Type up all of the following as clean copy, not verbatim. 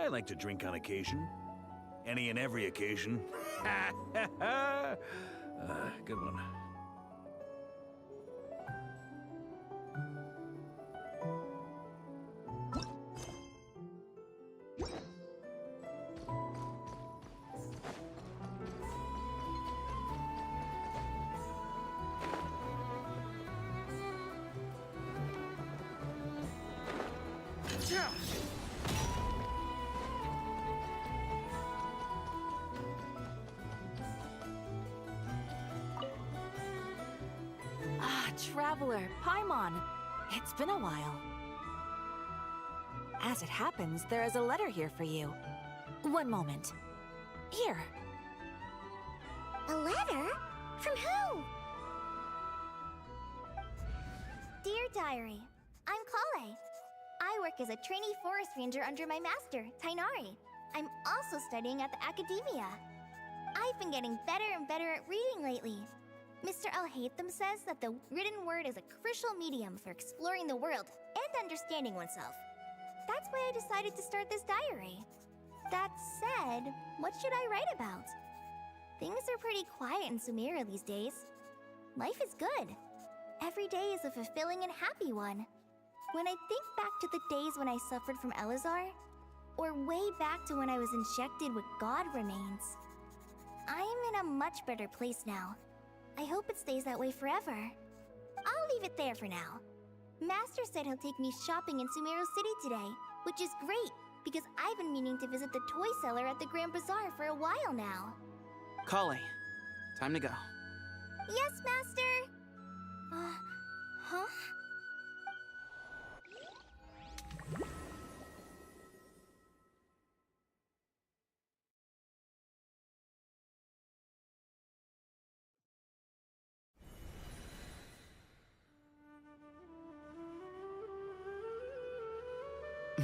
I like to drink on occasion. Any and every occasion. Good one. Traveler, Paimon. It's been a while. As it happens, there is a letter here for you. One moment. Here. A letter? From who? Dear Diary, I'm Kale. I work as a trainee forest ranger under my master, Tainari. I'm also studying at the academia. I've been getting better and better at reading lately. Mr. Al-Haytham says that the written word is a crucial medium for exploring the world and understanding oneself. That's why I decided to start this diary. That said, what should I write about? Things are pretty quiet in Sumeru these days. Life is good. Every day is a fulfilling and happy one. When I think back to the days when I suffered from Elazar, or way back to when I was injected with God remains, I'm in a much better place now. I hope it stays that way forever. I'll leave it there for now. Master said he'll take me shopping in Sumeru City today, which is great, because I've been meaning to visit the toy seller at the Grand Bazaar for a while now. Kale, time to go. Yes, Master! Huh?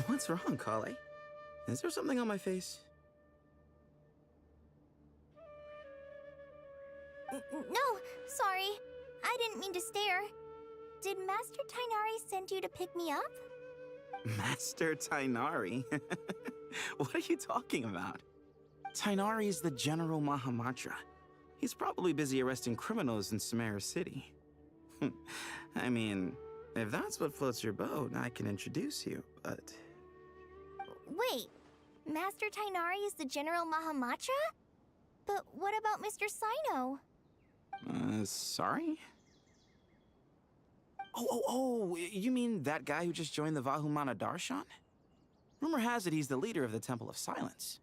What's wrong, Kale? Is there something on my face? No, sorry. I didn't mean to stare. Did Master Tainari send you to pick me up? Master Tainari? What are you talking about? Tainari is the General Mahamatra. He's probably busy arresting criminals in Sumeru City. I mean, if that's what floats your boat, I can introduce you, but... Wait, Master Tainari is the General Mahamatra? But what about Mr. Sino? Sorry? Oh, you mean that guy who just joined the Vahumana Darshan? Rumor has it he's the leader of the Temple of Silence.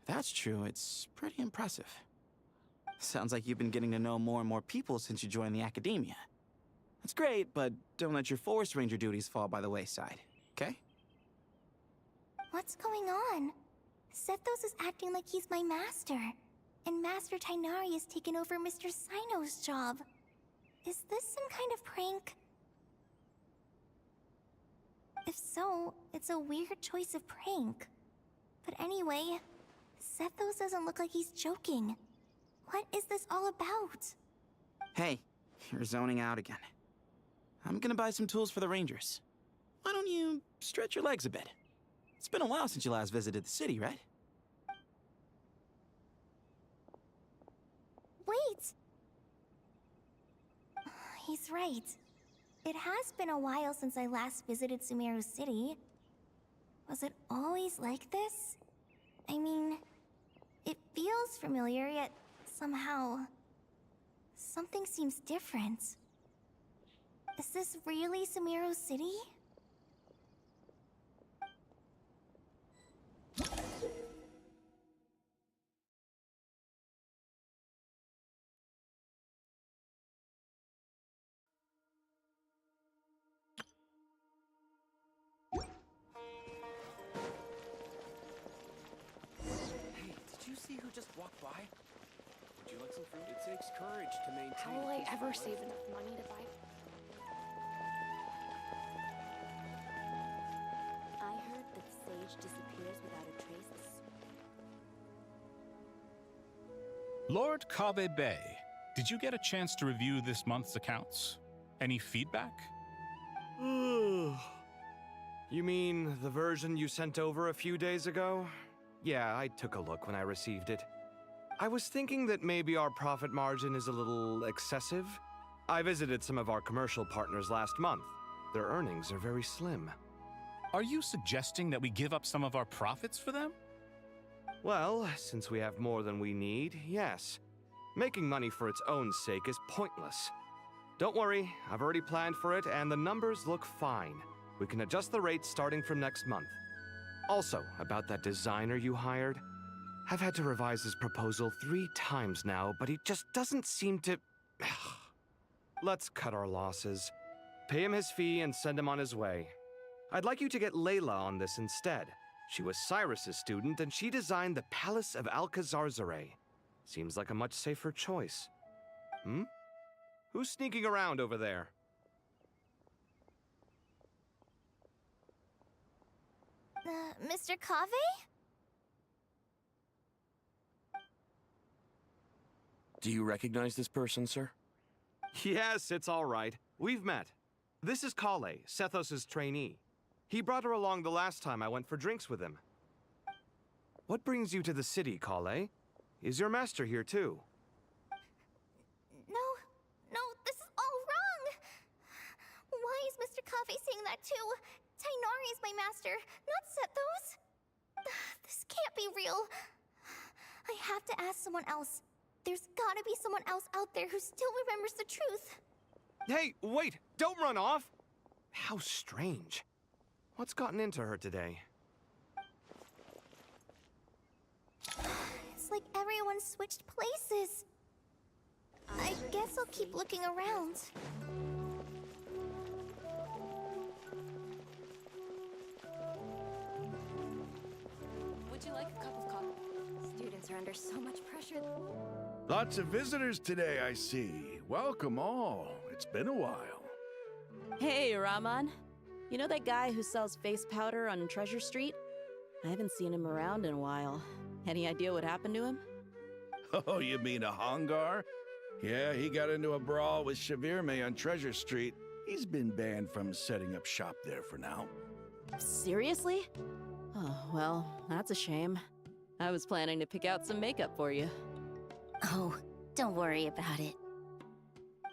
If that's true, it's pretty impressive. Sounds like you've been getting to know more and more people since you joined the academia. That's great, but don't let your Forest Ranger duties fall by the wayside, okay? What's going on? Sethos is acting like he's my master, and Master Tainari has taken over Mr. Sino's job. Is this some kind of prank? If so, it's a weird choice of prank. But anyway, Sethos doesn't look like he's joking. What is this all about? Hey, you're zoning out again. I'm gonna buy some tools for the Rangers. Why don't you stretch your legs a bit? It's been a while since you last visited the city, right? Wait! He's right. It has been a while since I last visited Sumeru City. Was it always like this? I mean, it feels familiar, yet somehow... something seems different. Is this really Sumeru City? Who just walked by? Would you like some fruit? It takes courage to maintain. How will I ever save enough money to buy? I heard that sage disappears without a trace. Lord Kabe Bay, did you get a chance to review this month's accounts? Any feedback? You mean the version you sent over a few days ago? Yeah, I took a look when I received it. I was thinking that maybe our profit margin is a little excessive. I visited some of our commercial partners last month. Their earnings are very slim. Are you suggesting that we give up some of our profits for them? Well, since we have more than we need, yes. Making money for its own sake is pointless. Don't worry, I've already planned for it, and the numbers look fine. We can adjust the rates starting from next month. Also, about that designer you hired, I've had to revise his proposal 3 times now, but he just doesn't seem to... Let's cut our losses. Pay him his fee and send him on his way. I'd like you to get Layla on this instead. She was Cyrus's student, and she designed the Palace of Alcazarzare. Seems like a much safer choice. Hmm? Who's sneaking around over there? Mr. Kaveh? Do you recognize this person, sir? Yes, it's all right. We've met. This is Kale, Sethos' trainee. He brought her along the last time I went for drinks with him. What brings you to the city, Kale? Is your master here too? No, this is all wrong! Why is Mr. Kaveh saying that too? Tainari is my master, not Sethos. This can't be real. I have to ask someone else. There's gotta be someone else out there who still remembers the truth. Hey, wait! Don't run off! How strange. What's gotten into her today? It's like everyone switched places. I guess I'll keep looking around. Would you like a cup of coffee? Students are under so much pressure. Lots of visitors today, I see. Welcome all. It's been a while. Hey, Rahman. You know that guy who sells face powder on Treasure Street? I haven't seen him around in a while. Any idea what happened to him? Oh, you mean a Hongar? Yeah, he got into a brawl with Shavirme on Treasure Street. He's been banned from setting up shop there for now. Seriously? Oh, well, that's a shame. I was planning to pick out some makeup for you. Oh, don't worry about it.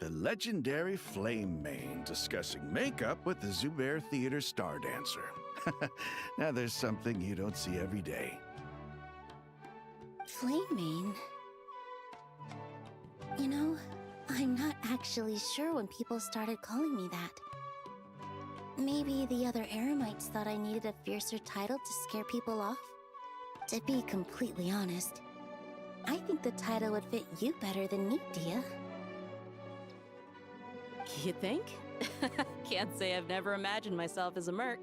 The legendary Flame Mane discussing makeup with the Zubair Theater star dancer. Now there's something you don't see every day. Flaming? You know, I'm not actually sure when people started calling me that. Maybe the other Eremites thought I needed a fiercer title to scare people off? To be completely honest, I think the title would fit you better than me, Dia. You think? Can't say I've never imagined myself as a merc.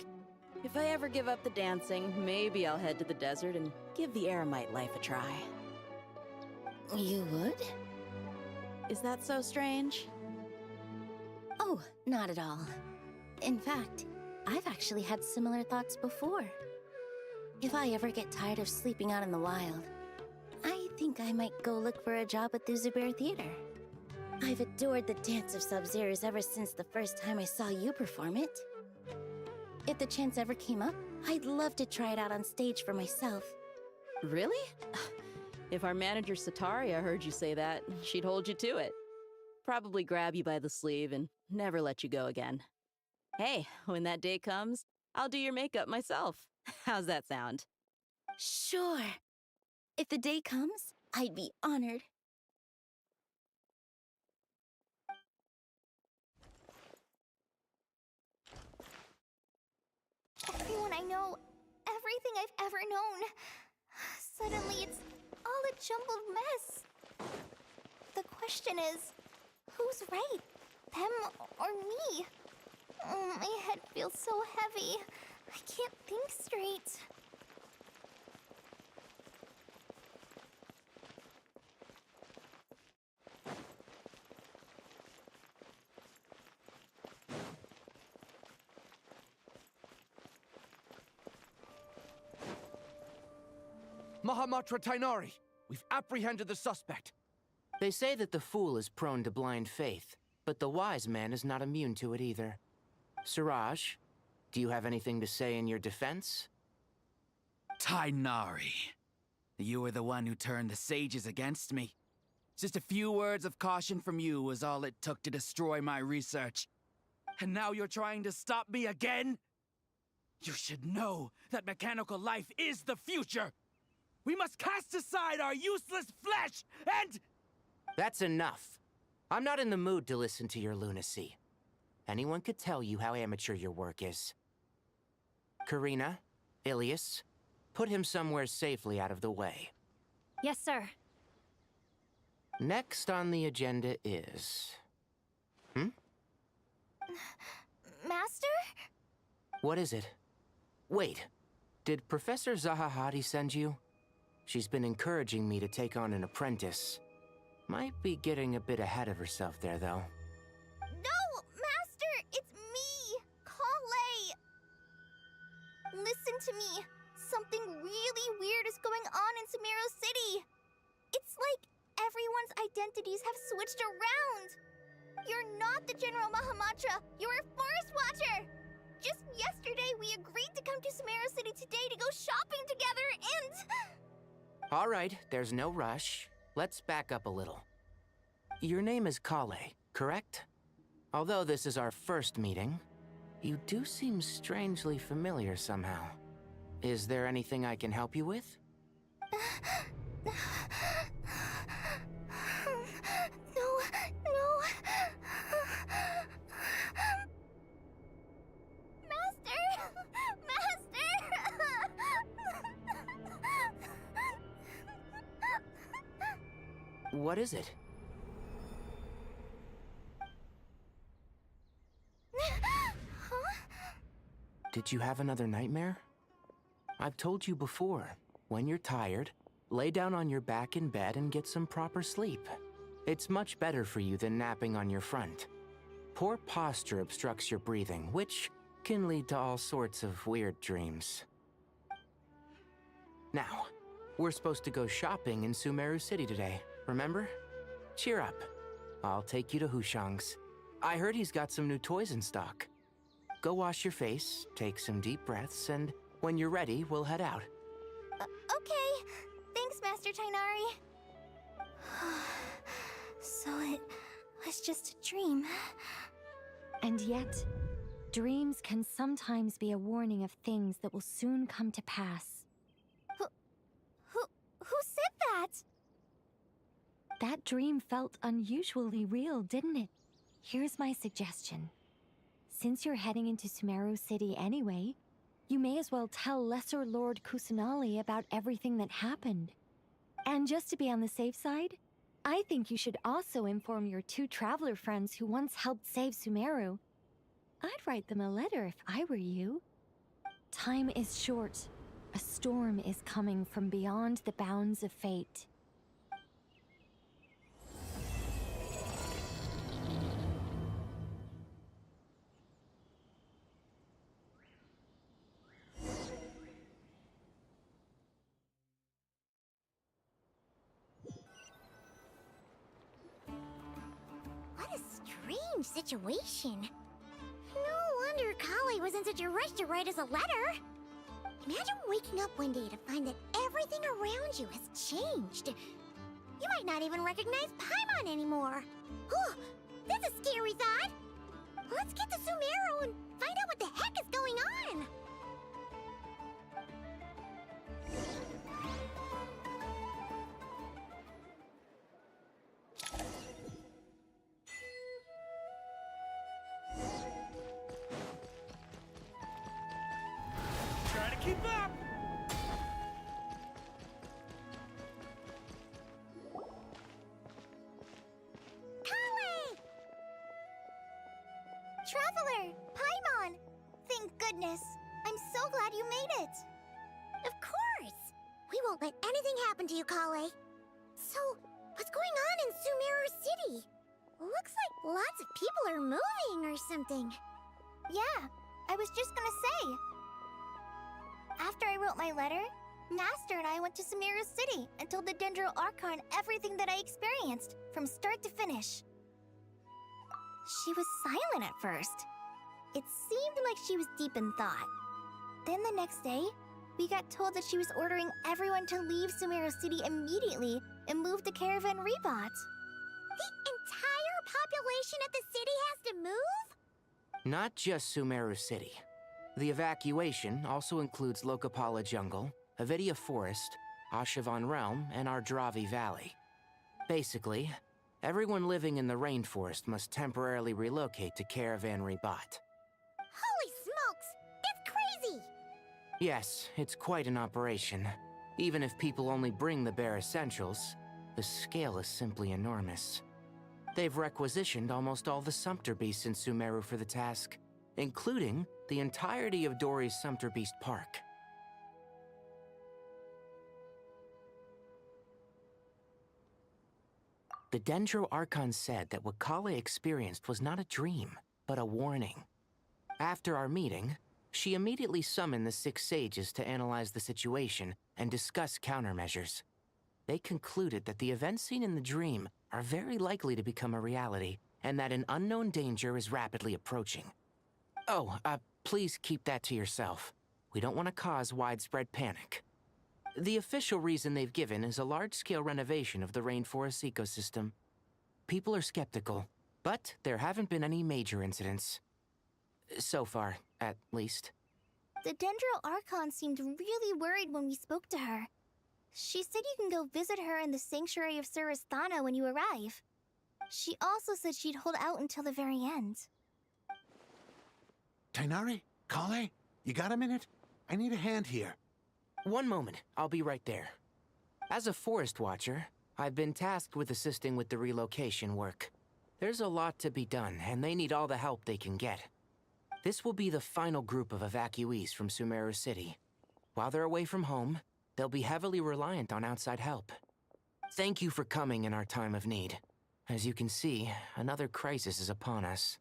If I ever give up the dancing, maybe I'll head to the desert and give the Eremite life a try. You would? Is that so strange? Oh, not at all. In fact, I've actually had similar thoughts before. If I ever get tired of sleeping out in the wild, I think I might go look for a job at the Zubair Theater. I've adored the dance of Sub-Zeros ever since the first time I saw you perform it. If the chance ever came up, I'd love to try it out on stage for myself. Really? If our manager Sataria heard you say that, she'd hold you to it. Probably grab you by the sleeve and never let you go again. Hey, when that day comes, I'll do your makeup myself. How's that sound? Sure. If the day comes, I'd be honored. Everyone I know, everything I've ever known. Suddenly it's all a jumbled mess. The question is, who's right? Them or me? Oh, my head feels so heavy. I can't think straight. Mahamatra Tainari, we've apprehended the suspect. They say that the fool is prone to blind faith, but the wise man is not immune to it either. Siraj, Do you have anything to say in your defense? Tainari, you were the one who turned the sages against me. Just a few words of caution from you was all it took to destroy my research. And now you're trying to stop me again? You should know that mechanical life is the future! We must cast aside our useless flesh and... That's enough. I'm not in the mood to listen to your lunacy. Anyone could tell you how amateur your work is. Karina, Ilias, put him somewhere safely out of the way. Yes, sir. Next on the agenda is... Master? What is it? Wait, did Professor Zahahati send you? She's been encouraging me to take on an apprentice. Might be getting a bit ahead of herself there, though. No, Master! It's me, Kale! Listen to me. Something really weird is going on in Sumeru City. It's like everyone's identities have switched around. You're not the General Mahamatra. You're a Forest Watcher. Just yesterday, we agreed to come to Sumeru City today to go shopping together, and... All right, there's no rush. Let's back up a little. Your name is Kale, correct? Although this is our first meeting, you do seem strangely familiar somehow. Is there anything I can help you with? No. What is it? Did you have another nightmare? I've told you before, when you're tired, lay down on your back in bed and get some proper sleep. It's much better for you than napping on your front. Poor posture obstructs your breathing, which can lead to all sorts of weird dreams. Now, we're supposed to go shopping in Sumeru City today, remember? Cheer up. I'll take you to Hushang's. I heard he's got some new toys in stock. Go wash your face, take some deep breaths, and when you're ready, we'll head out. Okay. Thanks, Master Tainari. So it was just a dream. And yet, dreams can sometimes be a warning of things that will soon come to pass. Who said that? That dream felt unusually real, didn't it? Here's my suggestion. Since you're heading into Sumeru City anyway, you may as well tell Lesser Lord Kusanali about everything that happened. And just to be on the safe side, I think you should also inform your 2 traveler friends who once helped save Sumeru. I'd write them a letter if I were you. Time is short. A storm is coming from beyond the bounds of fate. What a strange situation. No wonder Kale was in such a rush to write us a letter. Imagine waking up one day to find that everything around you has changed. You might not even recognize Paimon anymore. Oh, that's a scary thought. Let's get to Sumeru and find out what the heck is going on. Try to keep up! Kale! Traveler, Paimon! Thank goodness. I'm so glad you made it. Of course. We won't let anything happen to you, Kale. So, what's going on in Sumeru City? Looks like lots of people are moving or something. Yeah, I was just gonna say. After I wrote my letter, Master and I went to Sumeru City and told the Dendro Archon everything that I experienced, from start to finish. She was silent at first. It seemed like she was deep in thought. Then the next day, we got told that she was ordering everyone to leave Sumeru City immediately and move to Caravan Rebot. The entire population of the city has to move? Not just Sumeru City. The evacuation also includes Lokapala Jungle, Avidia Forest, Ashavan Realm, and Ardravi Valley. Basically, everyone living in the rainforest must temporarily relocate to Caravan Rebot. Holy smokes! It's crazy! Yes, it's quite an operation. Even if people only bring the bare essentials, the scale is simply enormous. They've requisitioned almost all the Sumpter Beasts in Sumeru for the task, including the entirety of Dory's Sumpter Beast Park. The Dendro Archon said that what Kale experienced was not a dream, but a warning. After our meeting, she immediately summoned the 6 sages to analyze the situation and discuss countermeasures. They concluded that the events seen in the dream are very likely to become a reality, and that an unknown danger is rapidly approaching. Oh, please keep that to yourself. We don't want to cause widespread panic. The official reason they've given is a large-scale renovation of the rainforest ecosystem. People are skeptical, but there haven't been any major incidents. So far, at least. The Dendro Archon seemed really worried when we spoke to her. She said you can go visit her in the Sanctuary of Surasthana when you arrive. She also said she'd hold out until the very end. Tighnari? Kale? You got a minute? I need a hand here. One moment, I'll be right there. As a forest watcher, I've been tasked with assisting with the relocation work. There's a lot to be done, and they need all the help they can get. This will be the final group of evacuees from Sumeru City. While they're away from home, they'll be heavily reliant on outside help. Thank you for coming in our time of need. As you can see, another crisis is upon us.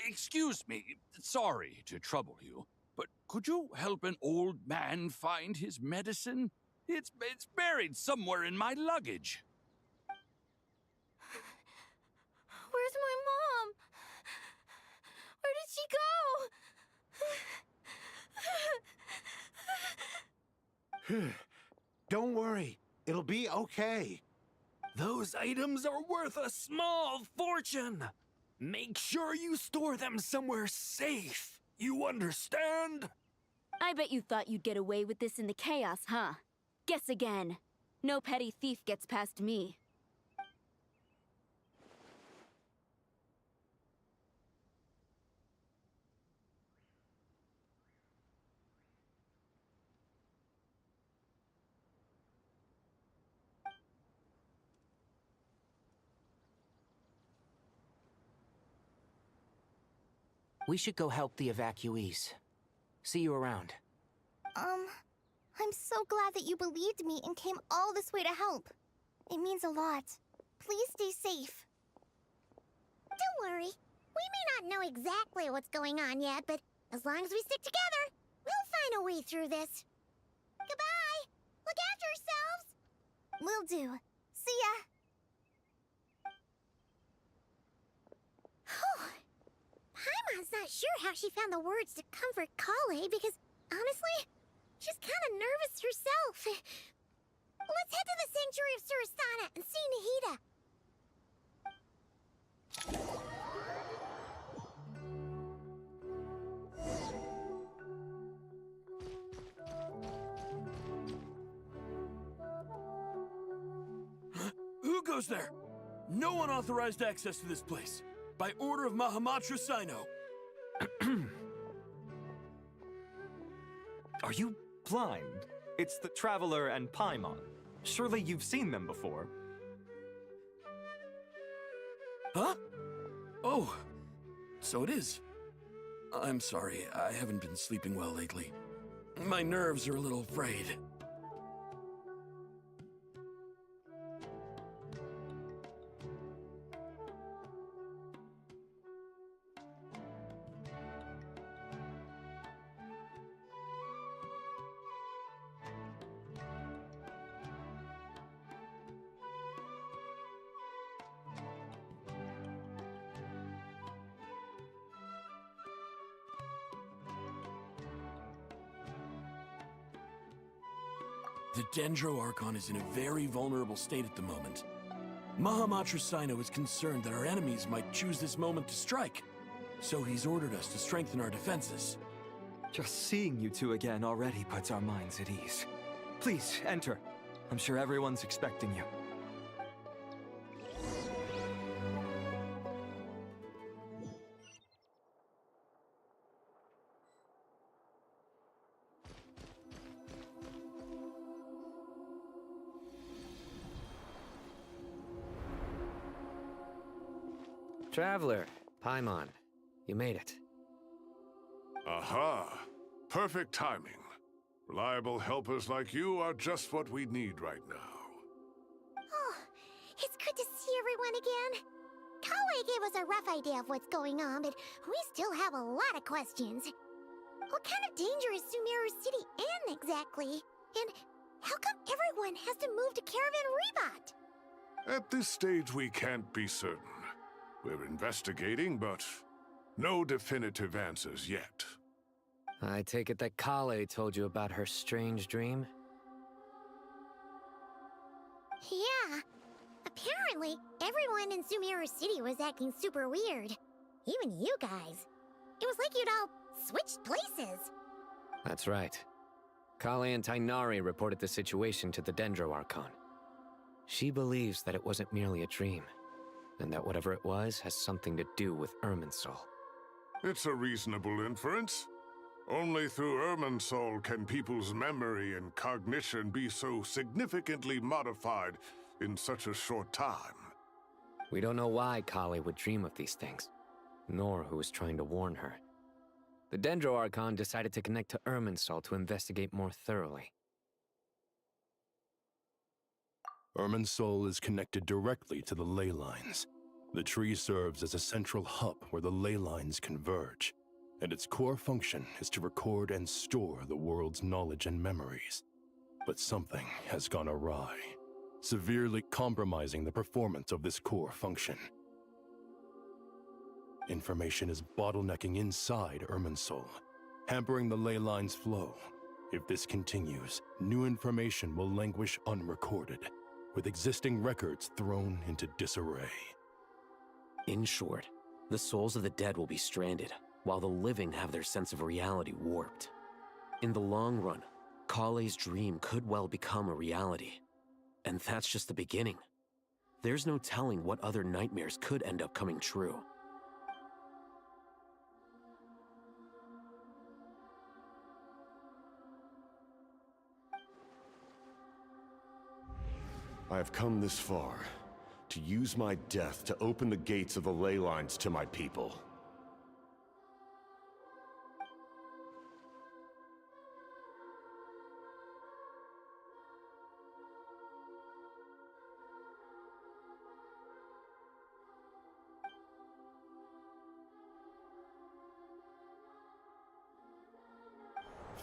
Excuse me, sorry to trouble you, but could you help an old man find his medicine? It's buried somewhere in my luggage. Where's my mom? Where did she go? Don't worry, it'll be okay. Those items are worth a small fortune. Make sure you store them somewhere safe. You understand? I bet you thought you'd get away with this in the chaos, huh? Guess again. No petty thief gets past me. We should go help the evacuees. See you around. I'm so glad that you believed me and came all this way to help. It means a lot. Please stay safe. Don't worry. We may not know exactly what's going on yet, but as long as we stick together, we'll find a way through this. Goodbye! Look after yourselves! Will do. See ya! Paimon's not sure how she found the words to comfort Kale because, honestly, she's kind of nervous herself. Let's head to the Sanctuary of Surasthana and see Nahida. Who goes there? No one authorized access to this place. By order of Mahamatra Sino. Are you blind? It's the Traveler and Paimon. Surely you've seen them before. Huh? Oh, so it is. I'm sorry, I haven't been sleeping well lately. My nerves are a little frayed. The Dendro Archon is in a very vulnerable state at the moment. Mahamatra Sino is concerned that our enemies might choose this moment to strike. So he's ordered us to strengthen our defenses. Just seeing you two again already puts our minds at ease. Please, enter. I'm sure everyone's expecting you. Traveler, Paimon, you made it. Aha! Perfect timing. Reliable helpers like you are just what we need right now. Oh, it's good to see everyone again. Kawe gave us a rough idea of what's going on, but we still have a lot of questions. What kind of danger is Sumeru City in exactly? And how come everyone has to move to Caravan Rebot? At this stage, we can't be certain. We're investigating, but no definitive answers yet. I take it that Kale told you about her strange dream? Yeah. Apparently, everyone in Sumeru City was acting super weird. Even you guys. It was like you'd all switched places. That's right. Kale and Tainari reported the situation to the Dendro Archon. She believes that it wasn't merely a dream, and that whatever it was has something to do with Irminsul. It's a reasonable inference. Only through Irminsul can people's memory and cognition be so significantly modified in such a short time. We don't know why Kale would dream of these things, nor who was trying to warn her. The Dendro Archon decided to connect to Irminsul to investigate more thoroughly. Irminsul is connected directly to the ley lines. The tree serves as a central hub where the ley lines converge, and its core function is to record and store the world's knowledge and memories. But something has gone awry, severely compromising the performance of this core function. Information is bottlenecking inside Irminsul, hampering the ley line's flow. If this continues, new information will languish unrecorded, with existing records thrown into disarray. In short, the souls of the dead will be stranded, while the living have their sense of reality warped. In the long run, Kale's dream could well become a reality. And that's just the beginning. There's no telling what other nightmares could end up coming true. I have come this far, to use my death to open the gates of the ley lines to my people.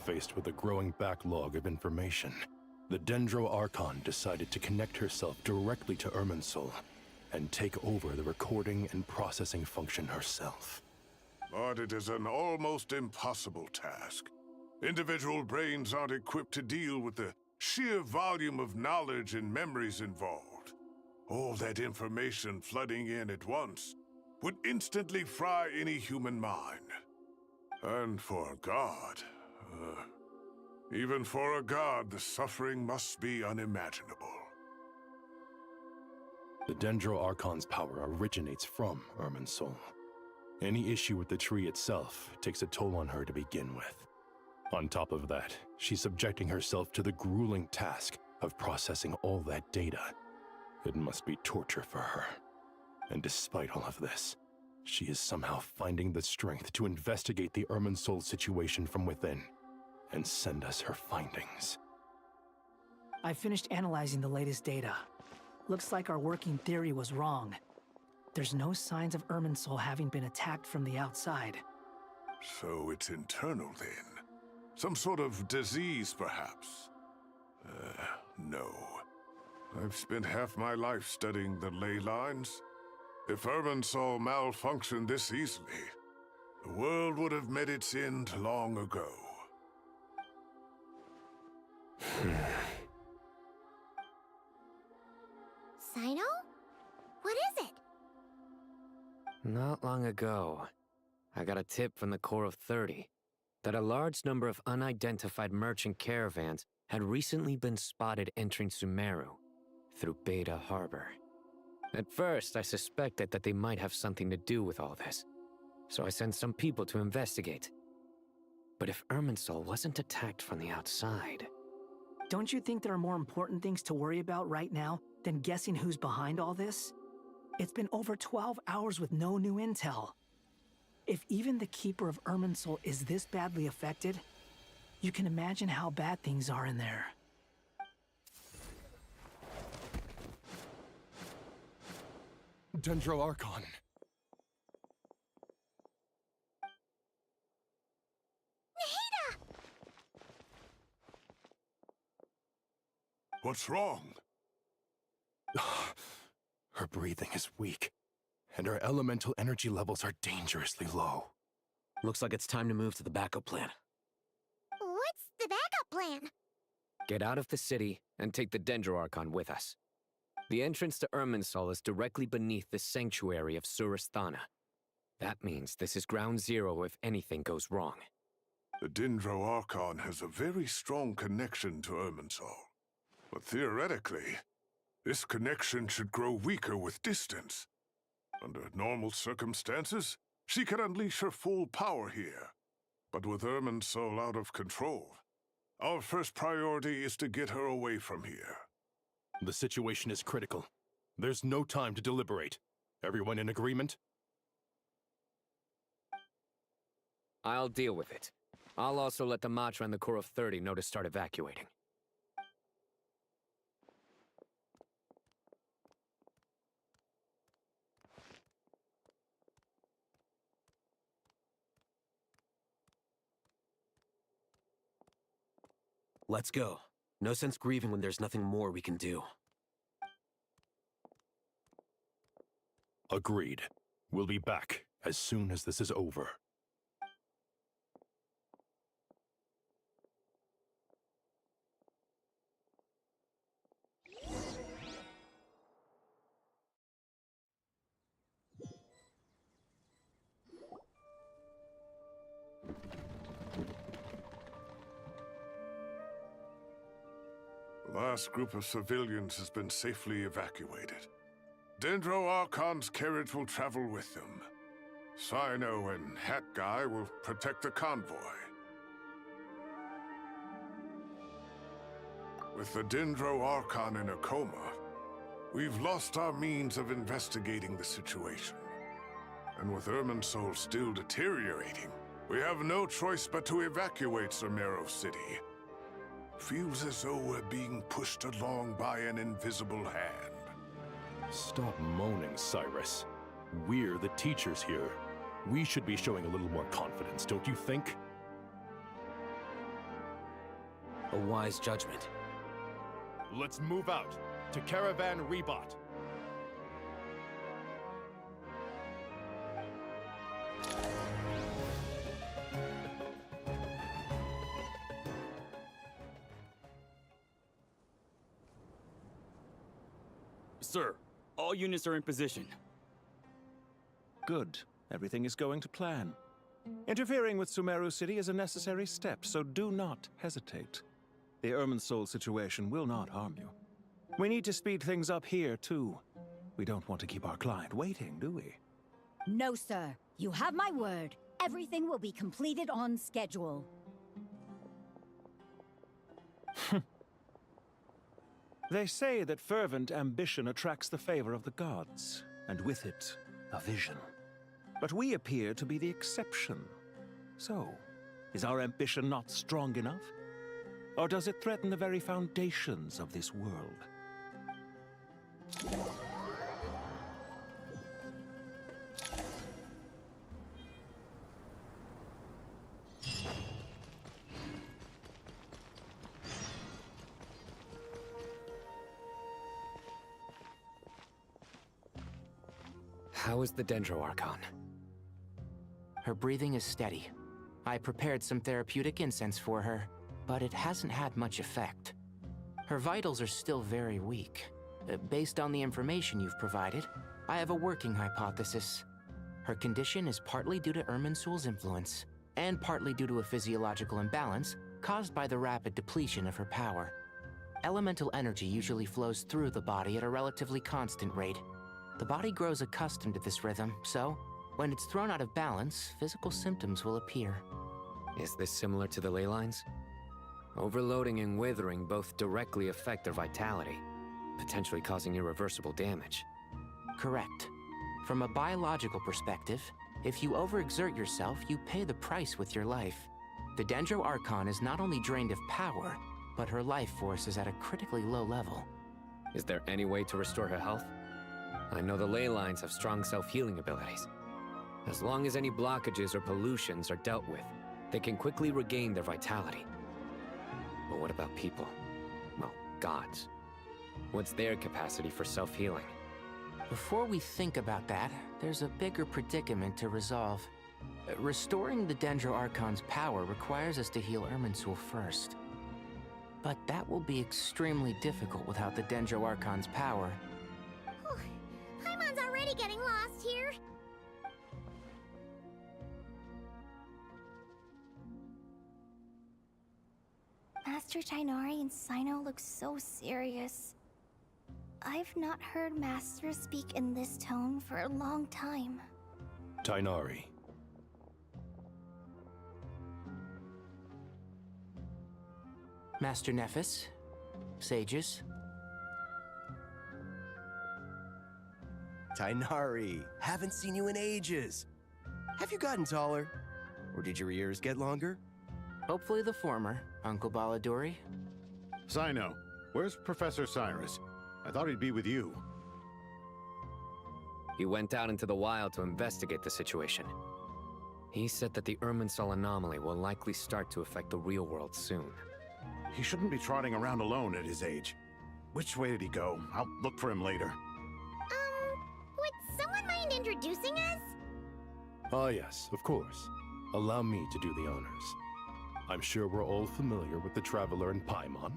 Faced with a growing backlog of information, the Dendro Archon decided to connect herself directly to Irminsul and take over the recording and processing function herself. But it is an almost impossible task. Individual brains aren't equipped to deal with the sheer volume of knowledge and memories involved. All that information flooding in at once would instantly fry any human mind. And for a god, even for a god, the suffering must be unimaginable. The Dendro Archon's power originates from Irminsul. Any issue with the tree itself takes a toll on her to begin with. On top of that, she's subjecting herself to the grueling task of processing all that data. It must be torture for her. And despite all of this, she is somehow finding the strength to investigate the Irminsul situation from within and send us her findings. I finished analyzing the latest data. Looks like our working theory was wrong. There's no signs of Irminsul having been attacked from the outside. So it's internal then? Some sort of disease, perhaps? No. I've spent half my life studying the ley lines. If Irminsul malfunctioned this easily, the world would have met its end long ago. Sino? What is it? Not long ago, I got a tip from the Core of 30 that a large number of unidentified merchant caravans had recently been spotted entering Sumeru through Beta Harbor. At first, I suspected that they might have something to do with all this, so I sent some people to investigate. But if Irminsul wasn't attacked from the outside... Don't you think there are more important things to worry about right now than guessing who's behind all this? It's been over 12 hours with no new intel. If even the Keeper of Irminsul is this badly affected, you can imagine how bad things are in there. Dendro Archon. What's wrong? Her breathing is weak, and her elemental energy levels are dangerously low. Looks like it's time to move to the backup plan. What's the backup plan? Get out of the city and take the Dendro Archon with us. The entrance to Irminsul is directly beneath the sanctuary of Surasthana. That means this is ground zero if anything goes wrong. The Dendro Archon has a very strong connection to Irminsul. But theoretically, this connection should grow weaker with distance. Under normal circumstances, she can unleash her full power here. But with Irminsul out of control, our first priority is to get her away from here. The situation is critical. There's no time to deliberate. Everyone in agreement? I'll deal with it. I'll also let the Matra and the Core of 30 know to start evacuating. Let's go. No sense grieving when there's nothing more we can do. Agreed. We'll be back as soon as this is over. The last group of civilians has been safely evacuated. Dendro Archon's carriage will travel with them. Sino and Hat Guy will protect the convoy. With the Dendro Archon in a coma, we've lost our means of investigating the situation. And with Irminsul still deteriorating, we have no choice but to evacuate Sumeru City. Feels as though we're being pushed along by an invisible hand. Stop moaning, Cyrus. We're the teachers here. We should be showing a little more confidence, don't you think? A wise judgment. Let's move out to Caravan Rebot. Sir, all units are in position. Good. Everything is going to plan. Interfering with Sumeru City is a necessary step, so do not hesitate. The Irminsul situation will not harm you. We need to speed things up here, too. We don't want to keep our client waiting, do we? No, sir. You have my word. Everything will be completed on schedule. They say that fervent ambition attracts the favor of the gods, and with it, a vision. But we appear to be the exception. So, is our ambition not strong enough? Or does it threaten the very foundations of this world? How is the Dendro Archon? Her breathing is steady. I prepared some therapeutic incense for her, but it hasn't had much effect. Her vitals are still very weak. Based on the information you've provided, I have a working hypothesis. Her condition is partly due to Irminsul's influence, and partly due to a physiological imbalance caused by the rapid depletion of her power. Elemental energy usually flows through the body at a relatively constant rate. The body grows accustomed to this rhythm, so when it's thrown out of balance, physical symptoms will appear. Is this similar to the ley lines? Overloading and withering both directly affect their vitality, potentially causing irreversible damage. Correct. From a biological perspective, if you overexert yourself, you pay the price with your life. The Dendro Archon is not only drained of power, but her life force is at a critically low level. Is there any way to restore her health? I know the ley lines have strong self-healing abilities. As long as any blockages or pollutions are dealt with, they can quickly regain their vitality. But what about people? Well, gods. What's their capacity for self-healing? Before we think about that, there's a bigger predicament to resolve. Restoring the Dendro Archon's power requires us to heal Irminsul first. But that will be extremely difficult without the Dendro Archon's power. Paimon's already getting lost here. Master Tighnari and Cyno look so serious. I've not heard Master speak in this tone for a long time. Tighnari. Master Nephis, sages. Tighnari, haven't seen you in ages. Have you gotten taller? Or did your ears get longer? Hopefully the former, Uncle Baladuri. Cyno, where's Professor Cyrus? I thought he'd be with you. He went out into the wild to investigate the situation. He said that the Irminsul anomaly will likely start to affect the real world soon. He shouldn't be trotting around alone at his age. Which way did he go? I'll look for him later. Would someone mind introducing us? Ah yes, of course. Allow me to do the honors. I'm sure we're all familiar with the Traveler and Paimon.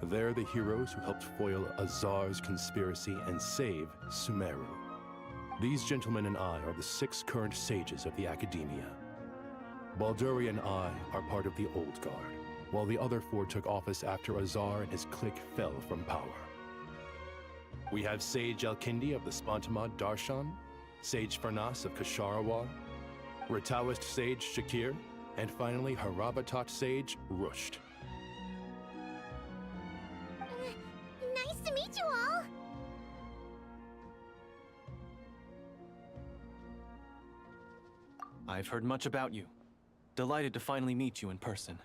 They're the heroes who helped foil Azar's conspiracy and save Sumeru. These gentlemen and I are the 6 current sages of the Academia. Balduri and I are part of the Old Guard, while the other 4 took office after Azar and his clique fell from power. We have Sage Elkindi of the Spontamad Darshan, Sage Farnas of Kasharawar, Ritaoist Sage Shakir, and finally Harabatot Sage Rusht. Nice to meet you all. I've heard much about you. Delighted to finally meet you in person.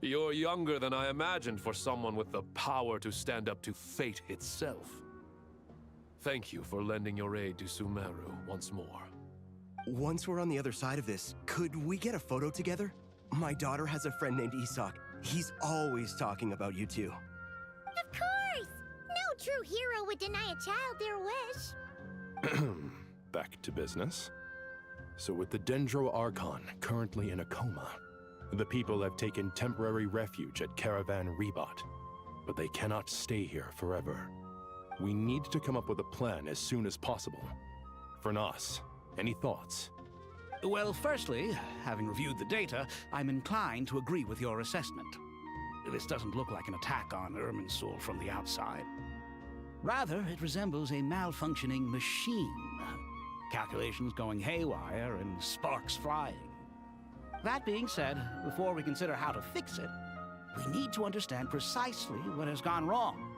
You're younger than I imagined for someone with the power to stand up to fate itself. Thank you for lending your aid to Sumeru once more. Once we're on the other side of this, could we get a photo together? My daughter has a friend named Isak. He's always talking about you two. Of course! No true hero would deny a child their wish. Back to business. So with the Dendro Archon currently in a coma, the people have taken temporary refuge at Caravan Rebat, but they cannot stay here forever. We need to come up with a plan as soon as possible. Farnas, any thoughts? Well, firstly, having reviewed the data, I'm inclined to agree with your assessment. This doesn't look like an attack on Irminsul from the outside. Rather, it resembles a malfunctioning machine. Calculations going haywire and sparks flying. That being said, before we consider how to fix it, we need to understand precisely what has gone wrong.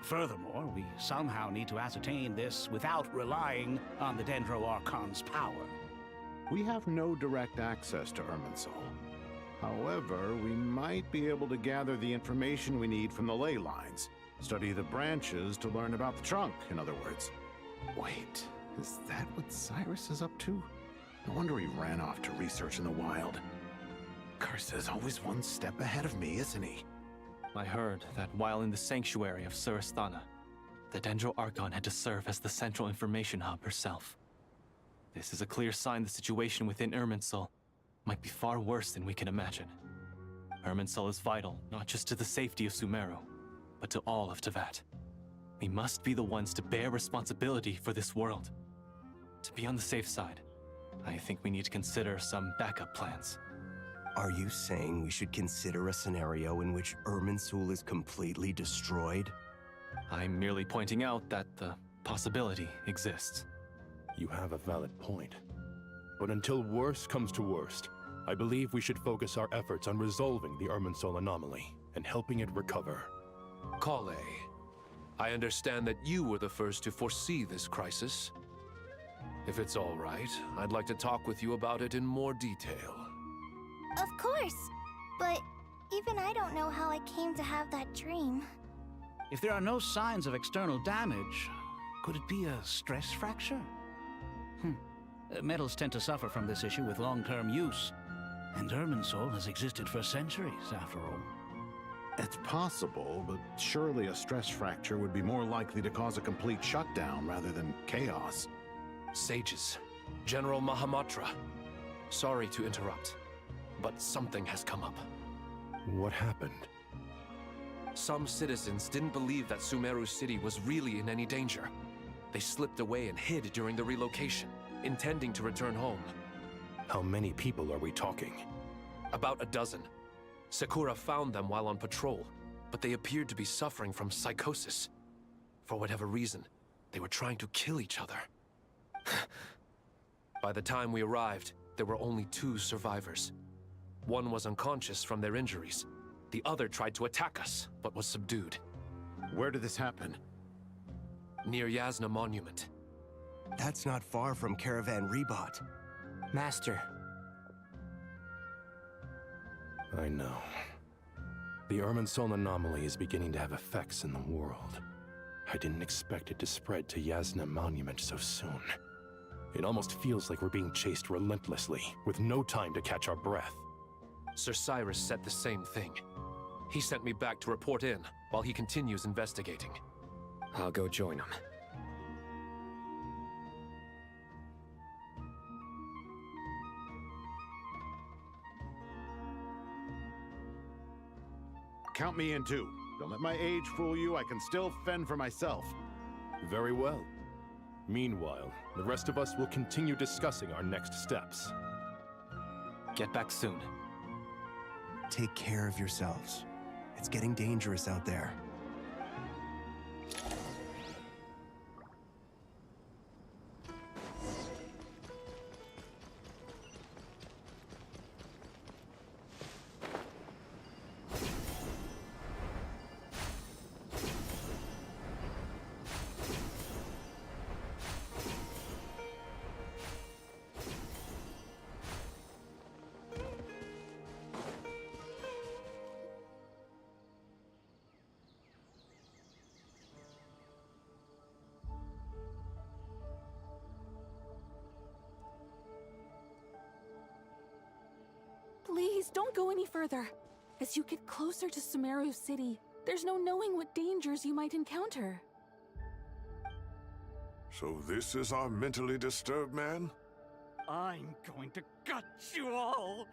Furthermore, we somehow need to ascertain this without relying on the Dendro Archon's power. We have no direct access to Irminsul. However, we might be able to gather the information we need from the ley lines. Study the branches to learn about the trunk, in other words. Wait, is that what Cyrus is up to? No wonder he ran off to research in the wild. Curse's always one step ahead of me, isn't he? I heard that while in the sanctuary of Surasthana, the Dendro Archon had to serve as the central information hub herself. This is a clear sign the situation within Irminsul might be far worse than we can imagine. Irminsul is vital, not just to the safety of Sumeru, but to all of Teyvat. We must be the ones to bear responsibility for this world. To be on the safe side, I think we need to consider some backup plans. Are you saying we should consider a scenario in which Irminsul is completely destroyed? I'm merely pointing out that the possibility exists. You have a valid point. But until worst comes to worst, I believe we should focus our efforts on resolving the Irminsul anomaly and helping it recover. Kale, I understand that you were the first to foresee this crisis. If it's all right, I'd like to talk with you about it in more detail. Of course. But even I don't know how I came to have that dream. If there are no signs of external damage, could it be a stress fracture? Metals tend to suffer from this issue with long-term use. And Irminsul has existed for centuries, after all. It's possible, but surely a stress fracture would be more likely to cause a complete shutdown rather than chaos. Sages, General Mahamatra, sorry to interrupt, but something has come up. What happened? Some citizens didn't believe that Sumeru City was really in any danger. They slipped away and hid during the relocation, intending to return home. How many people are we talking? About a dozen. Sakura found them while on patrol, but they appeared to be suffering from psychosis. For whatever reason, they were trying to kill each other. By the time we arrived, there were only 2 survivors. One was unconscious from their injuries. The other tried to attack us, but was subdued. Where did this happen? Near Yasna Monument. That's not far from Caravan Rebot. Master. I know. The Irminsul anomaly is beginning to have effects in the world. I didn't expect it to spread to Yasna Monument so soon. It almost feels like we're being chased relentlessly, with no time to catch our breath. Sir Cyrus said the same thing. He sent me back to report in, while he continues investigating. I'll go join him. Count me in too. Don't let my age fool you, I can still fend for myself. Very well. Meanwhile, the rest of us will continue discussing our next steps. Get back soon. Take care of yourselves. It's getting dangerous out there. Please, don't go any further. As you get closer to Sumeru City, there's no knowing what dangers you might encounter. So this is our mentally disturbed man? I'm going to gut you all!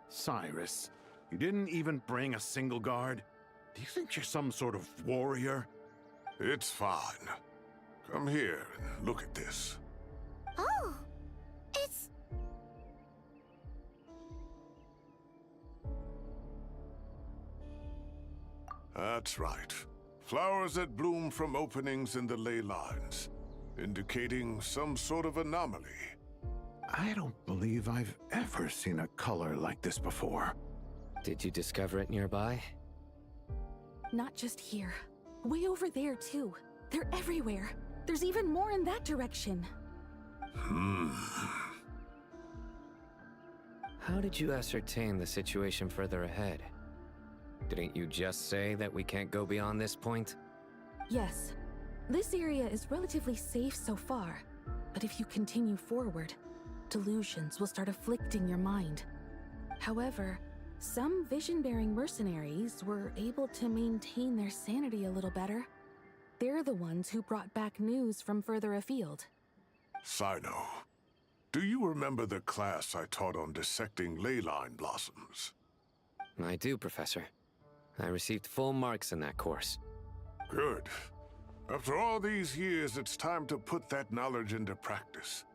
Cyrus, you didn't even bring a single guard? Do you think you're some sort of warrior? It's fine. Come here and look at this. Oh, it's... That's right. Flowers that bloom from openings in the ley lines, indicating some sort of anomaly. I don't believe I've ever seen a color like this before. Did you discover it nearby? Not just here. Way over there, too. They're everywhere. There's even more in that direction. How did you ascertain the situation further ahead? Didn't you just say that we can't go beyond this point? Yes. This area is relatively safe so far. But if you continue forward, delusions will start afflicting your mind. However, some vision-bearing mercenaries were able to maintain their sanity a little better. They're the ones who brought back news from further afield. Sino, do you remember the class I taught on dissecting ley line blossoms? I do, Professor. I received full marks in that course. Good. After all these years, it's time to put that knowledge into practice.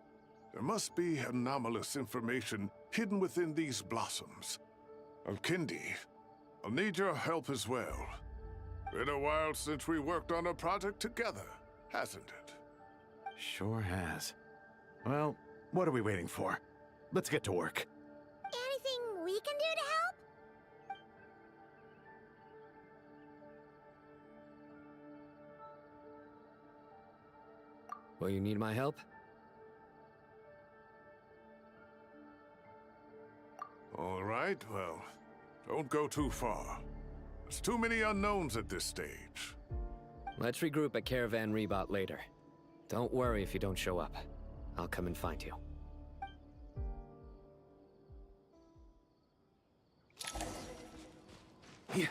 There must be anomalous information hidden within these blossoms. Alkindi, I'll need your help as well. Been a while since we worked on a project together, hasn't it? Sure has. Well, what are we waiting for? Let's get to work. Anything we can do to help? Will you need my help? All right, well, don't go too far. There's too many unknowns at this stage. Let's regroup at Caravan Rebot later. Don't worry if you don't show up. I'll come and find you. Yeah.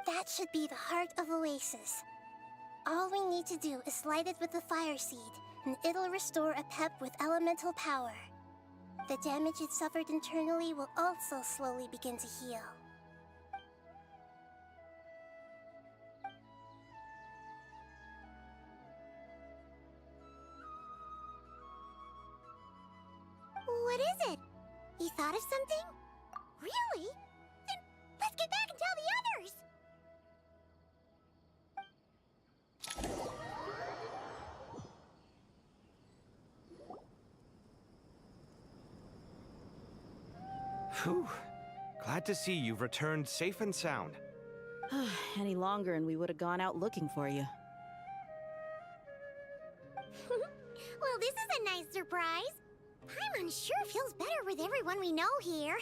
That should be the heart of Oasis. All we need to do is light it with the fire seed, and it'll restore a pep with elemental power. The damage it suffered internally will also slowly begin to heal. What is it? You thought of something? Really? Then let's get back and tell the others! Phew. Glad to see you've returned safe and sound. Any longer and we would have gone out looking for you. Well, this is a nice surprise. Paimon sure feels better with everyone we know here.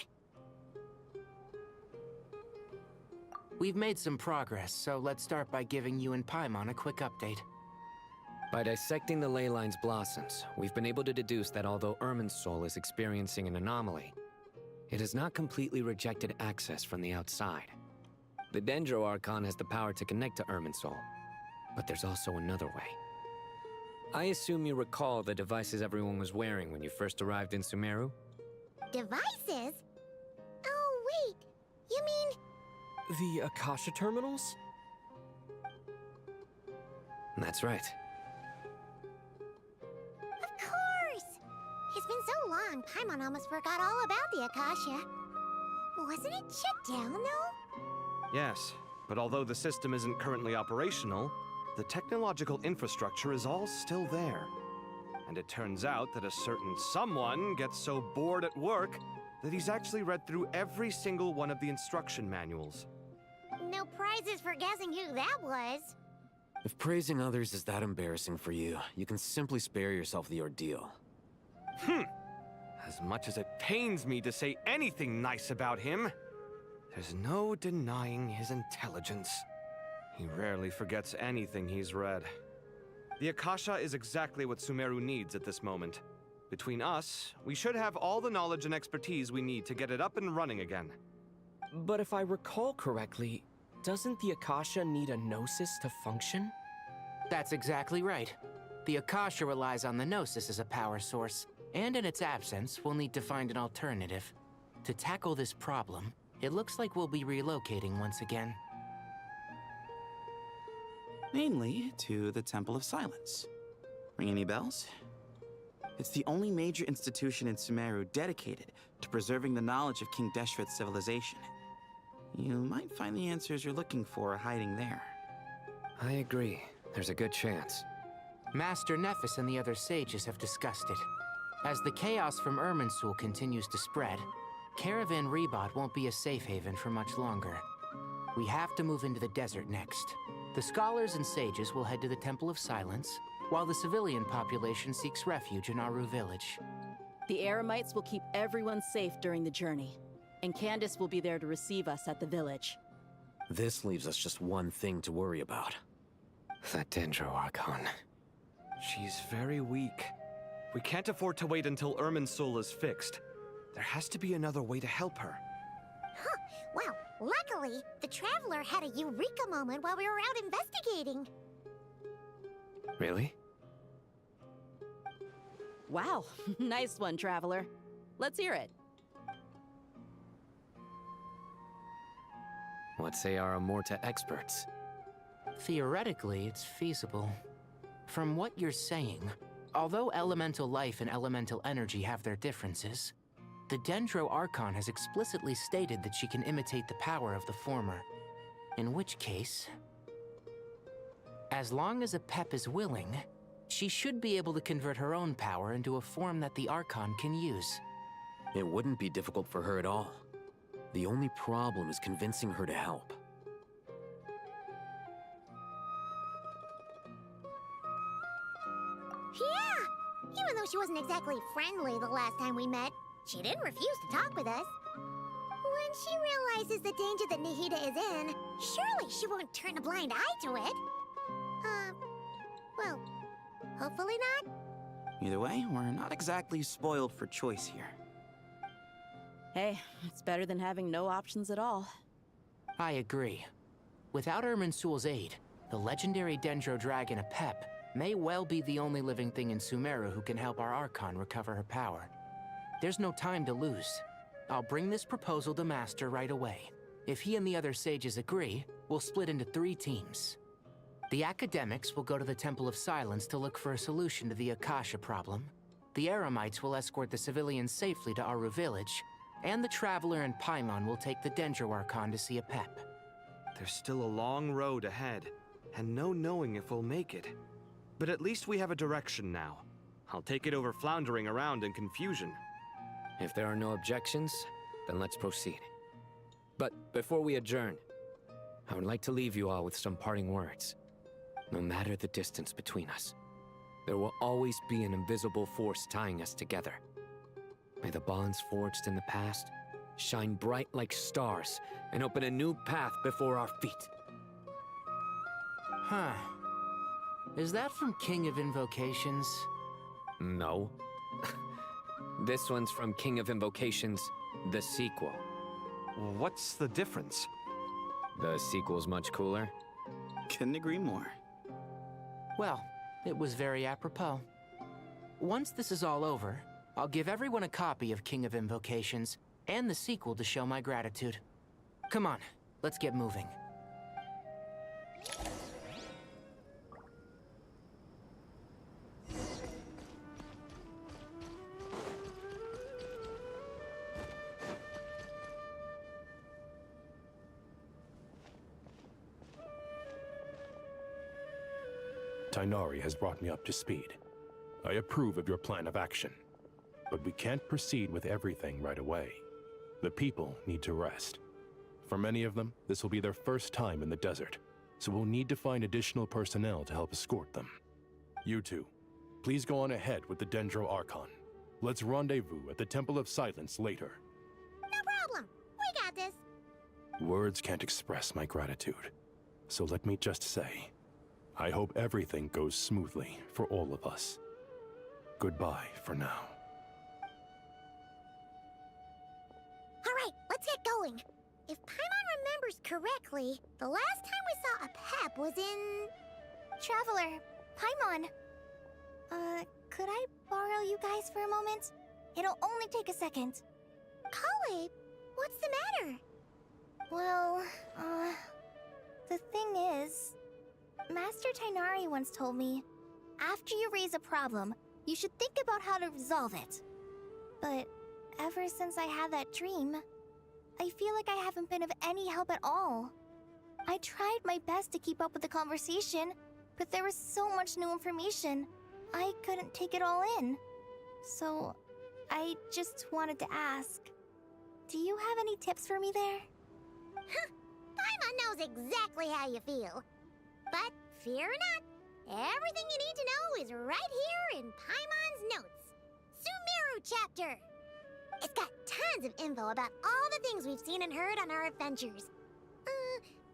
We've made some progress, so let's start by giving you and Paimon a quick update. By dissecting the ley line's blossoms, we've been able to deduce that although Irminsul is experiencing an anomaly, it has not completely rejected access from the outside. The Dendro Archon has the power to connect to Irminsul, but there's also another way. I assume you recall the devices everyone was wearing when you first arrived in Sumeru? Devices? Oh, wait. You mean... The Akasha terminals? That's right. Of course! It's been so long, Paimon almost forgot all about the Akasha. Wasn't it shut down, though? Yes, but although the system isn't currently operational, the technological infrastructure is all still there. And it turns out that a certain someone gets so bored at work that he's actually read through every single one of the instruction manuals. No prizes for guessing who that was. If praising others is that embarrassing for you, you can simply spare yourself the ordeal. As much as it pains me to say anything nice about him, there's no denying his intelligence. He rarely forgets anything he's read. The Akasha is exactly what Sumeru needs at this moment. Between us, we should have all the knowledge and expertise we need to get it up and running again. But if I recall correctly, doesn't the Akasha need a Gnosis to function? That's exactly right. The Akasha relies on the Gnosis as a power source, and in its absence, we'll need to find an alternative. To tackle this problem, it looks like we'll be relocating once again. Mainly to the Temple of Silence. Ring any bells? It's the only major institution in Sumeru dedicated to preserving the knowledge of King Deshret's civilization. You might find the answers you're looking for hiding there. I agree. There's a good chance. Master Nephis and the other sages have discussed it. As the chaos from Irminsul continues to spread, Caravan Rebot won't be a safe haven for much longer. We have to move into the desert next. The scholars and sages will head to the Temple of Silence, while the civilian population seeks refuge in Aru village. The Eremites will keep everyone safe during the journey, and Candace will be there to receive us at the village. This leaves us just one thing to worry about. That Dendro Archon. She's very weak. We can't afford to wait until Irminsul is fixed. There has to be another way to help her. Huh. Well, luckily, the Traveler had a eureka moment while we were out investigating. Really? Wow, nice one, Traveler. Let's hear it. What say our Amorta experts? Theoretically, it's feasible. From what you're saying, although elemental life and elemental energy have their differences, the Dendro Archon has explicitly stated that she can imitate the power of the former. In which case, as long as Apep is willing, she should be able to convert her own power into a form that the Archon can use. It wouldn't be difficult for her at all. The only problem is convincing her to help. Yeah! Even though she wasn't exactly friendly the last time we met, she didn't refuse to talk with us. When she realizes the danger that Nahida is in, surely she won't turn a blind eye to it. Well, hopefully not. Either way, we're not exactly spoiled for choice here. Hey, it's better than having no options at all. I agree. Without Irminsul's aid, the legendary Dendro Dragon Apep may well be the only living thing in Sumeru who can help our Archon recover her power. There's no time to lose. I'll bring this proposal to Master right away. If he and the other sages agree, we'll split into 3 teams. The academics will go to the Temple of Silence to look for a solution to the Akasha problem. The Eremites will escort the civilians safely to Aru village, and the Traveler and Paimon will take the Dendro Archon to see Apep. There's still a long road ahead, and no knowing if we'll make it. But at least we have a direction now. I'll take it over floundering around in confusion. If there are no objections, then let's proceed. But before we adjourn, I would like to leave you all with some parting words. No matter the distance between us, there will always be an invisible force tying us together. May the bonds forged in the past shine bright like stars and open a new path before our feet. Huh. Is that from King of Invocations? No. This one's from King of Invocations, the sequel. What's the difference? The sequel's much cooler. Couldn't agree more. Well, it was very apropos. Once this is all over, I'll give everyone a copy of King of Invocations and the sequel to show my gratitude. Come on, let's get moving. Tighnari has brought me up to speed. I approve of your plan of action, but we can't proceed with everything right away. The people need to rest. For many of them, this will be their first time in the desert, so we'll need to find additional personnel to help escort them. You two, please go on ahead with the Dendro Archon. Let's rendezvous at the Temple of Silence later. No problem. We got this. Words can't express my gratitude, so let me just say, I hope everything goes smoothly for all of us. Goodbye for now. All right, let's get going. If Paimon remembers correctly, the last time we saw Apep was in... Traveler, Paimon. Could I borrow you guys for a moment? It'll only take a second. Kale, what's the matter? Well, the thing is... Master Tighnari once told me, after you raise a problem, you should think about how to resolve it. But ever since I had that dream, I feel like I haven't been of any help at all. I tried my best to keep up with the conversation, but there was so much new information, I couldn't take it all in. So, I just wanted to ask, do you have any tips for me there? Huh. Paimon knows exactly how you feel. But fear not, everything you need to know is right here in Paimon's notes. Sumeru chapter. It's got tons of info about all the things we've seen and heard on our adventures.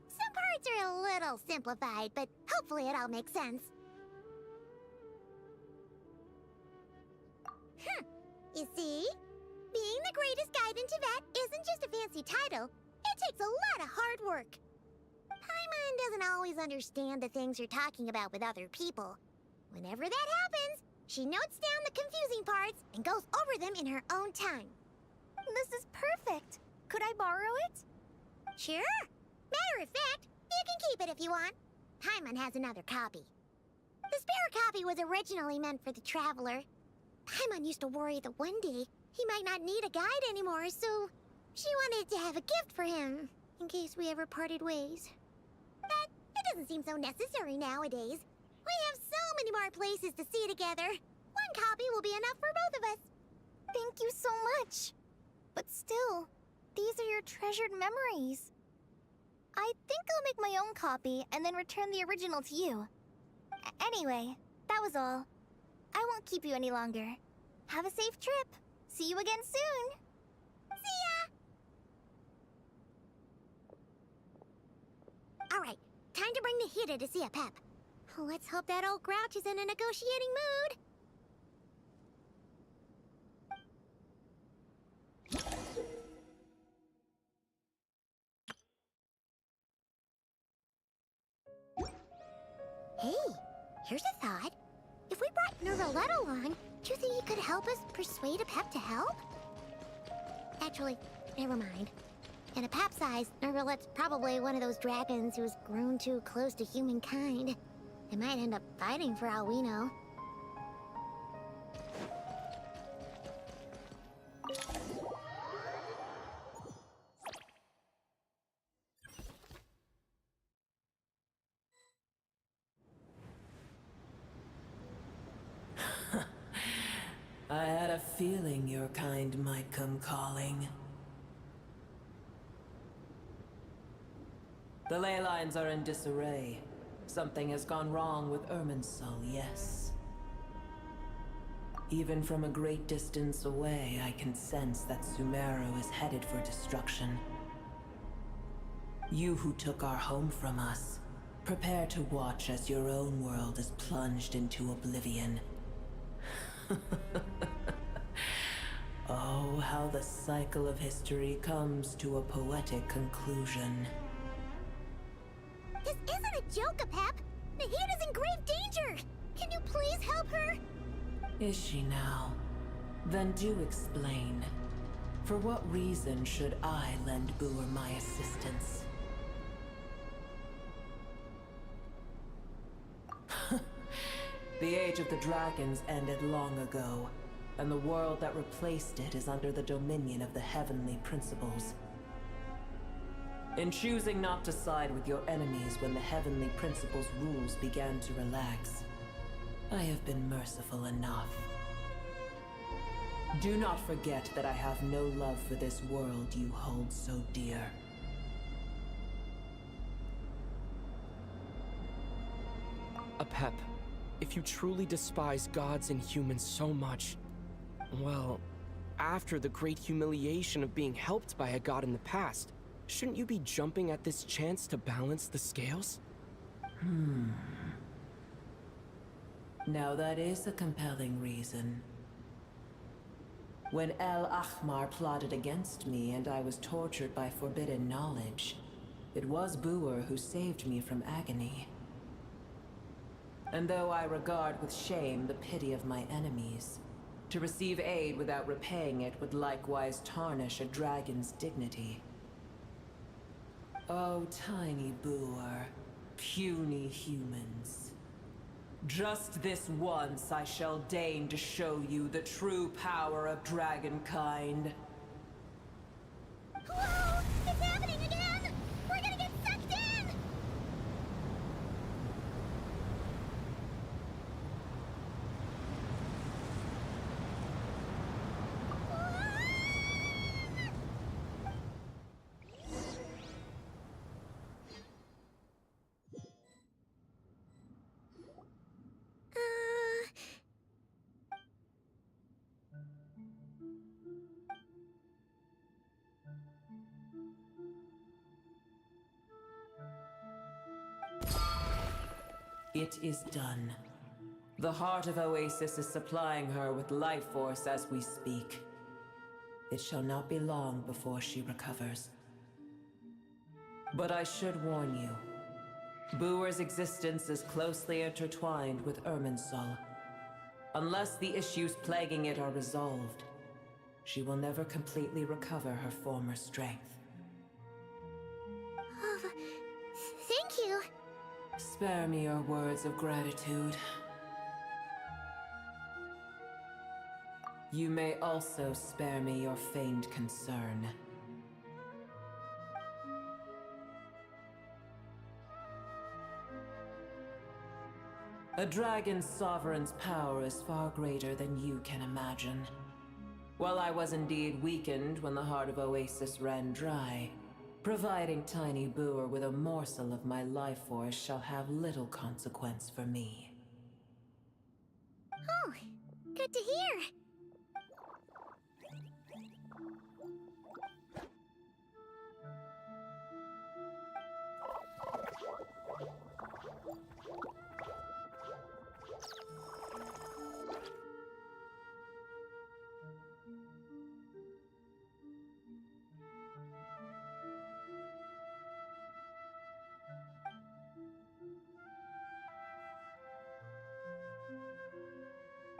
Some parts are a little simplified, but hopefully it all makes sense. You see? Being the greatest guide in Tibet isn't just a fancy title. It takes a lot of hard work. Paimon doesn't always understand the things you're talking about with other people. Whenever that happens, she notes down the confusing parts and goes over them in her own time. This is perfect. Could I borrow it? Sure. Matter of fact, you can keep it if you want. Paimon has another copy. The spare copy was originally meant for the traveler. Paimon used to worry that one day he might not need a guide anymore, so she wanted to have a gift for him, in case we ever parted ways. But it doesn't seem so necessary nowadays. We have so many more places to see together. One copy will be enough for both of us. Thank you so much. But still, these are your treasured memories. I think I'll make my own copy and then return the original to you. Anyway, that was all. I won't keep you any longer. Have a safe trip. See you again soon. See ya! Alright, time to bring the Hida to see a Pep. Let's hope that old grouch is in a negotiating mood. Hey, here's a thought. If we brought Nervalette along, do you think he could help us persuade a Pep to help? Actually, never mind. In a Pep size, Nervalette's probably one of those dragons who's grown too close to humankind. They might end up fighting for all we know. I had a feeling your kind might come calling. The ley lines are in disarray. Something has gone wrong with Irminsul, yes. Even from a great distance away, I can sense that Sumeru is headed for destruction. You who took our home from us, prepare to watch as your own world is plunged into oblivion. Oh, how the cycle of history comes to a poetic conclusion. This isn't a joke, Pep! The Hida's in grave danger! Can you please help her? Is she now? Then do explain. For what reason should I lend Boer my assistance? The age of the dragons ended long ago, and the world that replaced it is under the dominion of the heavenly principles. In choosing not to side with your enemies when the heavenly principles' rules began to relax, I have been merciful enough. Do not forget that I have no love for this world you hold so dear. Apep, if you truly despise gods and humans so much, well, after the great humiliation of being helped by a god in the past, shouldn't you be jumping at this chance to balance the scales? Now that is a compelling reason. When El Ahmar plotted against me and I was tortured by forbidden knowledge, it was Boer who saved me from agony. And though I regard with shame the pity of my enemies, to receive aid without repaying it would likewise tarnish a dragon's dignity. Oh, tiny Boer, puny humans. Just this once I shall deign to show you the true power of dragonkind. Whoa! It's happening again! We're gonna get sucked in! It is done. The heart of Oasis is supplying her with life force as we speak. It shall not be long before she recovers. But I should warn you. Booer's existence is closely intertwined with Irminsul. Unless the issues plaguing it are resolved, she will never completely recover her former strength. Oh, thank you. Spare me your words of gratitude. You may also spare me your feigned concern. A dragon's sovereign's power is far greater than you can imagine. While I was indeed weakened when the heart of Oasis ran dry, providing Tiny Booer with a morsel of my life force shall have little consequence for me. Oh, good to hear.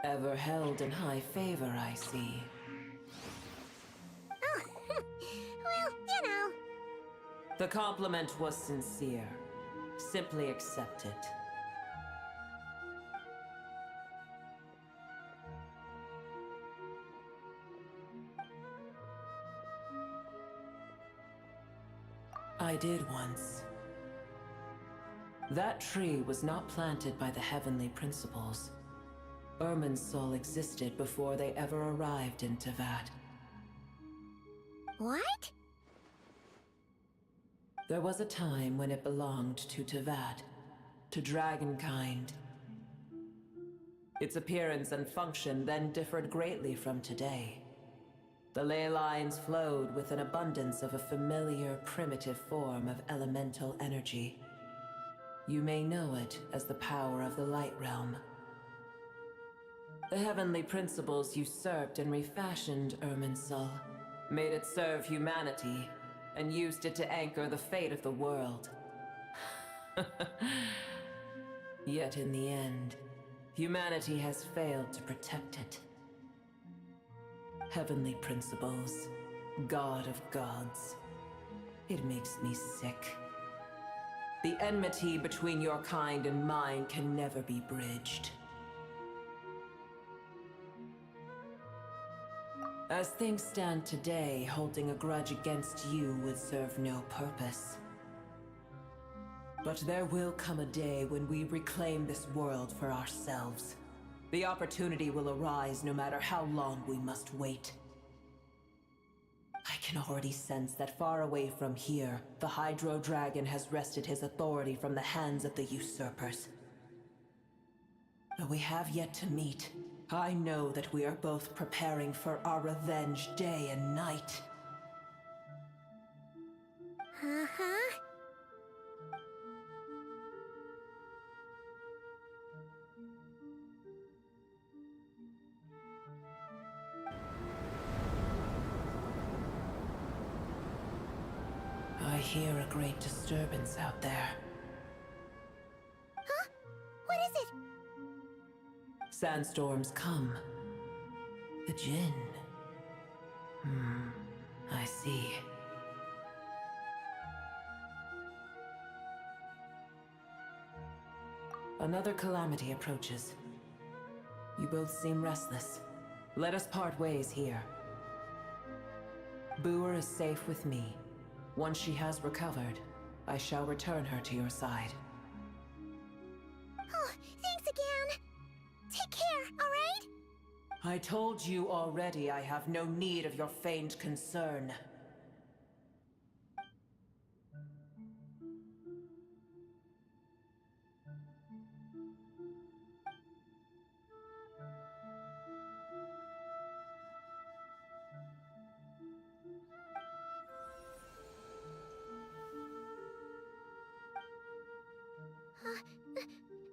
Ever held in high favor, I see. Oh, well, you know. The compliment was sincere. Simply accept it. I did once. That tree was not planted by the heavenly principles. Irminsul existed before they ever arrived in Teyvat. What? There was a time when it belonged to Teyvat, to dragonkind. Its appearance and function then differed greatly from today. The ley lines flowed with an abundance of a familiar, primitive form of elemental energy. You may know it as the power of the Light Realm. The heavenly principles usurped and refashioned Irminsul, made it serve humanity, and used it to anchor the fate of the world. Yet in the end, humanity has failed to protect it. Heavenly principles, God of gods. It makes me sick. The enmity between your kind and mine can never be bridged. As things stand today, holding a grudge against you would serve no purpose. But there will come a day when we reclaim this world for ourselves. The opportunity will arise no matter how long we must wait. I can already sense that far away from here, the Hydro Dragon has wrested his authority from the hands of the usurpers. Though we have yet to meet, I know that we are both preparing for our revenge day and night. Uh-huh. I hear a great disturbance out there. Huh? What is it? Sandstorms come. The Jinn. I see. Another calamity approaches. You both seem restless. Let us part ways here. Booer is safe with me. Once she has recovered, I shall return her to your side. Oh, thanks again. Take care, all right? I told you already I have no need of your feigned concern.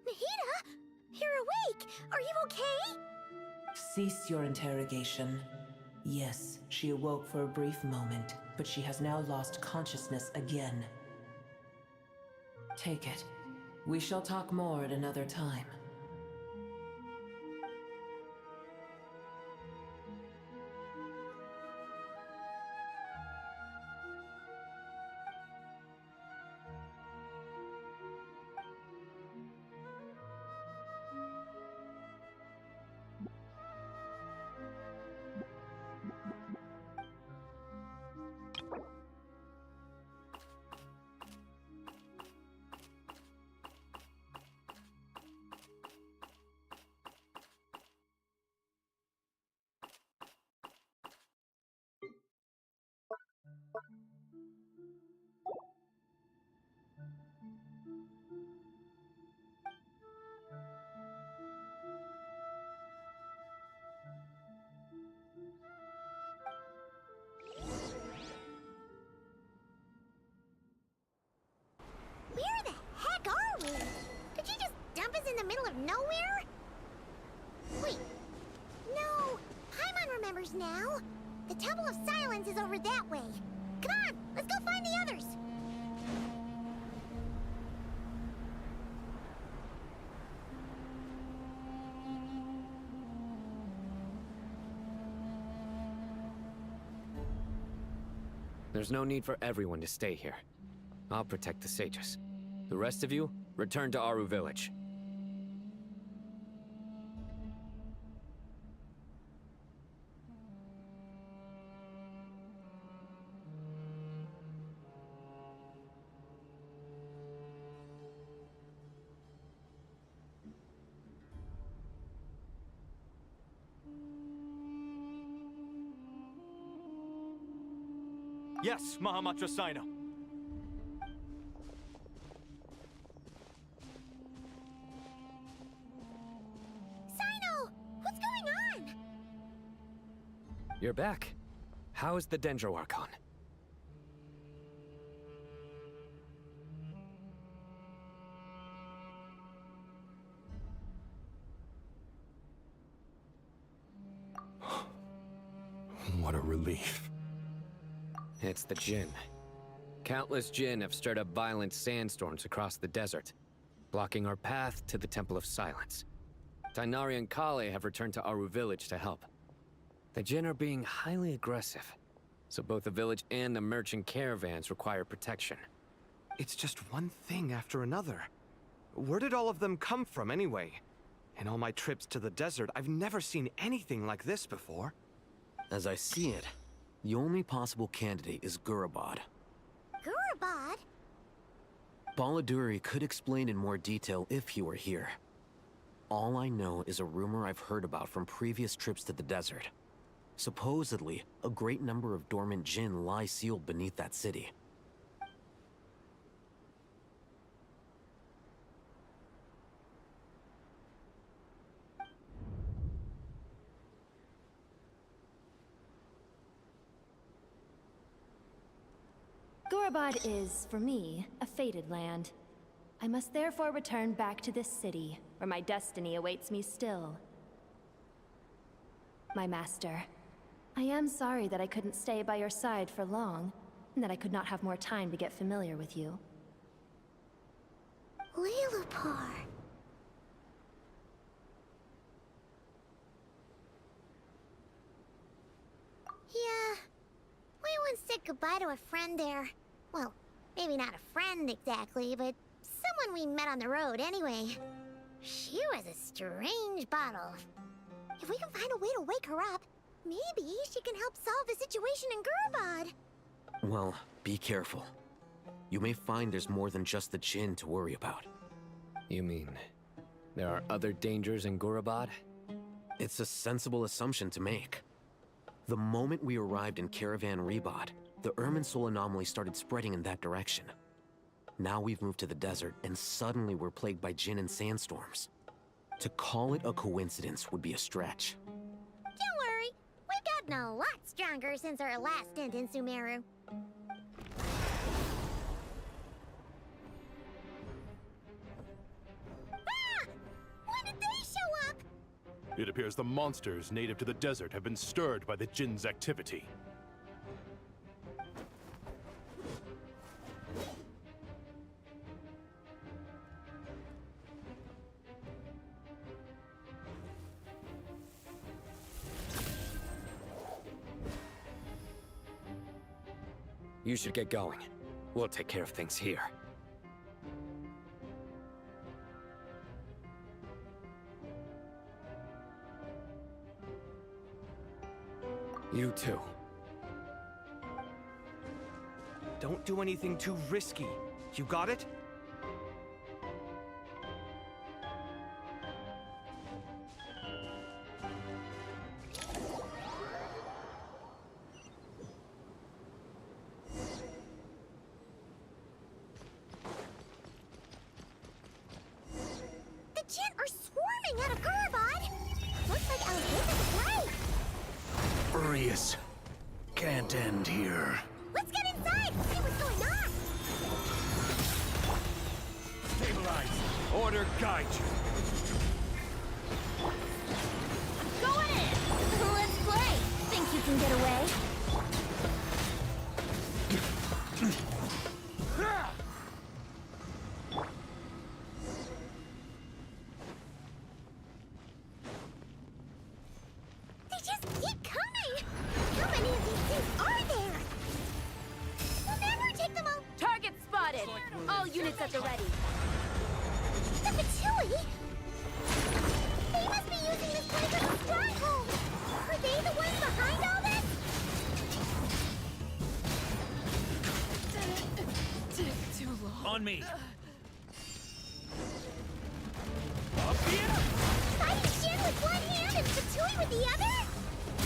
He Are you okay? Cease your interrogation. Yes, she awoke for a brief moment, but she has now lost consciousness again. Take it. We shall talk more at another time. Where the heck are we? Did you just dump us in the middle of nowhere? Wait. No. Paimon remembers now. The Temple of Silence is over that way. Come on, let's go find the others. There's no need for everyone to stay here. I'll protect the sages. The rest of you, return to Aru Village. Yes, Mahamatra Sino. Sino! What's going on? You're back. How is the Dendro Archon? What a relief. It's the Jinn. Countless Jinn have stirred up violent sandstorms across the desert, blocking our path to the Temple of Silence. Tighnari and Kale have returned to Aru Village to help. The Jinn are being highly aggressive, so both the village and the merchant caravans require protection. It's just one thing after another. Where did all of them come from anyway? In all my trips to the desert, I've never seen anything like this before. As I see it, the only possible candidate is Gurabad. Gurabad? Baladuri could explain in more detail if he were here. All I know is a rumor I've heard about from previous trips to the desert. Supposedly, a great number of dormant Jinn lie sealed beneath that city. Gurabad is, for me, a fated land. I must therefore return back to this city, where my destiny awaits me still. My master, I am sorry that I couldn't stay by your side for long, and that I could not have more time to get familiar with you. Lilupar. Yeah, we once said goodbye to a friend there. Well, maybe not a friend exactly, but someone we met on the road anyway. She was a strange bottle. If we can find a way to wake her up, maybe she can help solve the situation in Gurabad. Well, be careful. You may find there's more than just the Jinn to worry about. You mean, there are other dangers in Gurabad? It's a sensible assumption to make. The moment we arrived in Caravan Rebod, the Irminsul anomaly started spreading in that direction. Now we've moved to the desert, and suddenly we're plagued by Jinn and sandstorms. To call it a coincidence would be a stretch. Don't worry, we've gotten a lot stronger since our last stint in Sumeru. Ah! When did they show up? It appears the monsters native to the desert have been stirred by the Jinn's activity. You should get going. We'll take care of things here. You too. Don't do anything too risky. You got it? The Jinn are swarming out of Gurabad! Looks like Alexander was right! Furious. Can't end here. Let's get inside and see what's going on! Stabilize. Order guide you. Going in! Let's play! Think you can get away? They just keep coming! How many of these things are there? We'll never take them all! Target spotted! All units at the ready. The Patui? They must be using this place as a stronghold! Are they the ones behind all this? Took too long. On me. Fighting Jinn with one hand and Patui with the other?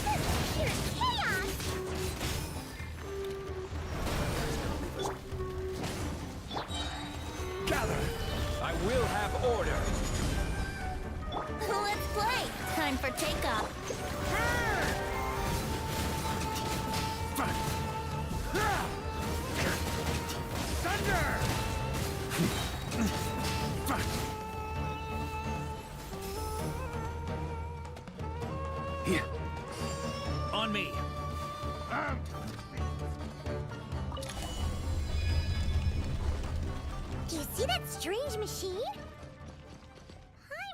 This is pure chaos! Gather. I will have order. Let's play! Time for takeoff. Thunder! Here. On me. Do you see that strange machine?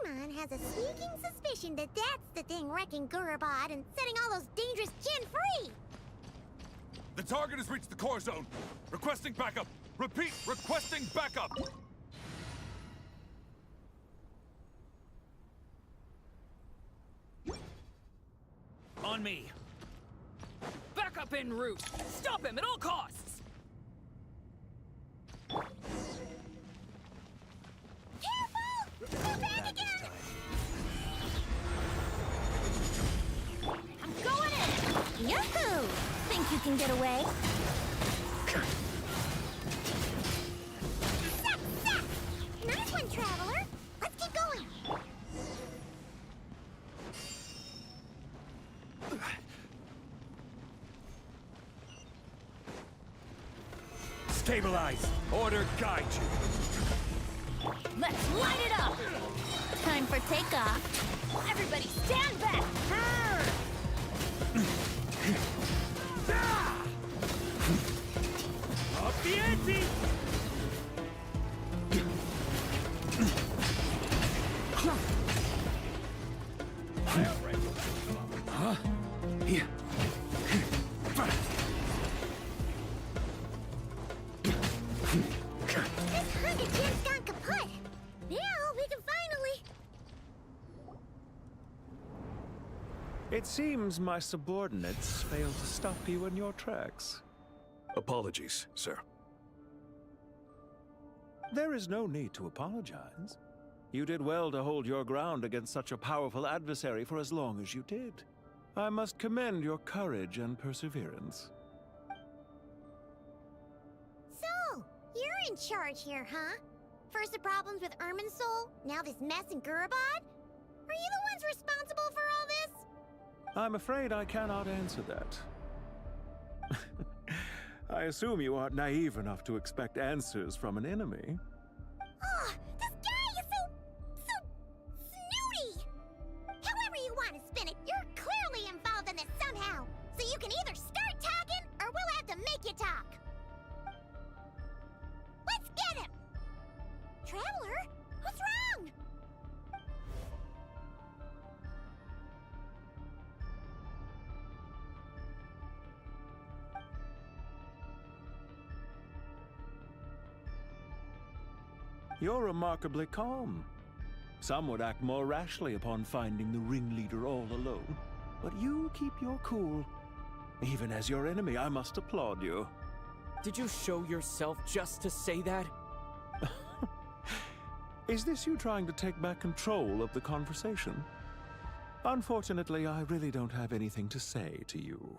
Paimon has a sneaking suspicion that that's the thing wrecking Gurabad and setting all those dangerous Jinn free! The target has reached the core zone. Requesting backup. Repeat, requesting backup. On me. Back up en route! Stop him at all costs! Careful! Go back again! I'm going in! Yahoo! Think you can get away? Suck, suck! Nice one, Traveler! Let's keep going! Stabilize. Order guide you. Let's light it up! Time for takeoff. Everybody stand back! Up the ante! Huh? Here. This 100 Jinn's gone kaput! Now we can finally... It seems my subordinates failed to stop you in your tracks. Apologies, sir. There is no need to apologize. You did well to hold your ground against such a powerful adversary for as long as you did. I must commend your courage and perseverance. So, you're in charge here, huh? First the problems with Irminsul, now this mess in Gurabad? Are you the ones responsible for all this? I'm afraid I cannot answer that. I assume you aren't naive enough to expect answers from an enemy. Oh, this guy is so snooty! However you You're remarkably calm. Some would act more rashly upon finding the ringleader all alone. But you keep your cool. Even as your enemy, I must applaud you. Did you show yourself just to say that? Is this you trying to take back control of the conversation? Unfortunately, I really don't have anything to say to you.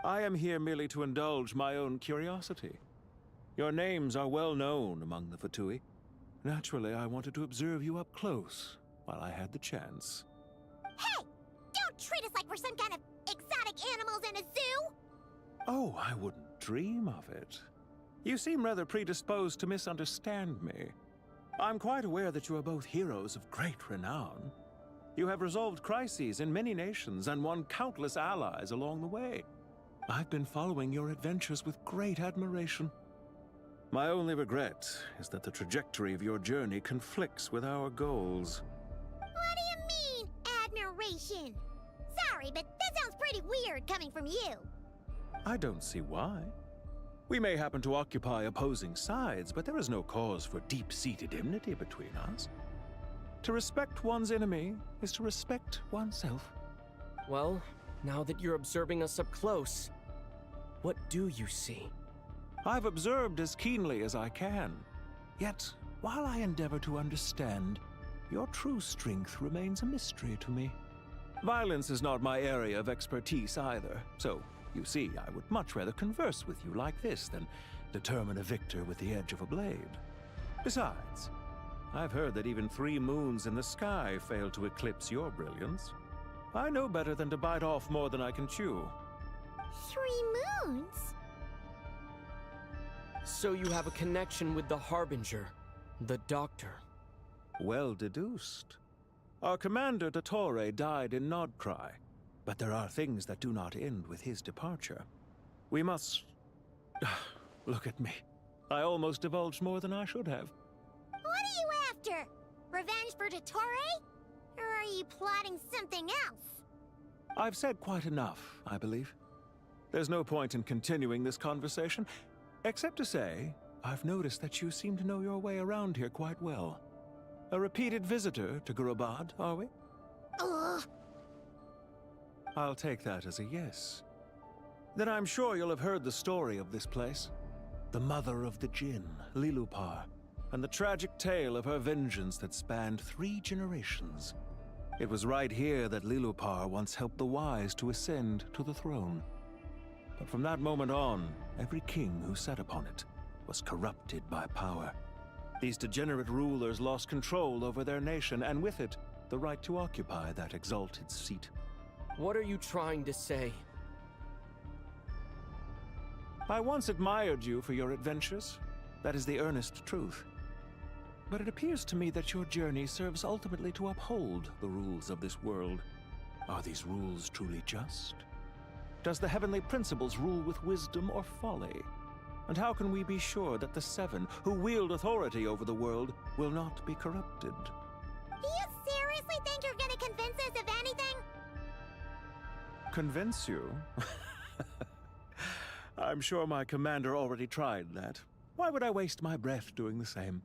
I am here merely to indulge my own curiosity. Your names are well known among the Fatui. Naturally, I wanted to observe you up close while I had the chance. Hey! Don't treat us like we're some kind of exotic animals in a zoo! Oh, I wouldn't dream of it. You seem rather predisposed to misunderstand me. I'm quite aware that you are both heroes of great renown. You have resolved crises in many nations and won countless allies along the way. I've been following your adventures with great admiration. My only regret is that the trajectory of your journey conflicts with our goals. What do you mean, admiration? Sorry, but that sounds pretty weird coming from you. I don't see why. We may happen to occupy opposing sides, but there is no cause for deep-seated enmity between us. To respect one's enemy is to respect oneself. Well, now that you're observing us up close, what do you see? I've observed as keenly as I can. Yet, while I endeavor to understand, your true strength remains a mystery to me. Violence is not my area of expertise either, so, you see, I would much rather converse with you like this than determine a victor with the edge of a blade. Besides, I've heard that even 3 moons in the sky fail to eclipse your brilliance. I know better than to bite off more than I can chew. 3 moons? So you have a connection with the Harbinger, the Doctor. Well deduced. Our commander, Dottore, died in Nodcry, but there are things that do not end with his departure. We must... Look at me. I almost divulged more than I should have. What are you after? Revenge for Dottore? Or are you plotting something else? I've said quite enough, I believe. There's no point in continuing this conversation, except to say, I've noticed that you seem to know your way around here quite well. A repeated visitor to Gurabad, are we? Ugh. I'll take that as a yes. Then I'm sure you'll have heard the story of this place. The mother of the Jinn, Lilupar, and the tragic tale of her vengeance that spanned 3 generations. It was right here that Lilupar once helped the wise to ascend to the throne. But from that moment on, every king who sat upon it was corrupted by power. These degenerate rulers lost control over their nation, and with it, the right to occupy that exalted seat. What are you trying to say? I once admired you for your adventures. That is the earnest truth. But it appears to me that your journey serves ultimately to uphold the rules of this world. Are these rules truly just? Does the heavenly principles rule with wisdom or folly? And how can we be sure that the 7 who wield authority over the world will not be corrupted? Do you seriously think you're gonna convince us of anything? Convince you? I'm sure my commander already tried that. Why would I waste my breath doing the same?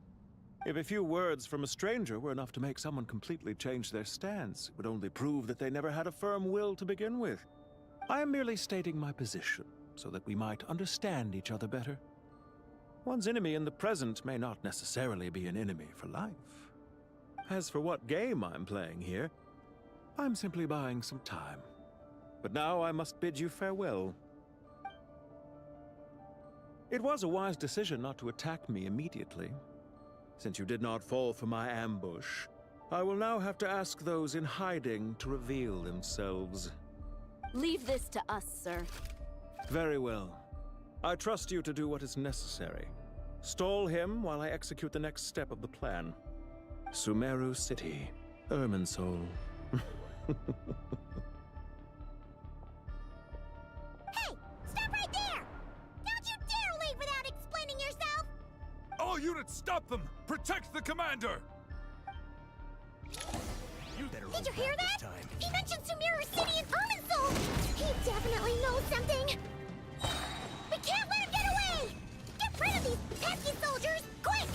If a few words from a stranger were enough to make someone completely change their stance, it would only prove that they never had a firm will to begin with. I am merely stating my position, so that we might understand each other better. One's enemy in the present may not necessarily be an enemy for life. As for what game I'm playing here, I'm simply buying some time. But now I must bid you farewell. It was a wise decision not to attack me immediately. Since you did not fall for my ambush, I will now have to ask those in hiding to reveal themselves. Leave this to us, sir. Very well. I trust you to do what is necessary. Stall him while I execute the next step of the plan. Sumeru City, Irminsul. Hey! Stop right there! Don't you dare leave without explaining yourself! All units, stop them! Protect the commander! Did you hear that? He mentioned Sumeru City and Irminsul! He definitely knows something! We can't let him get away! Get rid of these pesky soldiers, quick!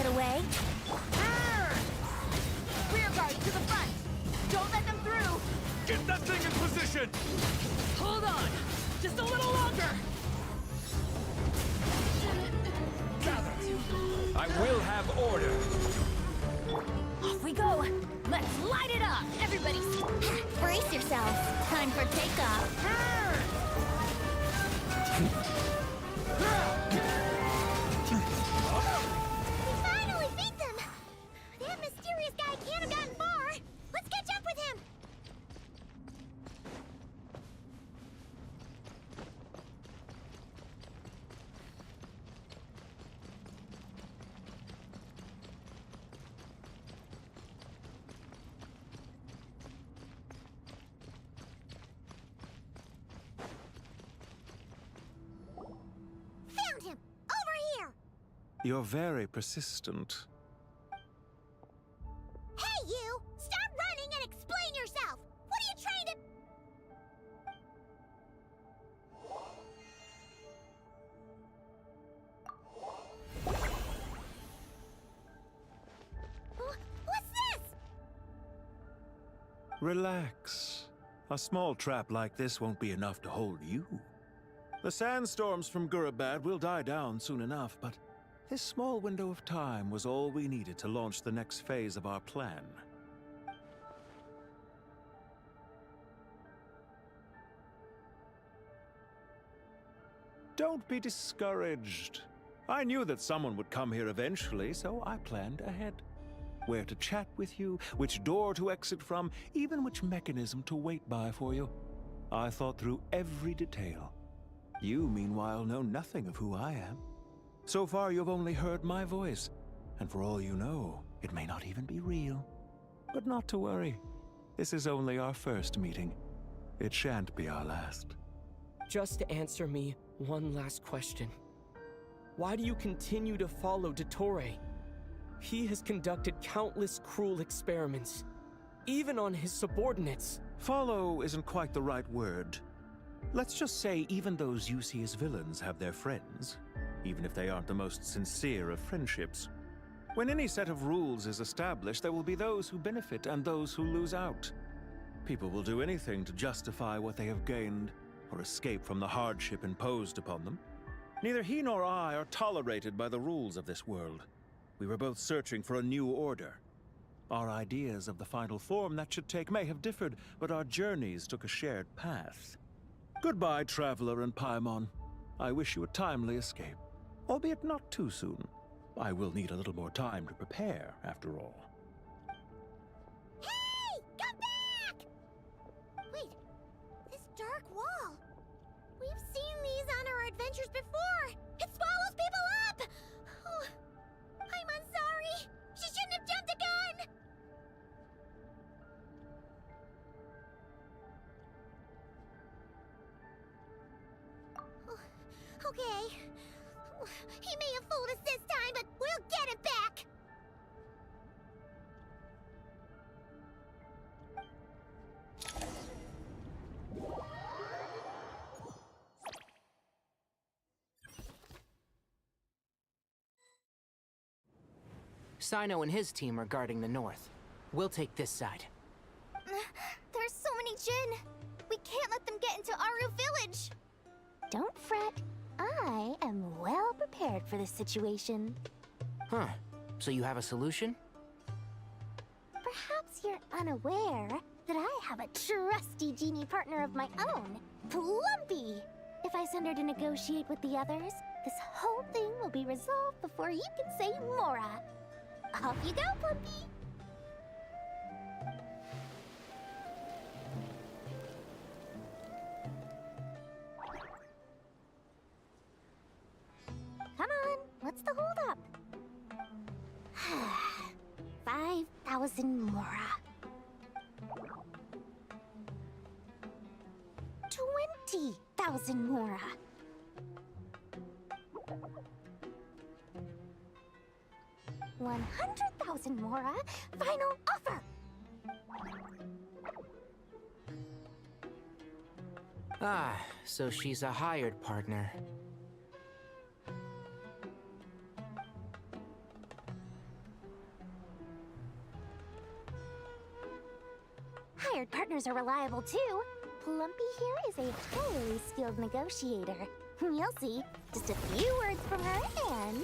get away. Rear guard to the front! Don't let them through! Get that thing in position! Hold on! Just a little longer! I will have order. Off we go! Let's light it up! Everybody, Brace yourselves. Time for takeoff. We finally beat them! That mysterious guy can't have gotten far! Let's catch up with him! Found him! Over here! You're very persistent. Hey, you! Stop running and explain yourself! What are you trying to... What's this? Relax. A small trap like this won't be enough to hold you. The sandstorms from Gurabad will die down soon enough, but this small window of time was all we needed to launch the next phase of our plan. Don't be discouraged. I knew that someone would come here eventually, so I planned ahead. Where to chat with you, which door to exit from, even which mechanism to wait by for you. I thought through every detail. You, meanwhile, know nothing of who I am. So far, you've only heard my voice, and for all you know, it may not even be real. But not to worry. This is only our first meeting. It shan't be our last. Just answer me one last question. Why do you continue to follow Dottore? He has conducted countless cruel experiments, even on his subordinates. Follow isn't quite the right word. Let's just say even those you see as villains have their friends, even if they aren't the most sincere of friendships. When any set of rules is established, there will be those who benefit and those who lose out. People will do anything to justify what they have gained or escape from the hardship imposed upon them. Neither he nor I are tolerated by the rules of this world. We were both searching for a new order. Our ideas of the final form that should take may have differed, but our journeys took a shared path. Goodbye, Traveler and Paimon. I wish you a timely escape, albeit not too soon. I will need a little more time to prepare, after all. Hey! Come back! Wait, this dark wall. We've seen these on our adventures before. It swallows people up! Oh, I'm sorry. She shouldn't have jumped the gun! Okay. He may have fooled us this time, but we'll get it back! Sino and his team are guarding the north. We'll take this side. There's so many Jin. We can't let them get into Aru Village. Don't fret. I am well prepared for this situation. Huh. So you have a solution? Perhaps you're unaware that I have a trusty genie partner of my own, Plumpy. If I send her to negotiate with the others, this whole thing will be resolved before you can say Mora. Off you go, Plumpy! Come on, what's the holdup? 5,000 Mora. 20,000 Mora. 100,000 Mora. Final offer. Ah, so she's a hired partner. hired partners are reliable too. Plumpy here is a highly skilled negotiator. You'll see. Just a few words from her and...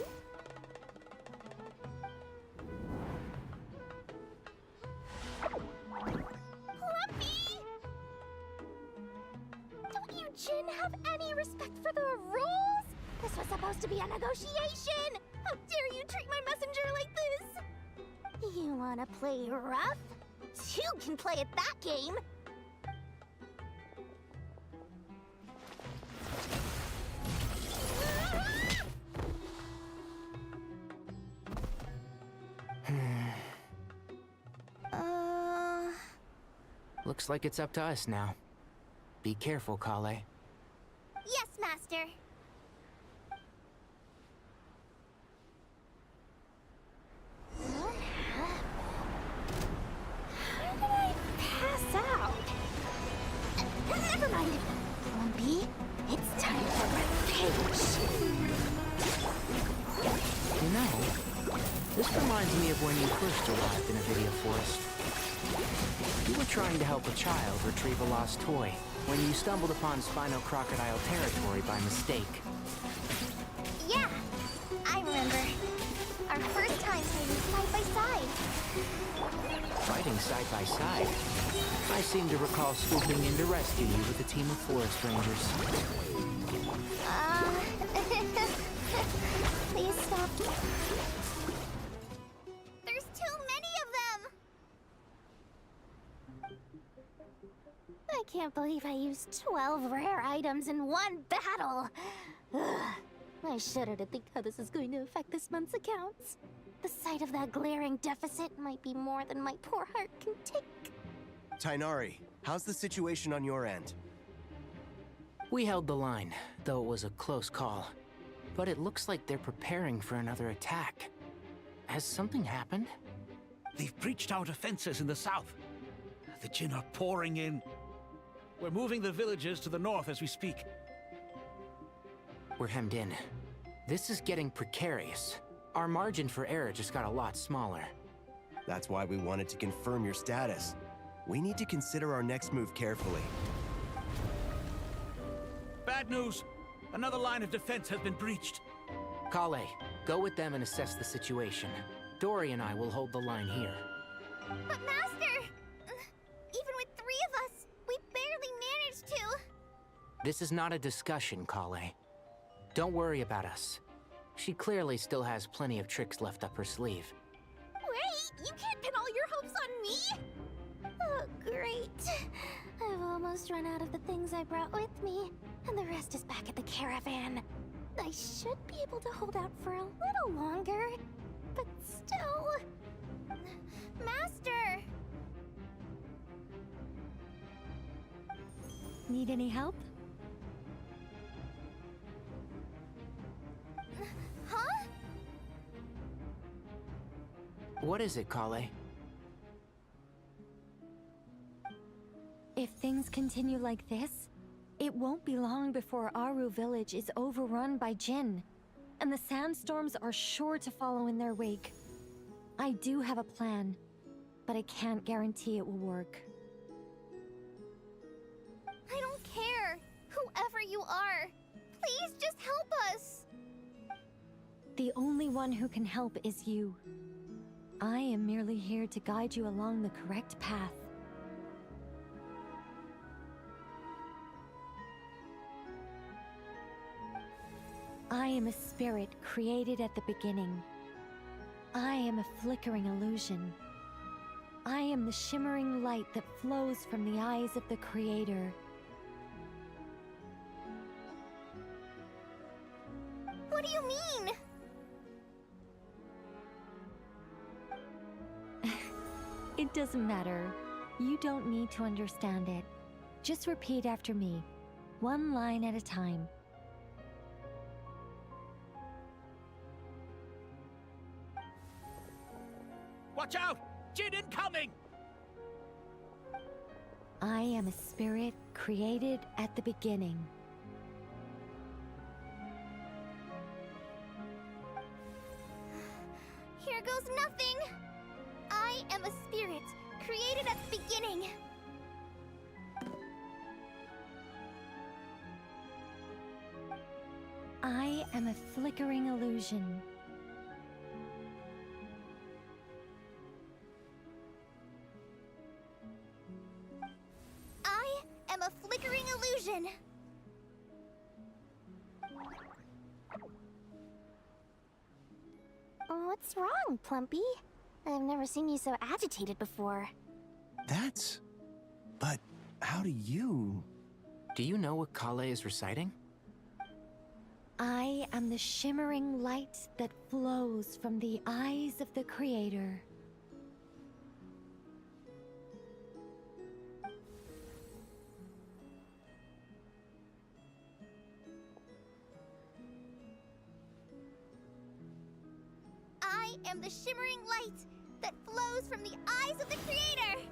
Plumpy! Don't you, Jin, have any respect for the rules? This was supposed to be a negotiation! How dare you treat my messenger like this? You wanna play rough? Two can play at that game! Looks like it's up to us now. Be careful, Kale. Yes, Master. What happened? How did I pass out? Never mind. Plumpy, it's time for revenge. You know, this reminds me of when you first arrived in a video forest. You were trying to help a child retrieve a lost toy when you stumbled upon Spino Crocodile territory by mistake. Yeah, I remember. Our first time fighting side by side. Fighting side by side? I seem to recall swooping in to rescue you with a team of forest rangers. Please stop. There's too many of them! I can't believe I used 12 rare items in one battle. Ugh. I shudder to think how this is going to affect this month's accounts. The sight of that glaring deficit might be more than my poor heart can take. Tighnari, how's the situation on your end? We held the line, though it was a close call. But it looks like they're preparing for another attack. Has something happened? They've breached our defenses in the south. The Jin are pouring in. We're moving the villagers to the north as we speak. We're hemmed in. This is getting precarious. Our margin for error just got a lot smaller. That's why we wanted to confirm your status. We need to consider our next move carefully. Bad news! Another line of defense has been breached. Kale, go with them and assess the situation. Dory and I will hold the line here. But Master! Even with 3 of us, we barely managed to. This is not a discussion, Kale. Don't worry about us. She clearly still has plenty of tricks left up her sleeve. Wait, you can't pin all your hopes on me? Oh, great. I've almost run out of the things I brought with me, and the rest is back at the caravan. I should be able to hold out for a little longer, but still... Master! Need any help? Huh? What is it, Kale? If things continue like this, it won't be long before Aru village is overrun by Jin, and the sandstorms are sure to follow in their wake. I do have a plan, but I can't guarantee it will work. I don't care. Whoever you are, please just help us. The only one who can help is you. I am merely here to guide you along the correct path. I am a spirit created at the beginning. I am a flickering illusion. I am the shimmering light that flows from the eyes of the Creator. What do you mean? It doesn't matter. You don't need to understand it. Just repeat after me, one line at a time. Watch out! Jin incoming! I am a spirit created at the beginning. Here goes nothing. I am a spirit created at the beginning. I am a flickering illusion. I am a flickering illusion. What's wrong, Plumpy? I've never seen you so agitated before. But how do you... Do you know what Kale is reciting? I am the shimmering light that flows from the eyes of the Creator. I am the shimmering light that flows from the eyes of the Creator!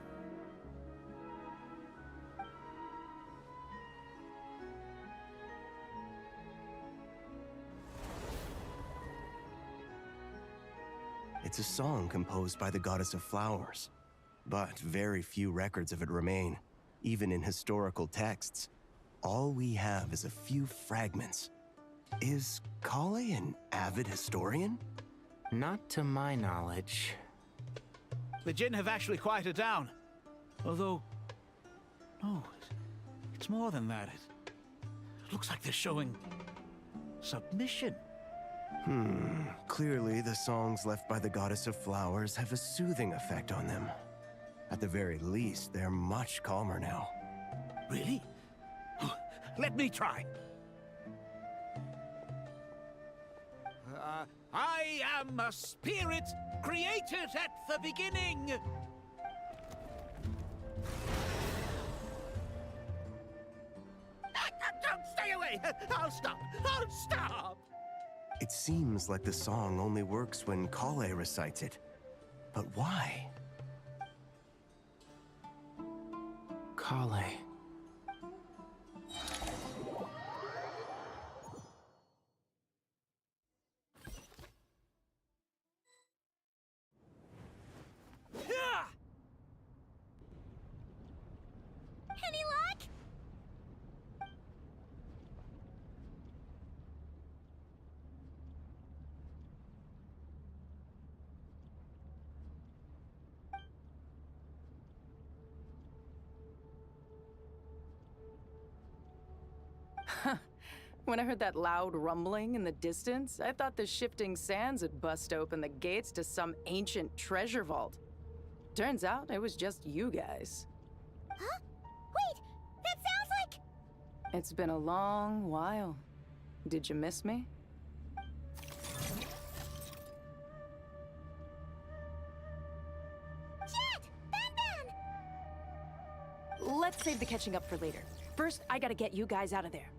It's a song composed by the goddess of flowers, but very few records of it remain, even in historical texts. All we have is a few fragments. Is Kale an avid historian? Not to my knowledge. The Jinn have actually quieted down. Although... no, it's more than that. It looks like they're showing... submission. Clearly the songs left by the goddess of flowers have a soothing effect on them. At the very least, they're much calmer now. Really? Let me try. I am a spirit created at the beginning. Don't stay away! I'll stop! I'll stop! It seems like the song only works when Kale recites it. But why? Kale. Any luck? When I heard that loud rumbling in the distance, I thought the shifting sands had bust open the gates to some ancient treasure vault. Turns out it was just you guys. Huh? Wait, that sounds like... It's been a long while. Did you miss me? Jet! Ben! Let's save the catching up for later. First, I gotta get you guys out of there.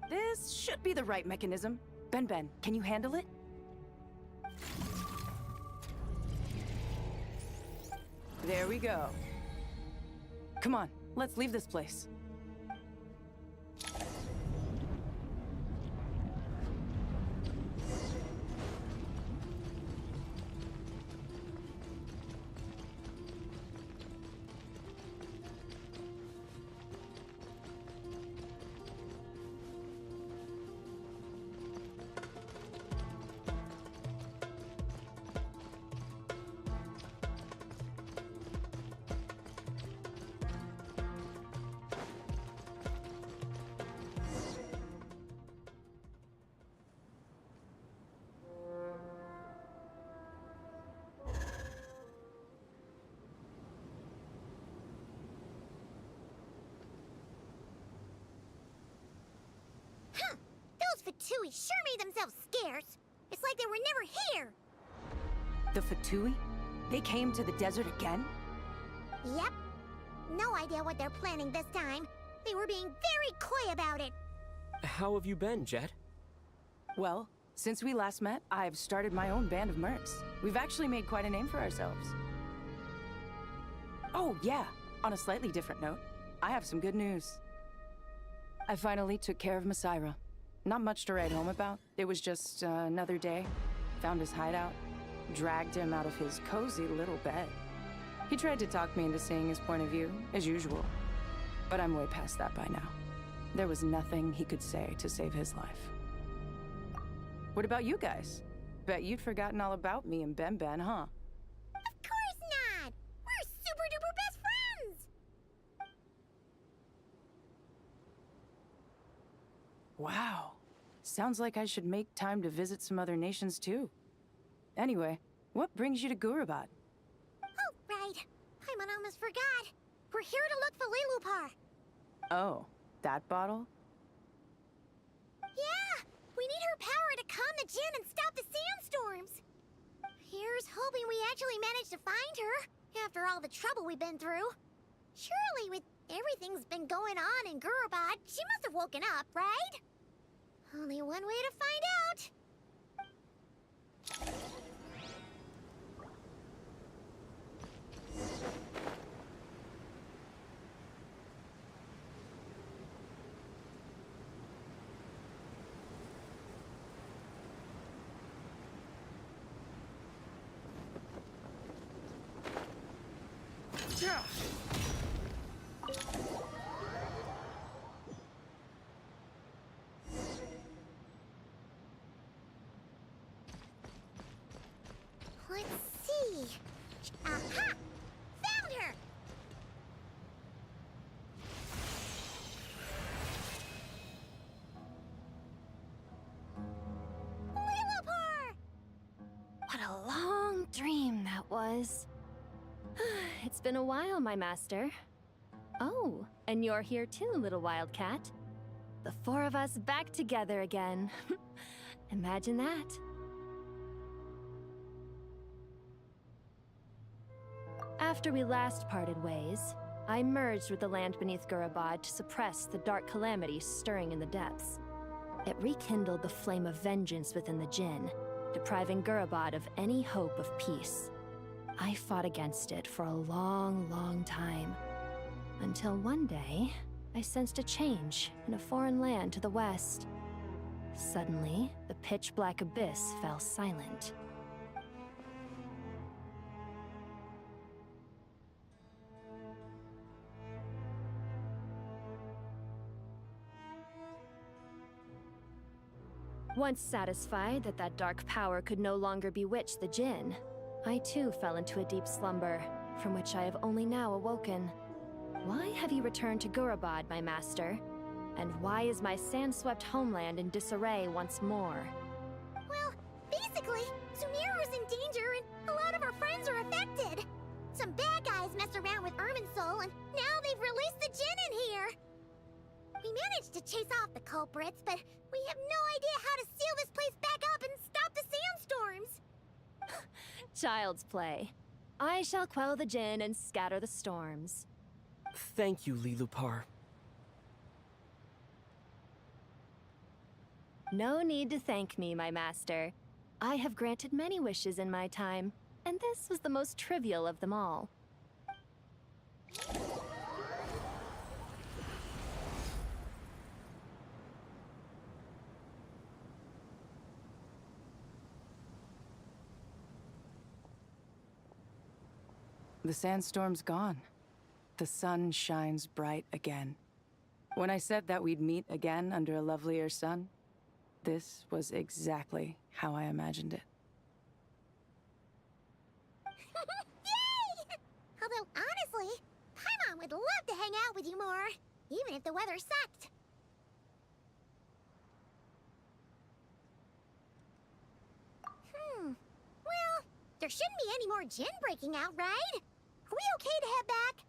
This should be the right mechanism. Ben, can you handle it? There we go. Come on, let's leave this place. Those Fatui sure made themselves scarce. It's like they were never here. The Fatui? They came to the desert again? Yep. No idea what they're planning this time. They were being very coy about it. How have you been, Jet? Well, since we last met, I've started my own band of mercs. We've actually made quite a name for ourselves. Oh, yeah. On a slightly different note, I have some good news. I finally took care of Masaira. Not much to write home about. It was just another day. Found his hideout. Dragged him out of his cozy little bed. He tried to talk me into seeing his point of view, as usual. But I'm way past that by now. There was nothing he could say to save his life. What about you guys? Bet you'd forgotten all about me and Ben Ben, huh? Of course not! We're super duper best friends! Wow. Sounds like I should make time to visit some other nations too. Anyway, what brings you to Gurabad? Oh, right. I almost forgot. We're here to look for Lilupar. Oh, that bottle? Yeah! We need her power to calm the Jinn and stop the sandstorms. Here's hoping we actually manage to find her, after all the trouble we've been through. Surely, with everything's been going on in Gurabad, she must have woken up, right? Only one way to find out. Let's see. Aha! Found her! Lilupar! What a long dream that was. It's been a while, my master. Oh, and you're here too, little wildcat. The four of us back together again. Imagine that. After we last parted ways, I merged with the land beneath Gurabad to suppress the dark calamities stirring in the depths. It rekindled the flame of vengeance within the Jinn, depriving Gurabad of any hope of peace. I fought against it for a long, long time. Until one day, I sensed a change in a foreign land to the west. Suddenly, the pitch-black abyss fell silent. Once satisfied that that dark power could no longer bewitch the Jinn, I too fell into a deep slumber, from which I have only now awoken. Why have you returned to Gurabad, my master? And why is my sand-swept homeland in disarray once more? Well, basically, Sumeru's in danger and a lot of our friends are affected. Some bad guys messed around with Irminsul and now they've released the Jinn in here. We managed to chase off the culprits, but we have no idea how to seal this place back up and stop the sandstorms. Child's play. I shall quell the Jinn and scatter the storms. Thank you, Lilupar. No need to thank me, my master. I have granted many wishes in my time, and this was the most trivial of them all. The sandstorm's gone. The sun shines bright again. When I said that we'd meet again under a lovelier sun, this was exactly how I imagined it. Yay! Although, honestly, Paimon would love to hang out with you more, even if the weather sucked. Well, there shouldn't be any more Jinn breaking out, right? Are we okay to head back?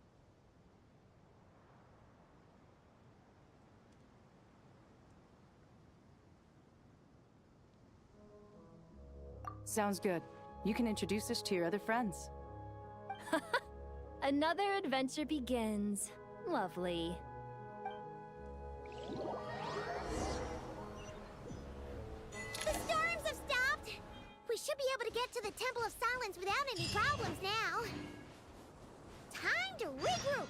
Sounds good. You can introduce us to your other friends. Another adventure begins. Lovely. The storms have stopped! We should be able to get to the Temple of Silence without any problems now. Time to regroup!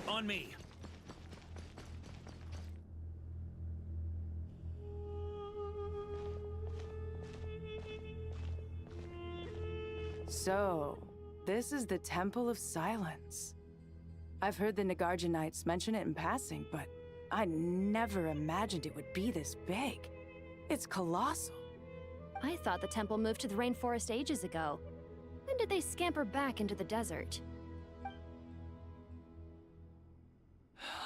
On me. So, this is the Temple of Silence. I've heard the Nagarjanites mention it in passing, but I never imagined it would be this big. It's colossal. I thought the temple moved to the rainforest ages ago. When did they scamper back into the desert?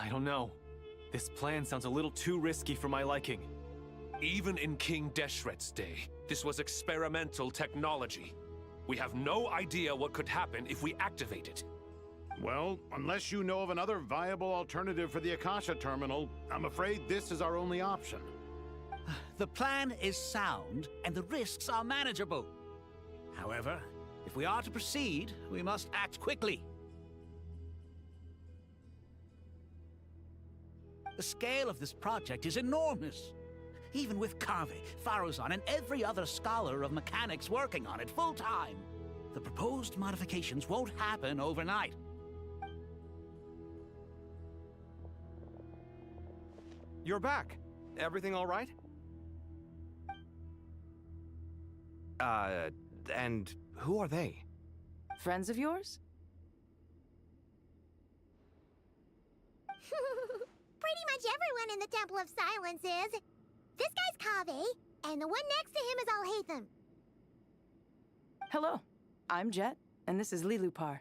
I don't know. This plan sounds a little too risky for my liking. Even in King Deshret's day, this was experimental technology. We have no idea what could happen if we activate it. Well, unless you know of another viable alternative for the Akasha terminal, I'm afraid this is our only option. The plan is sound, and the risks are manageable. However, if we are to proceed, we must act quickly. The scale of this project is enormous. Even with Carve, Faruzan, and every other scholar of mechanics working on it full-time, the proposed modifications won't happen overnight. You're back. Everything all right? And who are they? Friends of yours? Pretty much everyone in the Temple of Silence is. This guy's Kaveh, and the one next to him is Alhaitham. Hello, I'm Jet, and this is Lilupar.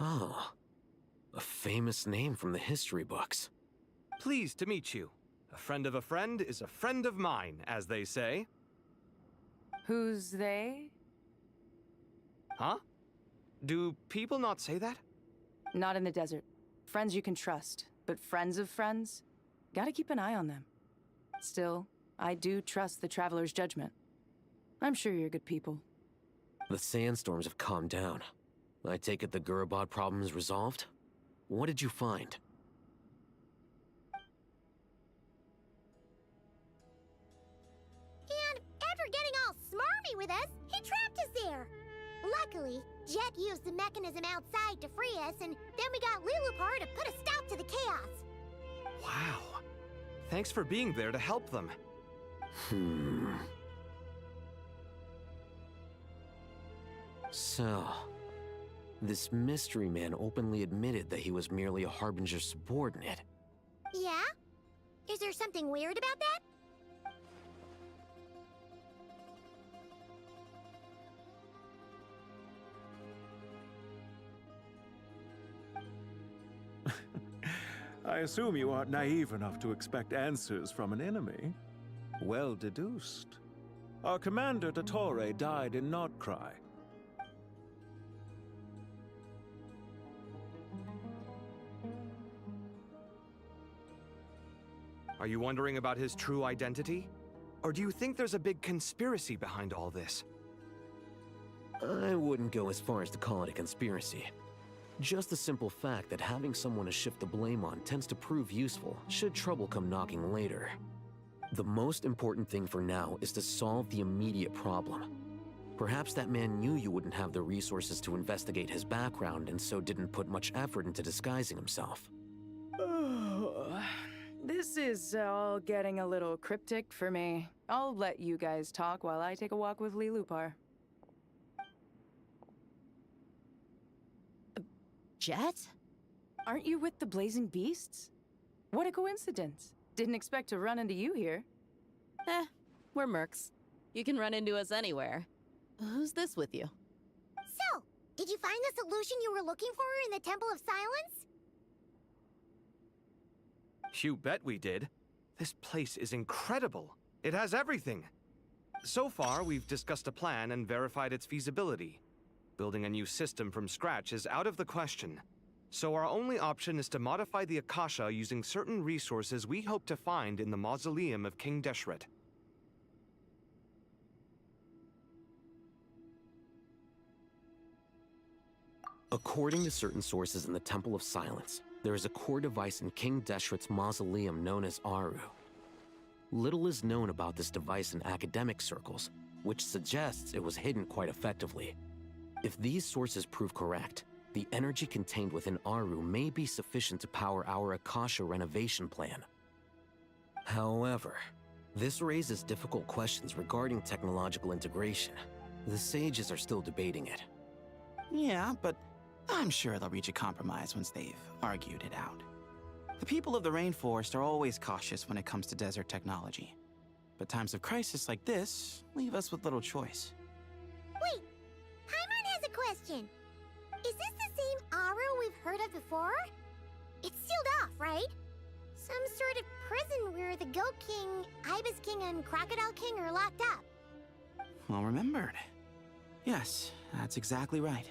Oh, a famous name from the history books. Pleased to meet you. A friend of a friend is a friend of mine, as they say. Who's they? Huh? Do people not say that? Not in the desert. Friends you can trust, but friends of friends? Gotta keep an eye on them. Still, I do trust the Traveler's judgment. I'm sure you're good people. The sandstorms have calmed down. I take it the Gurabad problem is resolved? What did you find? And after getting all smarmy with us, he trapped us there. Luckily, Jet used the mechanism outside to free us, and then we got Lilupar to put a stop to the chaos. Wow. Thanks for being there to help them. So, this mystery man openly admitted that he was merely a Harbinger subordinate. Yeah? Is there something weird about that? I assume you aren't naive enough to expect answers from an enemy. Well deduced. Our commander, Dottore, died in Nordcry. Are you wondering about his true identity? Or do you think there's a big conspiracy behind all this? I wouldn't go as far as to call it a conspiracy. Just the simple fact that having someone to shift the blame on tends to prove useful should trouble come knocking later. The most important thing for now is to solve the immediate problem. Perhaps that man knew you wouldn't have the resources to investigate his background and so didn't put much effort into disguising himself. This is all getting a little cryptic for me. I'll let you guys talk while I take a walk with Lilupar. Jet? Aren't you with the Blazing Beasts? What a coincidence. Didn't expect to run into you here. We're mercs. You can run into us anywhere. Who's this with you? So, did you find the solution you were looking for in the Temple of Silence? You bet we did. This place is incredible. It has everything. So far, we've discussed a plan and verified its feasibility. Building a new system from scratch is out of the question. So our only option is to modify the Akasha using certain resources we hope to find in the mausoleum of King Deshret. According to certain sources in the Temple of Silence, there is a core device in King Deshret's mausoleum known as Aru. Little is known about this device in academic circles, which suggests it was hidden quite effectively. If these sources prove correct, the energy contained within Aru may be sufficient to power our Akasha renovation plan. However, this raises difficult questions regarding technological integration. The sages are still debating it. Yeah, but I'm sure they'll reach a compromise once they've argued it out. The people of the rainforest are always cautious when it comes to desert technology. But times of crisis like this leave us with little choice. Wait, Paimon has a question. Is this the same Aru we've heard of before? It's sealed off, right? Some sort of prison where the Goat King, Ibis King, and Crocodile King are locked up. Well remembered. Yes, that's exactly right.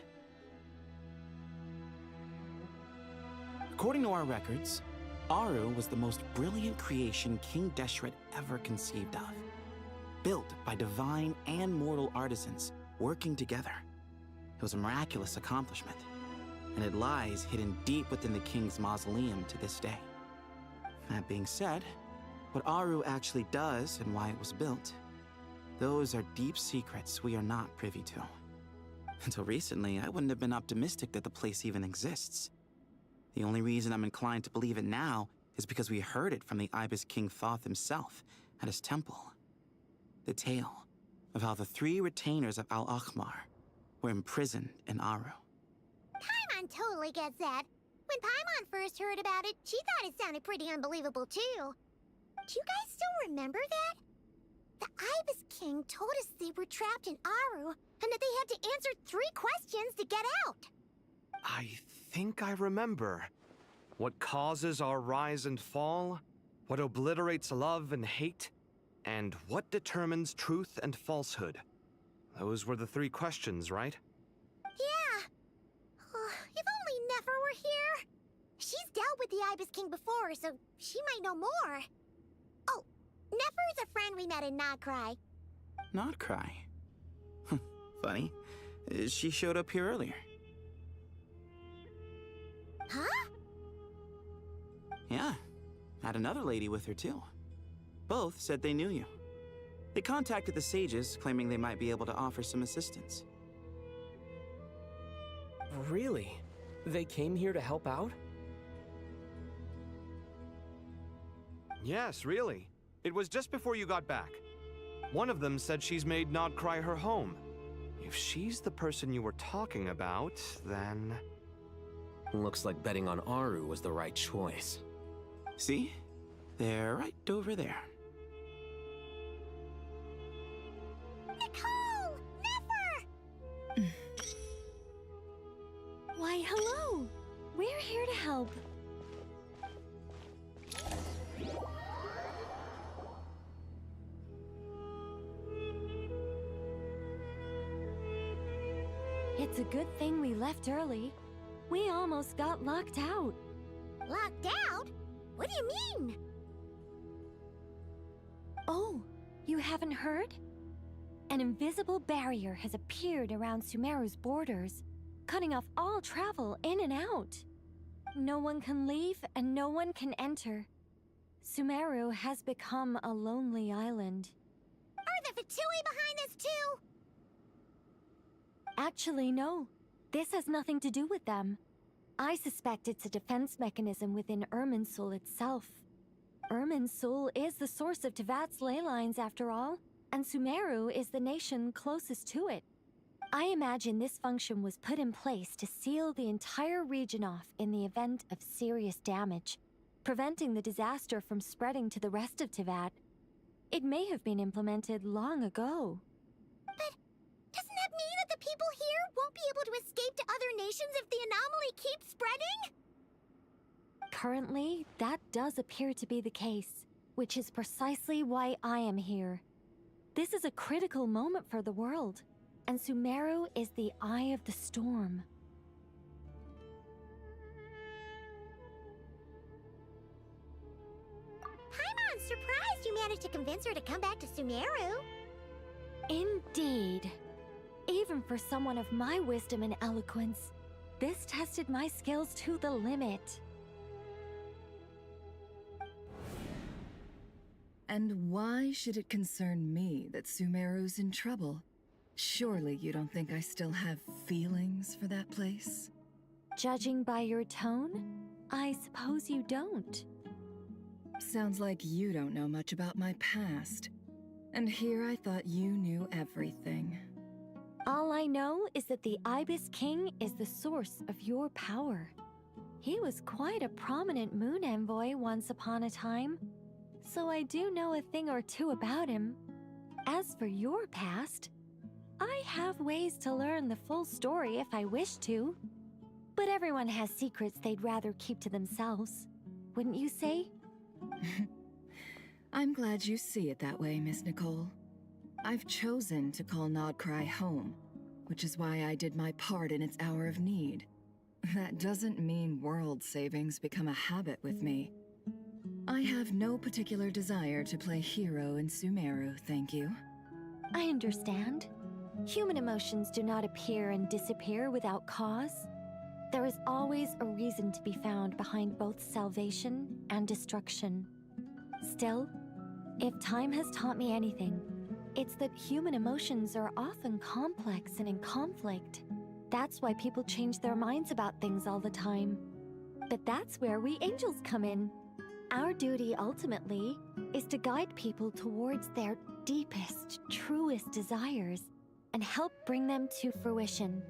According to our records, Aru was the most brilliant creation King Deshret ever conceived of. Built by divine and mortal artisans working together. It was a miraculous accomplishment, and it lies hidden deep within the king's mausoleum to this day. That being said, what Aru actually does and why it was built, those are deep secrets we are not privy to. Until recently, I wouldn't have been optimistic that the place even exists. The only reason I'm inclined to believe it now is because we heard it from the Ibis King Thoth himself at his temple. The tale of how the 3 retainers of Al-Akhmar were imprisoned in Aru. Paimon totally gets that. When Paimon first heard about it, she thought it sounded pretty unbelievable too. Do you guys still remember that? The Ibis King told us they were trapped in Aru and that they had to answer 3 questions to get out. I think I remember. What causes our rise and fall? What obliterates love and hate? And what determines truth and falsehood? Those were the 3 questions, right? Yeah. Oh, if only Nefer were here. She's dealt with the Ibis King before, so she might know more. Oh, Nefer is a friend we met in Notcry. Notcry? Funny. She showed up here earlier. Huh? Yeah. Had another lady with her too. Both said they knew you. They contacted the sages, claiming they might be able to offer some assistance. Really? They came here to help out? Yes, really. It was just before you got back. One of them said she's made Notcry her home. If she's the person you were talking about, then... Looks like betting on Aru was the right choice. See? They're right over there. Nicole! Nefer! Why, hello! We're here to help. It's a good thing we left early. We almost got locked out. Locked out? What do you mean? Oh, you haven't heard? An invisible barrier has appeared around Sumeru's borders, cutting off all travel in and out. No one can leave and no one can enter. Sumeru has become a lonely island. Are the Fatui behind this too? Actually, no. This has nothing to do with them. I suspect it's a defense mechanism within Irminsul itself. Irminsul is the source of Tevat's ley lines after all, and Sumeru is the nation closest to it. I imagine this function was put in place to seal the entire region off in the event of serious damage, preventing the disaster from spreading to the rest of Tevat. It may have been implemented long ago. But doesn't that mean that the people here won't be able to escape to other nations if the anomaly keeps spreading? Currently, that does appear to be the case, which is precisely why I am here. This is a critical moment for the world, and Sumeru is the eye of the storm. Paimon's surprised you managed to convince her to come back to Sumeru. Indeed. Even for someone of my wisdom and eloquence, this tested my skills to the limit. And why should it concern me that Sumeru's in trouble? Surely you don't think I still have feelings for that place? Judging by your tone, I suppose you don't. Sounds like you don't know much about my past. And here I thought you knew everything. All I know is that the Ibis King is the source of your power. He was quite a prominent moon envoy once upon a time, so I do know a thing or two about him. As for your past, I have ways to learn the full story if I wish to. But everyone has secrets they'd rather keep to themselves, wouldn't you say? I'm glad you see it that way, Miss Nicole. I've chosen to call Nodcry home, which is why I did my part in its hour of need. That doesn't mean world savings become a habit with me. I have no particular desire to play hero in Sumeru, thank you. I understand. Human emotions do not appear and disappear without cause. There is always a reason to be found behind both salvation and destruction. Still, if time has taught me anything, it's that human emotions are often complex and in conflict. That's why people change their minds about things all the time. But that's where we angels come in. Our duty, ultimately, is to guide people towards their deepest, truest desires and help bring them to fruition.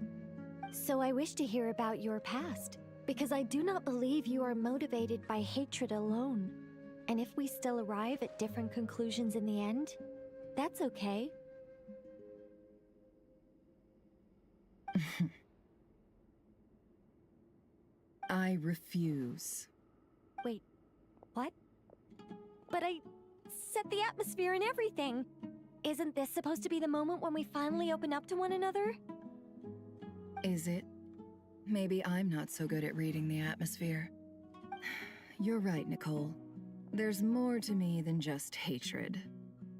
So I wish to hear about your past, because I do not believe you are motivated by hatred alone. And if we still arrive at different conclusions in the end, that's okay. I refuse. Wait, what? But I set the atmosphere and everything. Isn't this supposed to be the moment when we finally open up to one another? Is it? Maybe I'm not so good at reading the atmosphere. You're right, Nicole. There's more to me than just hatred.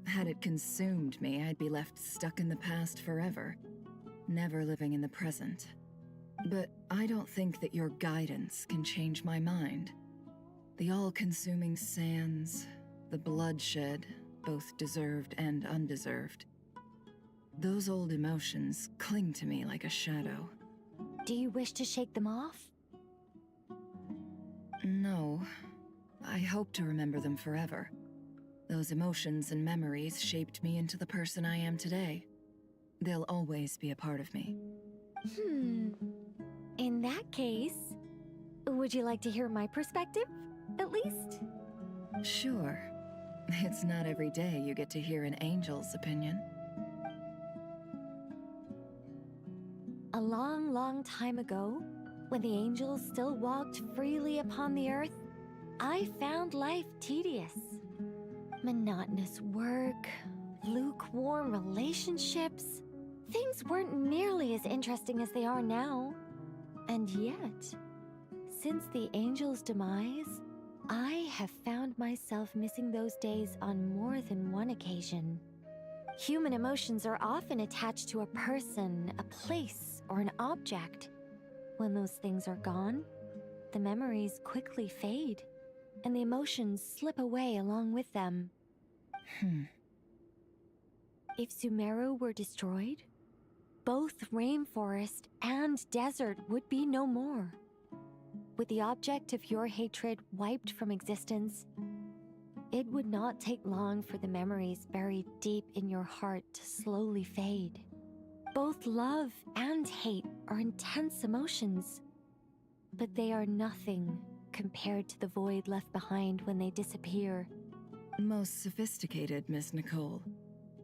Had it consumed me, I'd be left stuck in the past forever, never living in the present. But I don't think that your guidance can change my mind. The all-consuming sands, the bloodshed, both deserved and undeserved. Those old emotions cling to me like a shadow. Do you wish to shake them off? No. I hope to remember them forever. Those emotions and memories shaped me into the person I am today. They'll always be a part of me. In that case, would you like to hear my perspective, at least? Sure. It's not every day you get to hear an angel's opinion. A long, long time ago, when the angels still walked freely upon the earth, I found life tedious. Monotonous work, lukewarm relationships. Things weren't nearly as interesting as they are now. And yet, since the angels' demise, I have found myself missing those days on more than one occasion. Human emotions are often attached to a person, a place, or an object. When those things are gone, the memories quickly fade, and the emotions slip away along with them. If Sumeru were destroyed, both rainforest and desert would be no more. With the object of your hatred wiped from existence, it would not take long for the memories buried deep in your heart to slowly fade. Both love and hate are intense emotions, but they are nothing compared to the void left behind when they disappear. Most sophisticated, Miss Nicole.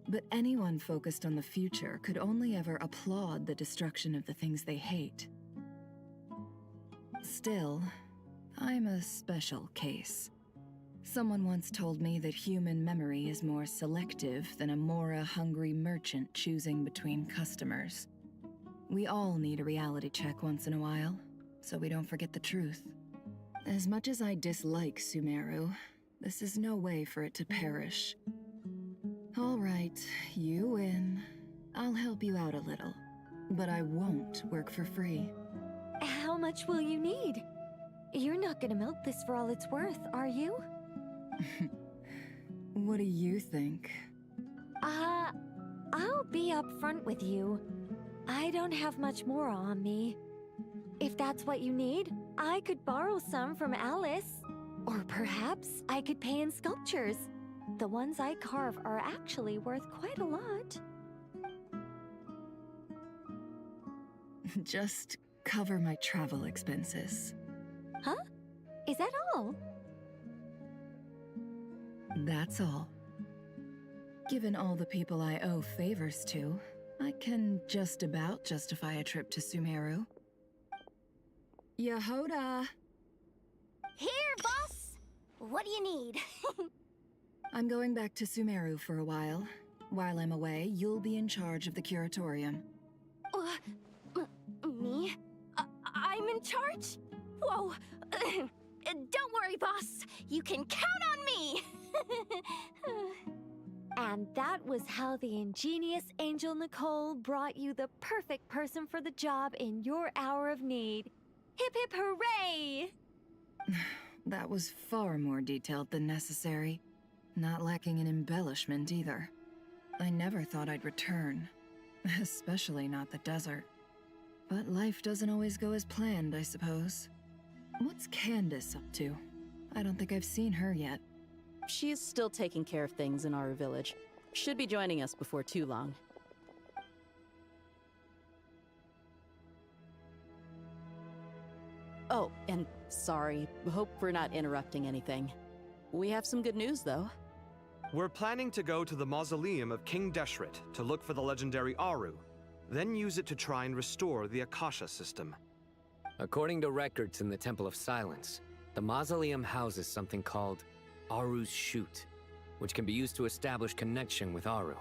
But anyone focused on the future could only ever applaud the destruction of the things they hate. Still, I'm a special case. Someone once told me that human memory is more selective than a Mora-hungry merchant choosing between customers. We all need a reality check once in a while, so we don't forget the truth. As much as I dislike Sumeru, this is no way for it to perish. All right, you win. I'll help you out a little, but I won't work for free. How much will you need? You're not gonna milk this for all it's worth, are you? What do you think? I'll be upfront with you. I don't have much more on me. If that's what you need, I could borrow some from Alice. Or perhaps I could pay in sculptures. The ones I carve are actually worth quite a lot. Just cover my travel expenses. Huh? Is that all? That's all. Given all the people I owe favors to, I can just about justify a trip to Sumeru. Yehoda! Here, boss! What do you need? I'm going back to Sumeru for a while. While I'm away, you'll be in charge of the curatorium. Me? I'm in charge? Whoa. Don't worry, boss. You can count on me! And that was how the ingenious Angel Nicole brought you the perfect person for the job in your hour of need. Hip hip hooray! That was far more detailed than necessary. Not lacking in embellishment either. I never thought I'd return. Especially not the desert. But life doesn't always go as planned, I suppose. What's Candace up to? I don't think I've seen her yet. She's still taking care of things in our village. Should be joining us before too long. Oh, and sorry. Hope we're not interrupting anything. We have some good news, though. We're planning to go to the mausoleum of King Deshret to look for the legendary Aru, then use it to try and restore the Akasha system. According to records in the Temple of Silence, the mausoleum houses something called Aru's Chute, which can be used to establish connection with Aru.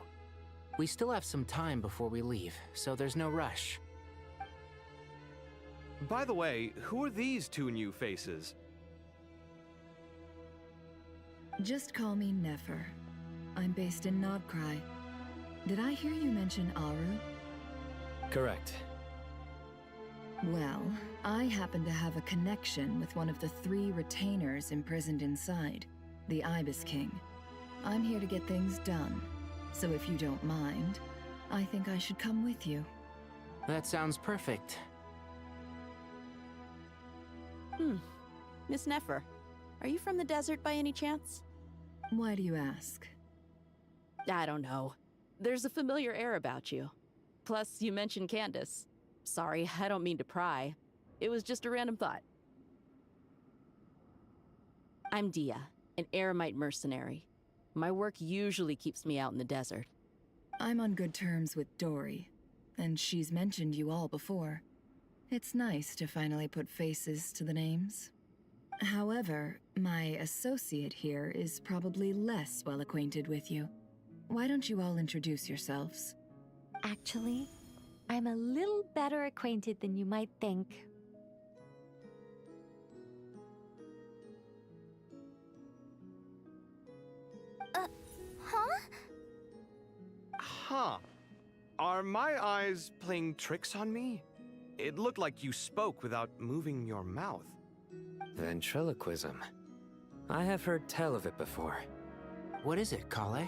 We still have some time before we leave, so there's no rush. By the way, who are these two new faces? Just call me Nefer. I'm based in Nobcry. Did I hear you mention Aru? Correct. Well, I happen to have a connection with one of the 3 retainers imprisoned inside, the Ibis King. I'm here to get things done, so if you don't mind, I think I should come with you. That sounds perfect. Miss Nefer, are you from the desert by any chance? Why do you ask? I don't know. There's a familiar air about you. Plus, you mentioned Candace. Sorry, I don't mean to pry. It was just a random thought. I'm Dia, an eremite mercenary. My work usually keeps me out in the desert. I'm on good terms with Dory, and she's mentioned you all before. It's nice to finally put faces to the names. However, my associate here is probably less well acquainted with you. Why don't you all introduce yourselves? Actually, I'm a little better acquainted than you might think. Huh. Are my eyes playing tricks on me? It looked like you spoke without moving your mouth. Ventriloquism. I have heard tell of it before. What is it, Kale?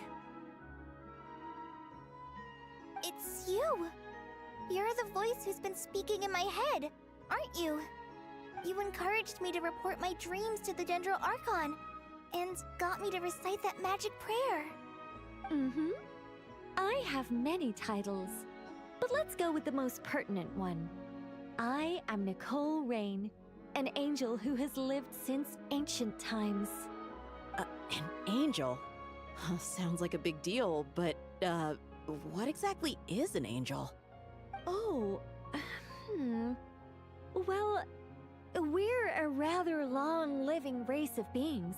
It's you! You're the voice who's been speaking in my head, aren't you? You encouraged me to report my dreams to the Dendro Archon, and got me to recite that magic prayer. I have many titles, but let's go with the most pertinent one. I am Nicole Rain, an angel who has lived since ancient times. An angel? Sounds like a big deal, but, what exactly is an angel? Oh, Well, we're a rather long-living race of beings.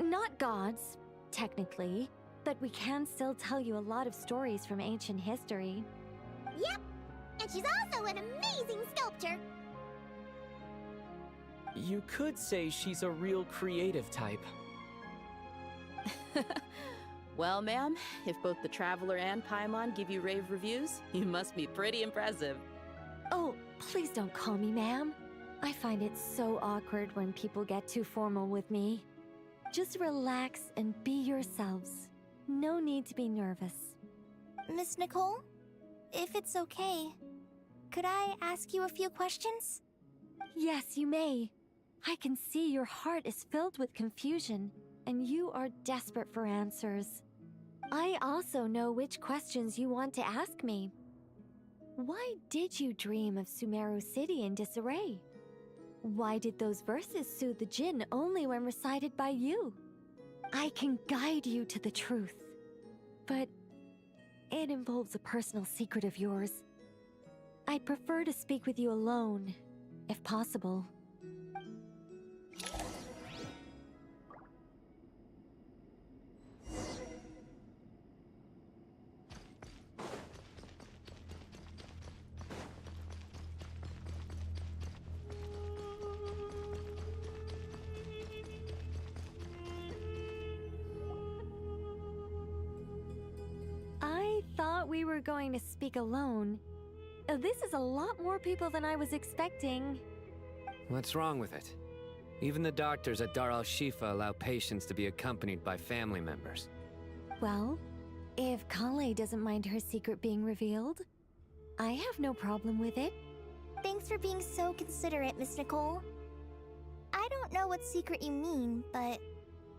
Not gods, technically, but we can still tell you a lot of stories from ancient history. Yep, and she's also an amazing sculptor. You could say she's a real creative type. Well, ma'am, if both the Traveler and Paimon give you rave reviews, you must be pretty impressive. Oh, please don't call me ma'am. I find it so awkward when people get too formal with me. Just relax and be yourselves. No need to be nervous. Miss Nicole, if it's okay, could I ask you a few questions? Yes, you may. I can see your heart is filled with confusion, and you are desperate for answers. I also know which questions you want to ask me. Why did you dream of Sumeru City in disarray? Why did those verses soothe the Jinn only when recited by you? I can guide you to the truth, but it involves a personal secret of yours. I'd prefer to speak with you alone, if possible. I thought we were going to speak alone. This is a lot more people than I was expecting. What's wrong with it? Even the doctors at Dar al-Shifa allow patients to be accompanied by family members. Well, if Kale doesn't mind her secret being revealed, I have no problem with it. Thanks for being so considerate, Miss Nicole. I don't know what secret you mean, but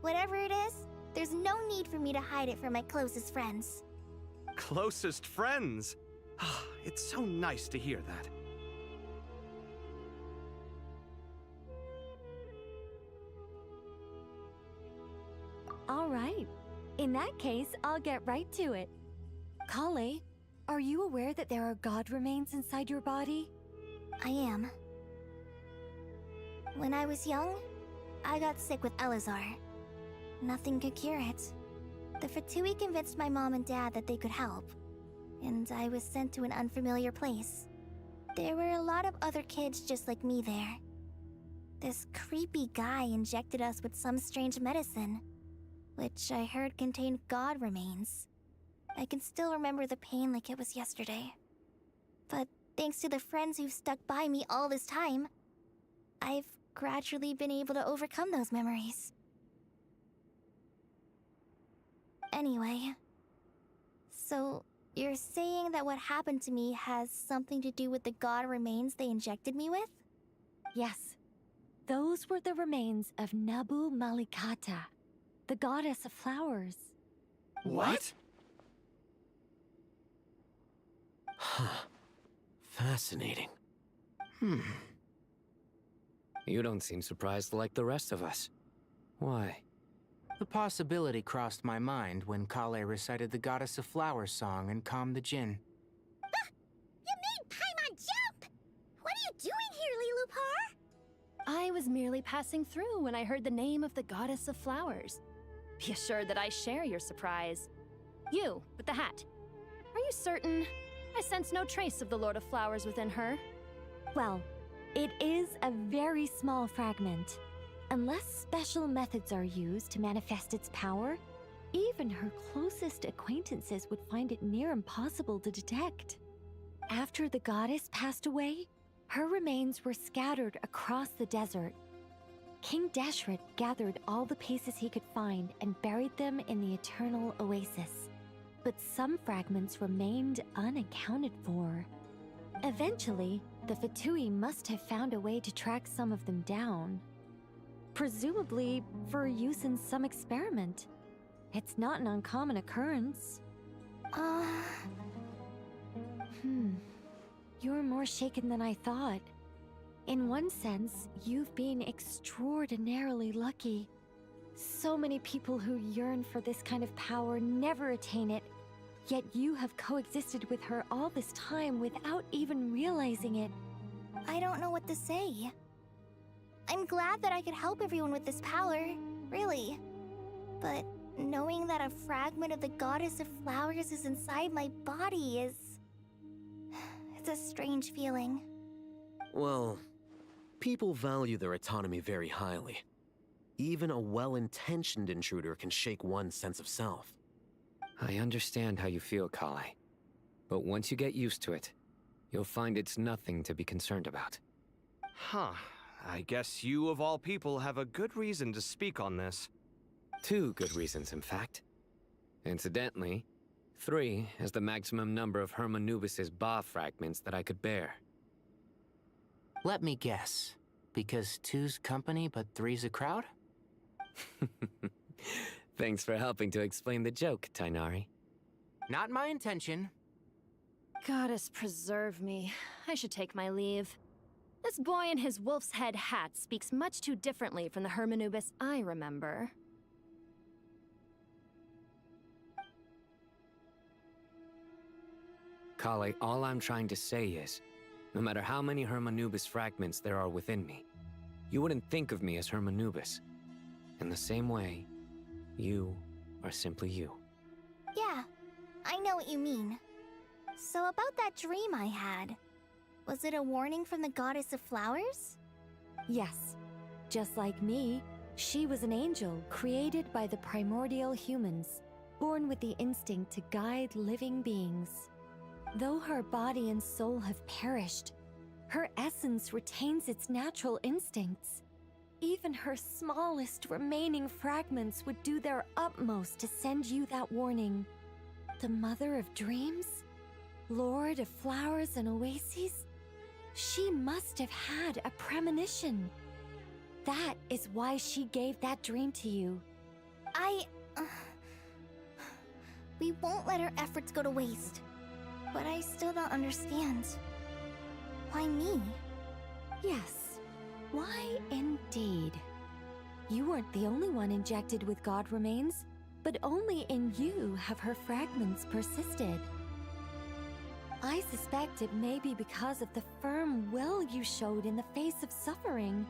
whatever it is, there's no need for me to hide it from my closest friends. Closest friends? It's so nice to hear that. All right. In that case, I'll get right to it. Kale, are you aware that there are god remains inside your body? I am. When I was young, I got sick with Elazar. Nothing could cure it. The Fatui convinced my mom and dad that they could help, and I was sent to an unfamiliar place. There were a lot of other kids just like me there. This creepy guy injected us with some strange medicine, which I heard contained god remains. I can still remember the pain like it was yesterday. But thanks to the friends who've stuck by me all this time, I've gradually been able to overcome those memories. Anyway, so you're saying that what happened to me has something to do with the god remains they injected me with? Yes. Those were the remains of Nabu Malikata, the goddess of flowers. What? Huh. Fascinating. You don't seem surprised like the rest of us. Why? The possibility crossed my mind when Kale recited the Goddess of Flowers song and calmed the Jinn. You made Paimon jump! What are you doing here, Lilupar? I was merely passing through when I heard the name of the Goddess of Flowers. Be assured that I share your surprise. You, with the hat. Are you certain? I sense no trace of the Lord of Flowers within her. Well, it is a very small fragment. Unless special methods are used to manifest its power, even her closest acquaintances would find it near impossible to detect. After the goddess passed away, her remains were scattered across the desert. King Deshret gathered all the pieces he could find and buried them in the Eternal Oasis. But some fragments remained unaccounted for. Eventually, the Fatui must have found a way to track some of them down. Presumably for use in some experiment. It's not an uncommon occurrence. You're more shaken than I thought. In one sense, you've been extraordinarily lucky. So many people who yearn for this kind of power never attain it, yet you have coexisted with her all this time without even realizing it. I don't know what to say. I'm glad that I could help everyone with this power, really. But knowing that a fragment of the Goddess of Flowers is inside my body is... it's a strange feeling. Well, people value their autonomy very highly. Even a well-intentioned intruder can shake one's sense of self. I understand how you feel, Kale. But once you get used to it, you'll find it's nothing to be concerned about. Huh. I guess you, of all people, have a good reason to speak on this. 2 good reasons, in fact. Incidentally, 3 is the maximum number of Hermanubis's Ba fragments that I could bear. Let me guess. Because 2's company, but 3's a crowd? Thanks for helping to explain the joke, Tainari. Not my intention. Goddess preserve me. I should take my leave. This boy in his wolf's head hat speaks much too differently from the Hermanubis I remember. Kale, all I'm trying to say is, no matter how many Hermanubis fragments there are within me, you wouldn't think of me as Hermanubis. In the same way, you are simply you. Yeah, I know what you mean. So about that dream I had, was it a warning from the goddess of flowers? Yes. Just like me, she was an angel created by the primordial humans, born with the instinct to guide living beings. Though her body and soul have perished, her essence retains its natural instincts. Even her smallest remaining fragments would do their utmost to send you that warning. The mother of dreams? Lord of flowers and oases? She must have had a premonition. That is why she gave that dream to you. We won't let our efforts go to waste. But I still don't understand. Why me? Yes. Why indeed? You weren't the only one injected with god remains, but only in you have her fragments persisted. I suspect it may be because of the firm will you showed in the face of suffering.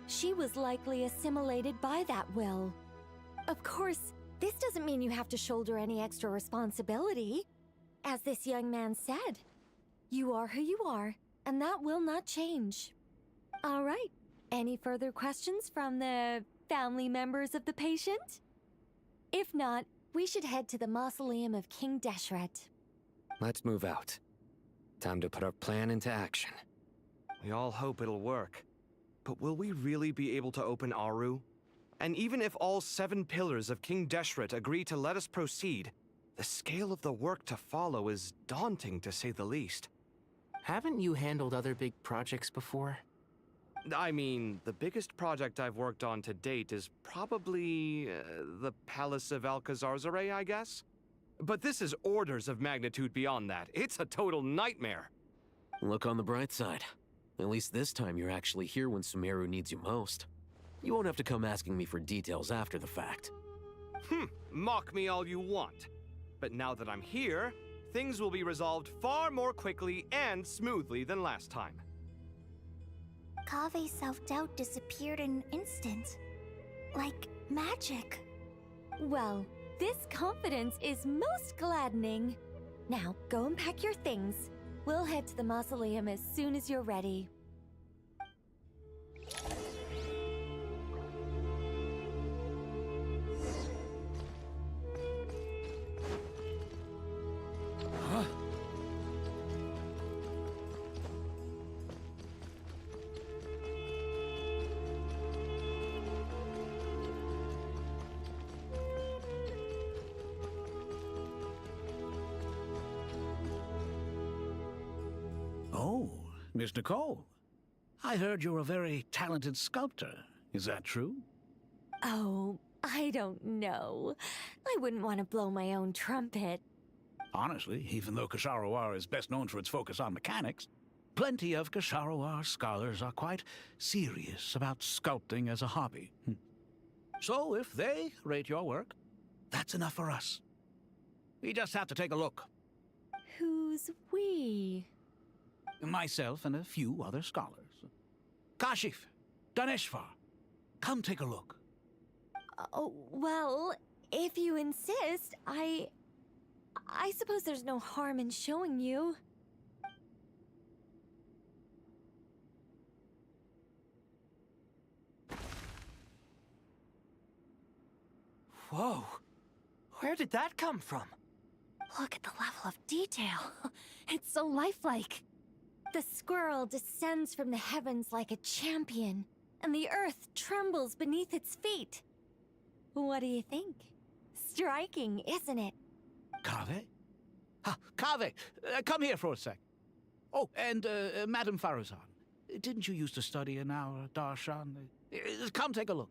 She was likely assimilated by that will. Of course, this doesn't mean you have to shoulder any extra responsibility. As this young man said, you are who you are, and that will not change. All right, any further questions from the family members of the patient? If not, we should head to the mausoleum of King Deshret. Let's move out. Time to put our plan into action. We all hope it'll work. But will we really be able to open Aru? And even if all 7 pillars of King Deshret agree to let us proceed, the scale of the work to follow is daunting, to say the least. Haven't you handled other big projects before? I mean, the biggest project I've worked on to date is probably the Palace of Alcazarzaray, I guess? But this is orders of magnitude beyond that. It's a total nightmare. Look on the bright side. At least this time you're actually here when Sumeru needs you most. You won't have to come asking me for details after the fact. Mock me all you want. But now that I'm here, things will be resolved far more quickly and smoothly than last time. Kave's self-doubt disappeared in an instant. Like magic. Well, this confidence is most gladdening. Now, go and pack your things. We'll head to the mausoleum as soon as you're ready. Oh, Miss Nicole. I heard you're a very talented sculptor. Is that true? Oh, I don't know. I wouldn't want to blow my own trumpet. Honestly, even though Kasharawar is best known for its focus on mechanics, plenty of Kasharawar scholars are quite serious about sculpting as a hobby. So if they rate your work, that's enough for us. We just have to take a look. Who's we? Myself and a few other scholars. Kashif, Daneshvar, come take a look. Oh, well, if you insist, I suppose there's no harm in showing you. Whoa! Where did that come from? Look at the level of detail. It's so lifelike. The squirrel descends from the heavens like a champion, and the earth trembles beneath its feet. What do you think? Striking, isn't it? Kave? Kave, come here for a sec. Oh, and Madame Faruzan, didn't you used to study in our darshan? Come take a look.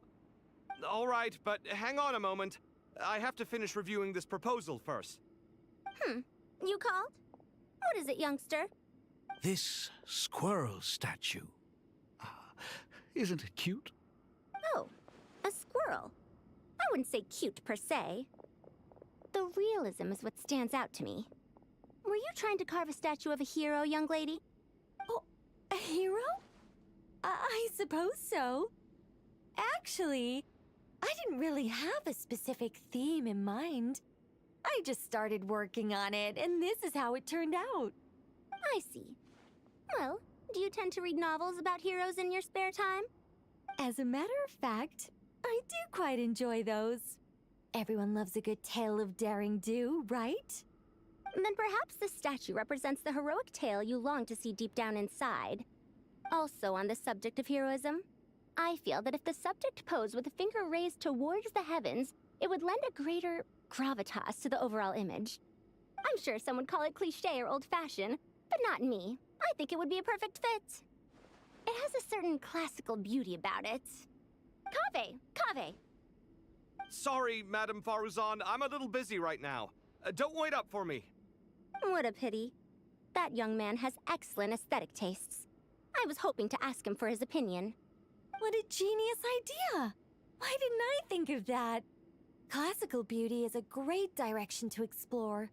All right, but hang on a moment. I have to finish reviewing this proposal first. You called? What is it, youngster? This squirrel statue. Isn't it cute? Oh, a squirrel. I wouldn't say cute per se. The realism is what stands out to me. Were you trying to carve a statue of a hero, young lady? Oh, a hero? I suppose so. Actually, I didn't really have a specific theme in mind. I just started working on it, and this is how it turned out. I see. Well, do you tend to read novels about heroes in your spare time? As a matter of fact, I do quite enjoy those. Everyone loves a good tale of daring do, right? Then perhaps this statue represents the heroic tale you long to see deep down inside. Also on the subject of heroism, I feel that if the subject posed with a finger raised towards the heavens, it would lend a greater gravitas to the overall image. I'm sure some would call it cliché or old-fashioned, but not me. I think it would be a perfect fit. It has a certain classical beauty about it. Kaveh! Sorry, Madame Faruzan, I'm a little busy right now. Don't wait up for me. What a pity. That young man has excellent aesthetic tastes. I was hoping to ask him for his opinion. What a genius idea! Why didn't I think of that? Classical beauty is a great direction to explore.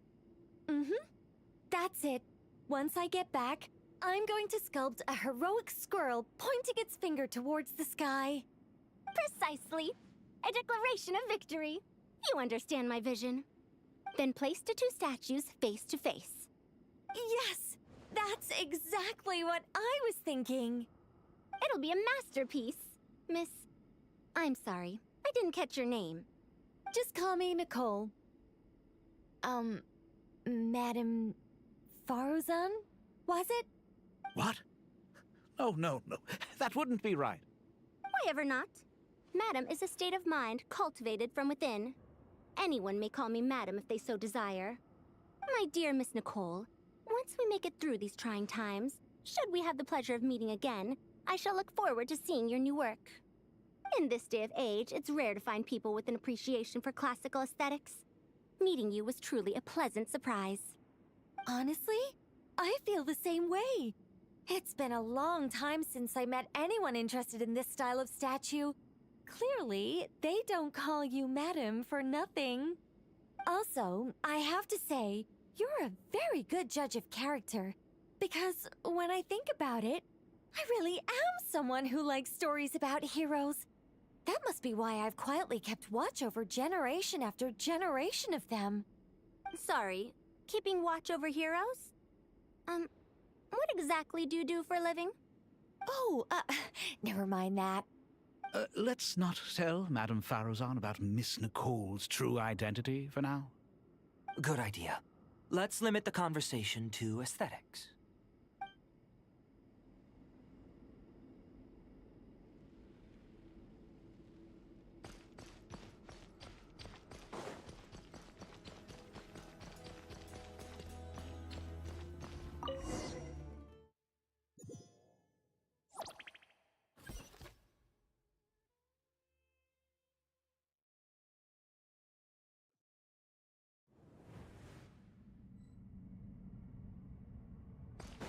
That's it. Once I get back, I'm going to sculpt a heroic squirrel pointing its finger towards the sky. Precisely. A declaration of victory. You understand my vision. Then place the two statues face to face. Yes! That's exactly what I was thinking. It'll be a masterpiece, Miss... I'm sorry. I didn't catch your name. Just call me Nicole. Madame Faruzan? Was it? What? Oh, no. That wouldn't be right. Why ever not? Madam is a state of mind cultivated from within. Anyone may call me Madam if they so desire. My dear Miss Nicole, once we make it through these trying times, should we have the pleasure of meeting again, I shall look forward to seeing your new work. In this day of age, it's rare to find people with an appreciation for classical aesthetics. Meeting you was truly a pleasant surprise. Honestly, I feel the same way. It's been a long time since I met anyone interested in this style of statue. Clearly, they don't call you Madam for nothing. Also, I have to say, you're a very good judge of character. Because when I think about it, I really am someone who likes stories about heroes. That must be why I've quietly kept watch over generation after generation of them. Sorry, keeping watch over heroes? What exactly do you do for a living? Oh, never mind that. Let's not tell Madame Faruzan about Miss Nicole's true identity for now. Good idea. Let's limit the conversation to aesthetics.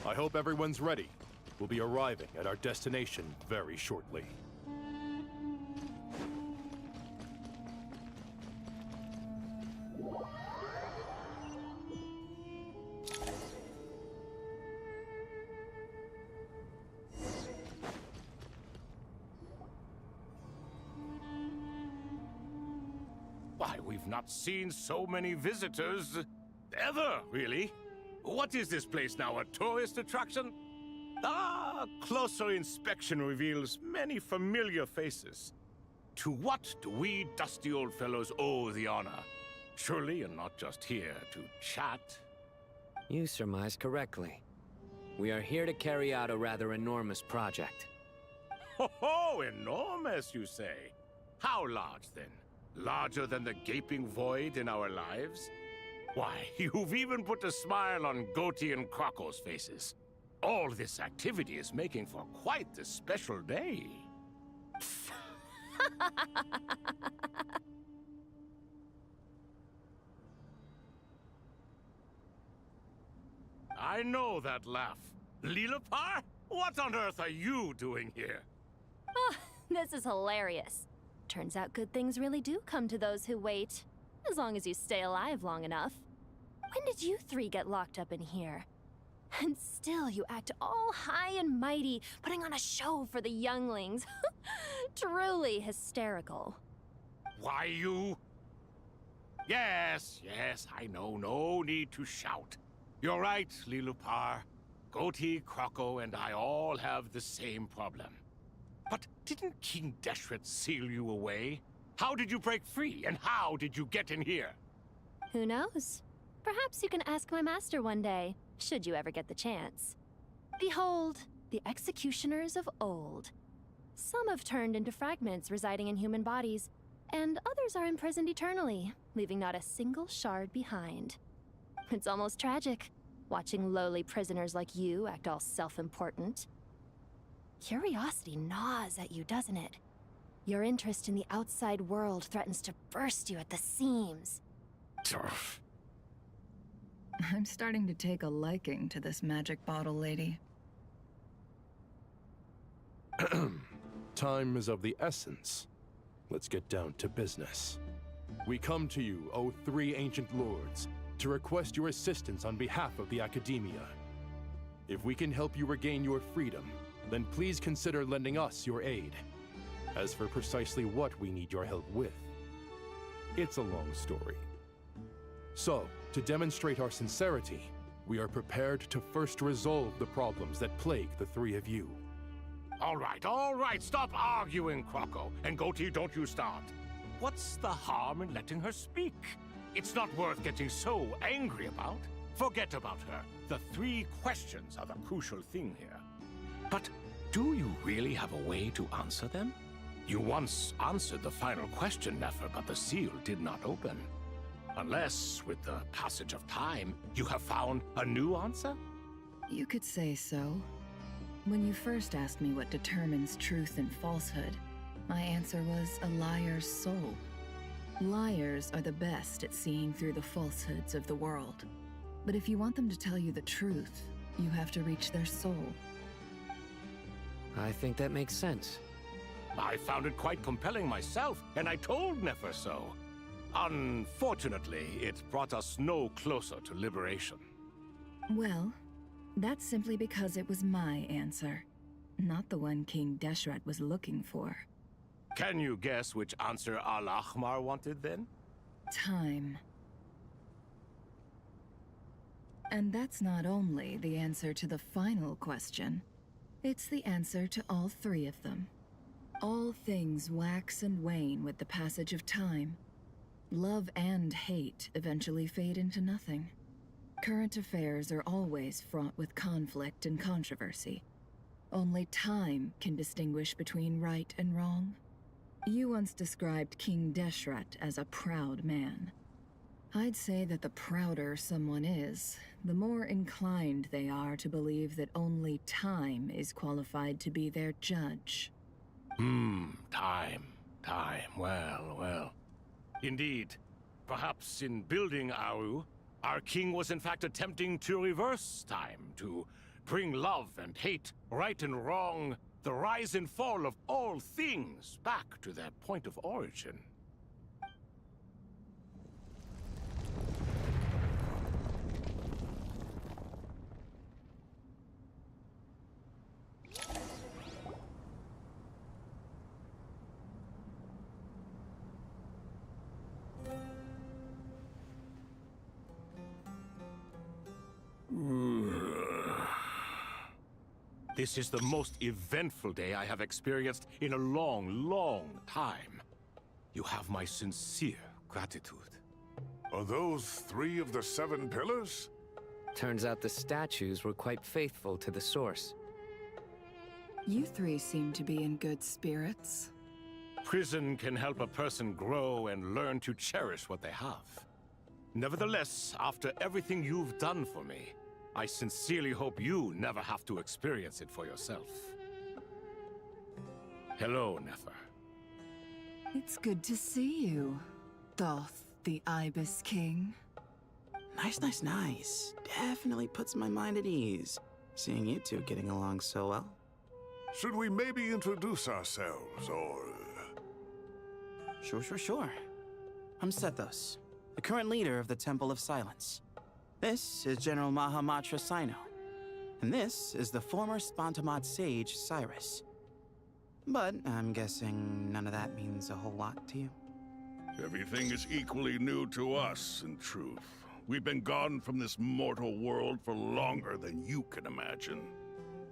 I hope everyone's ready. We'll be arriving at our destination very shortly. Why, we've not seen so many visitors ever, really. What is this place now, a tourist attraction? Ah, closer inspection reveals many familiar faces. To what do we dusty old fellows owe the honor? Surely you're not just here to chat. You surmise correctly. We are here to carry out a rather enormous project. Ho, enormous, you say? How large, then? Larger than the gaping void in our lives? Why, you've even put a smile on Goatee and Crocco's faces. All this activity is making for quite the special day. I know that laugh. Lilipar? What on earth are you doing here? Oh, this is hilarious. Turns out good things really do come to those who wait. As long as you stay alive long enough. When did you three get locked up in here? And still you act all high and mighty, putting on a show for the younglings. Truly hysterical. Why you? Yes, I know. No need to shout. You're right, Lilipar. Goatee, Croco, and I all have the same problem. But didn't King Deshret seal you away? How did you break free, and how did you get in here? Who knows? Perhaps you can ask my master one day, should you ever get the chance. Behold, the executioners of old. Some have turned into fragments residing in human bodies, and others are imprisoned eternally, leaving not a single shard behind. It's almost tragic, watching lowly prisoners like you act all self-important. Curiosity gnaws at you, doesn't it? Your interest in the outside world threatens to burst you at the seams. I'm starting to take a liking to this magic bottle lady. Time is of the essence. Let's get down to business. We come to you, O three ancient lords, to request your assistance on behalf of the Academia. If we can help you regain your freedom, then please consider lending us your aid. As for precisely what we need your help with, it's a long story. So, to demonstrate our sincerity, we are prepared to first resolve the problems that plague the three of you. All right, stop arguing, Croco. And Goatee, don't you start. What's the harm in letting her speak? It's not worth getting so angry about. Forget about her. The three questions are the crucial thing here. But do you really have a way to answer them? You once answered the final question, Nefer, but the seal did not open. Unless, with the passage of time, you have found a new answer? You could say so. When you first asked me what determines truth and falsehood, my answer was a liar's soul. Liars are the best at seeing through the falsehoods of the world. But if you want them to tell you the truth, you have to reach their soul. I think that makes sense. I found it quite compelling myself, and I told Nefer so. Unfortunately, it brought us no closer to liberation. Well, that's simply because it was my answer, not the one King Deshret was looking for. Can you guess which answer Al-Ahmar wanted then? Time. And that's not only the answer to the final question, it's the answer to all three of them. All things wax and wane with the passage of time. Love and hate eventually fade into nothing. Current affairs are always fraught with conflict and controversy. Only time can distinguish between right and wrong. You once described King Deshret as a proud man. I'd say that the prouder someone is, the more inclined they are to believe that only time is qualified to be their judge. Time. Well. Indeed. Perhaps in building Aru, our king was in fact attempting to reverse time, to bring love and hate, right and wrong, the rise and fall of all things back to their point of origin. This is the most eventful day I have experienced in a long time. You have my sincere gratitude. Are those 3 of the 7 pillars? Turns out the statues were quite faithful to the source. You three seem to be in good spirits. Prison can help a person grow and learn to cherish what they have. Nevertheless, after everything you've done for me, I sincerely hope you never have to experience it for yourself. Hello, Nefer. It's good to see you, Thoth the Ibis King. Nice. Definitely puts my mind at ease, seeing you two getting along so well. Should we maybe introduce ourselves, or... Sure. I'm Sethos, the current leader of the Temple of Silence. This is General Mahamatra Sino, and this is the former Spantamad sage, Cyrus. But I'm guessing none of that means a whole lot to you. Everything is equally new to us, in truth. We've been gone from this mortal world for longer than you can imagine.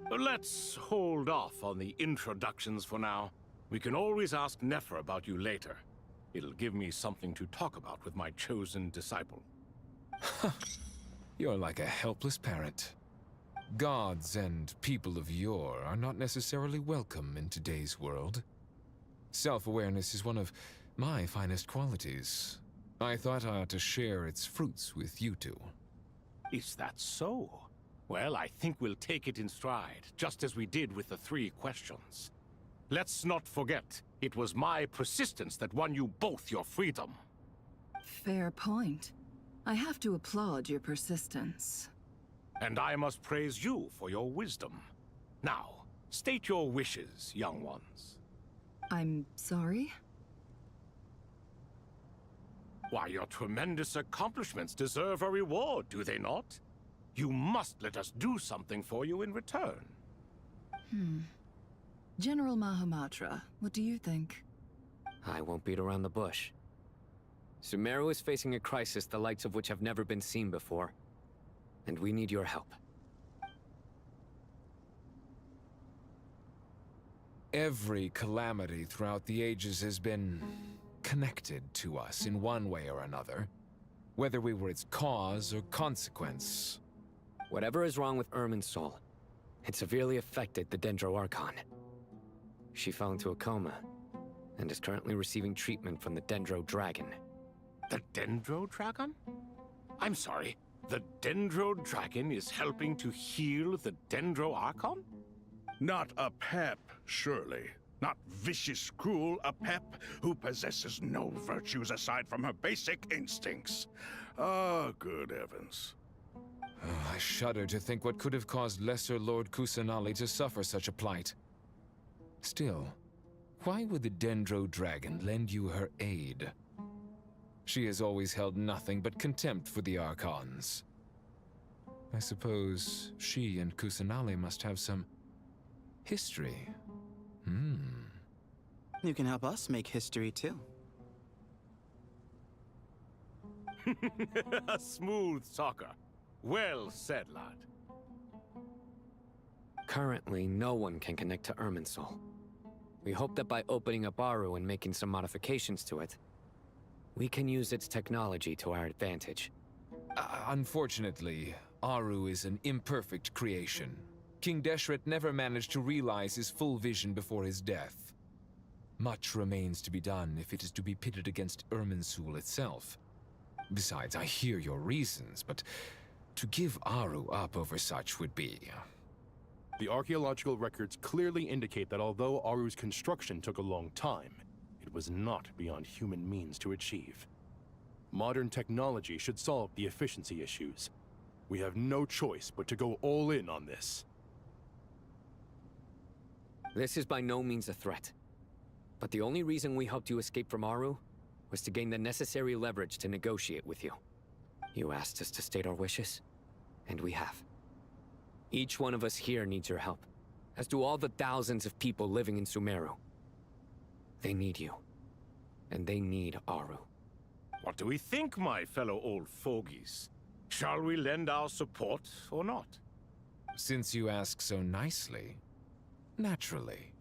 Let's hold off on the introductions for now. We can always ask Nefer about you later. It'll give me something to talk about with my chosen disciple. You're like a helpless parent. Gods and people of yore are not necessarily welcome in today's world. Self-awareness is one of my finest qualities. I thought I ought to share its fruits with you two. Is that so? Well, I think we'll take it in stride, just as we did with the 3 questions. Let's not forget, it was my persistence that won you both your freedom. Fair point. I have to applaud your persistence. And I must praise you for your wisdom. Now, state your wishes, young ones. I'm sorry? Why, your tremendous accomplishments deserve a reward, do they not? You must let us do something for you in return. General Mahamatra, what do you think? I won't beat around the bush. Sumeru is facing a crisis the likes of which have never been seen before. And we need your help. Every calamity throughout the ages has been connected to us in one way or another, whether we were its cause or consequence. Whatever is wrong with Irminsul, it severely affected the Dendro Archon. She fell into a coma, and is currently receiving treatment from the Dendro Dragon. The Dendro Dragon? I'm sorry, the Dendro Dragon is helping to heal the Dendro Archon? Not a pep, surely. Not vicious, cruel, a pep who possesses no virtues aside from her basic instincts. Ah, good heavens. I shudder to think what could have caused Lesser Lord Kusanali to suffer such a plight. Still, why would the Dendro Dragon lend you her aid? She has always held nothing but contempt for the Archons. I suppose she and Kusanali must have some history. You can help us make history too. A smooth talker. Well said, lad. Currently, no one can connect to Irminsul. We hope that by opening up Aru and making some modifications to it, we can use its technology to our advantage. Unfortunately, Aru is an imperfect creation. King Deshret never managed to realize his full vision before his death. Much remains to be done if it is to be pitted against Irminsul itself. Besides, I hear your reasons, but to give Aru up over such would be... The archaeological records clearly indicate that although Aru's construction took a long time, it was not beyond human means to achieve. Modern technology should solve the efficiency issues. We have no choice but to go all in on this. This is by no means a threat. But the only reason we helped you escape from Aru was to gain the necessary leverage to negotiate with you. You asked us to state our wishes, and we have. Each one of us here needs your help, as do all the thousands of people living in Sumeru. They need you, and they need Aru. What do we think, my fellow old fogies? Shall we lend our support or not? Since you ask so nicely, naturally.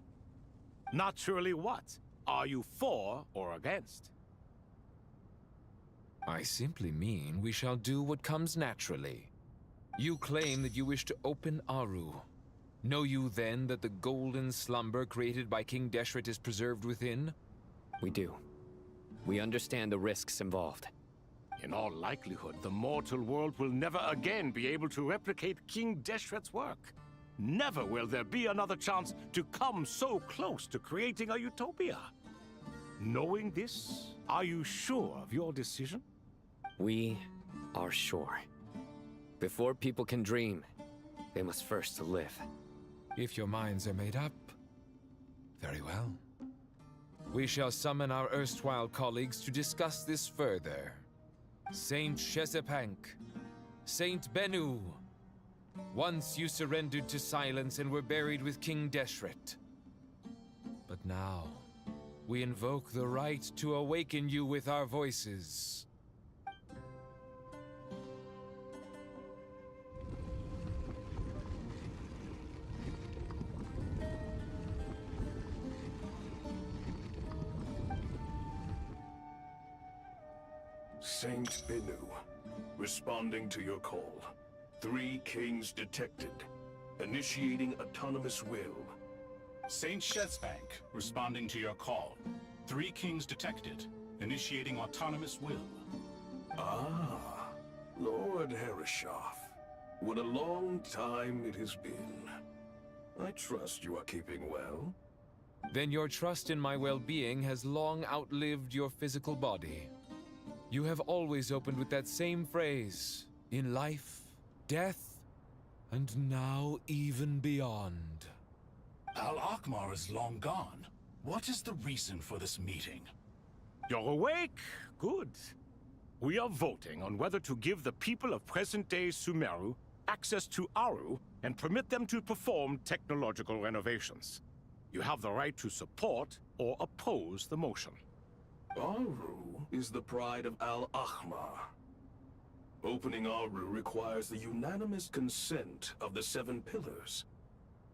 Naturally what? Are you for or against? I simply mean we shall do what comes naturally. You claim that you wish to open Aru. Know you then that the golden slumber created by King Deshret is preserved within? We do. We understand the risks involved. In all likelihood, the mortal world will never again be able to replicate King Deshret's work. Never will there be another chance to come so close to creating a utopia. Knowing this, are you sure of your decision? We our shore. Before people can dream, they must first live. If your minds are made up, very well. We shall summon our erstwhile colleagues to discuss this further. Saint Shezepank, Saint Bennu, once you surrendered to silence and were buried with King Deshret. But now, we invoke the right to awaken you with our voices. Saint Bennu, responding to your call. 3 kings detected. Initiating autonomous will. Saint Shezbank, responding to your call. 3 kings detected. Initiating autonomous will. Ah, Lord Herreshoff. What a long time it has been. I trust you are keeping well. Then your trust in my well-being has long outlived your physical body. You have always opened with that same phrase, in life, death, and now even beyond. Al-Akmar is long gone. What is the reason for this meeting? You're awake? Good. We are voting on whether to give the people of present-day Sumeru access to Aru and permit them to perform technological renovations. You have the right to support or oppose the motion. Aru is the pride of Al-Ahmar. Opening Aru requires the unanimous consent of the 7 pillars.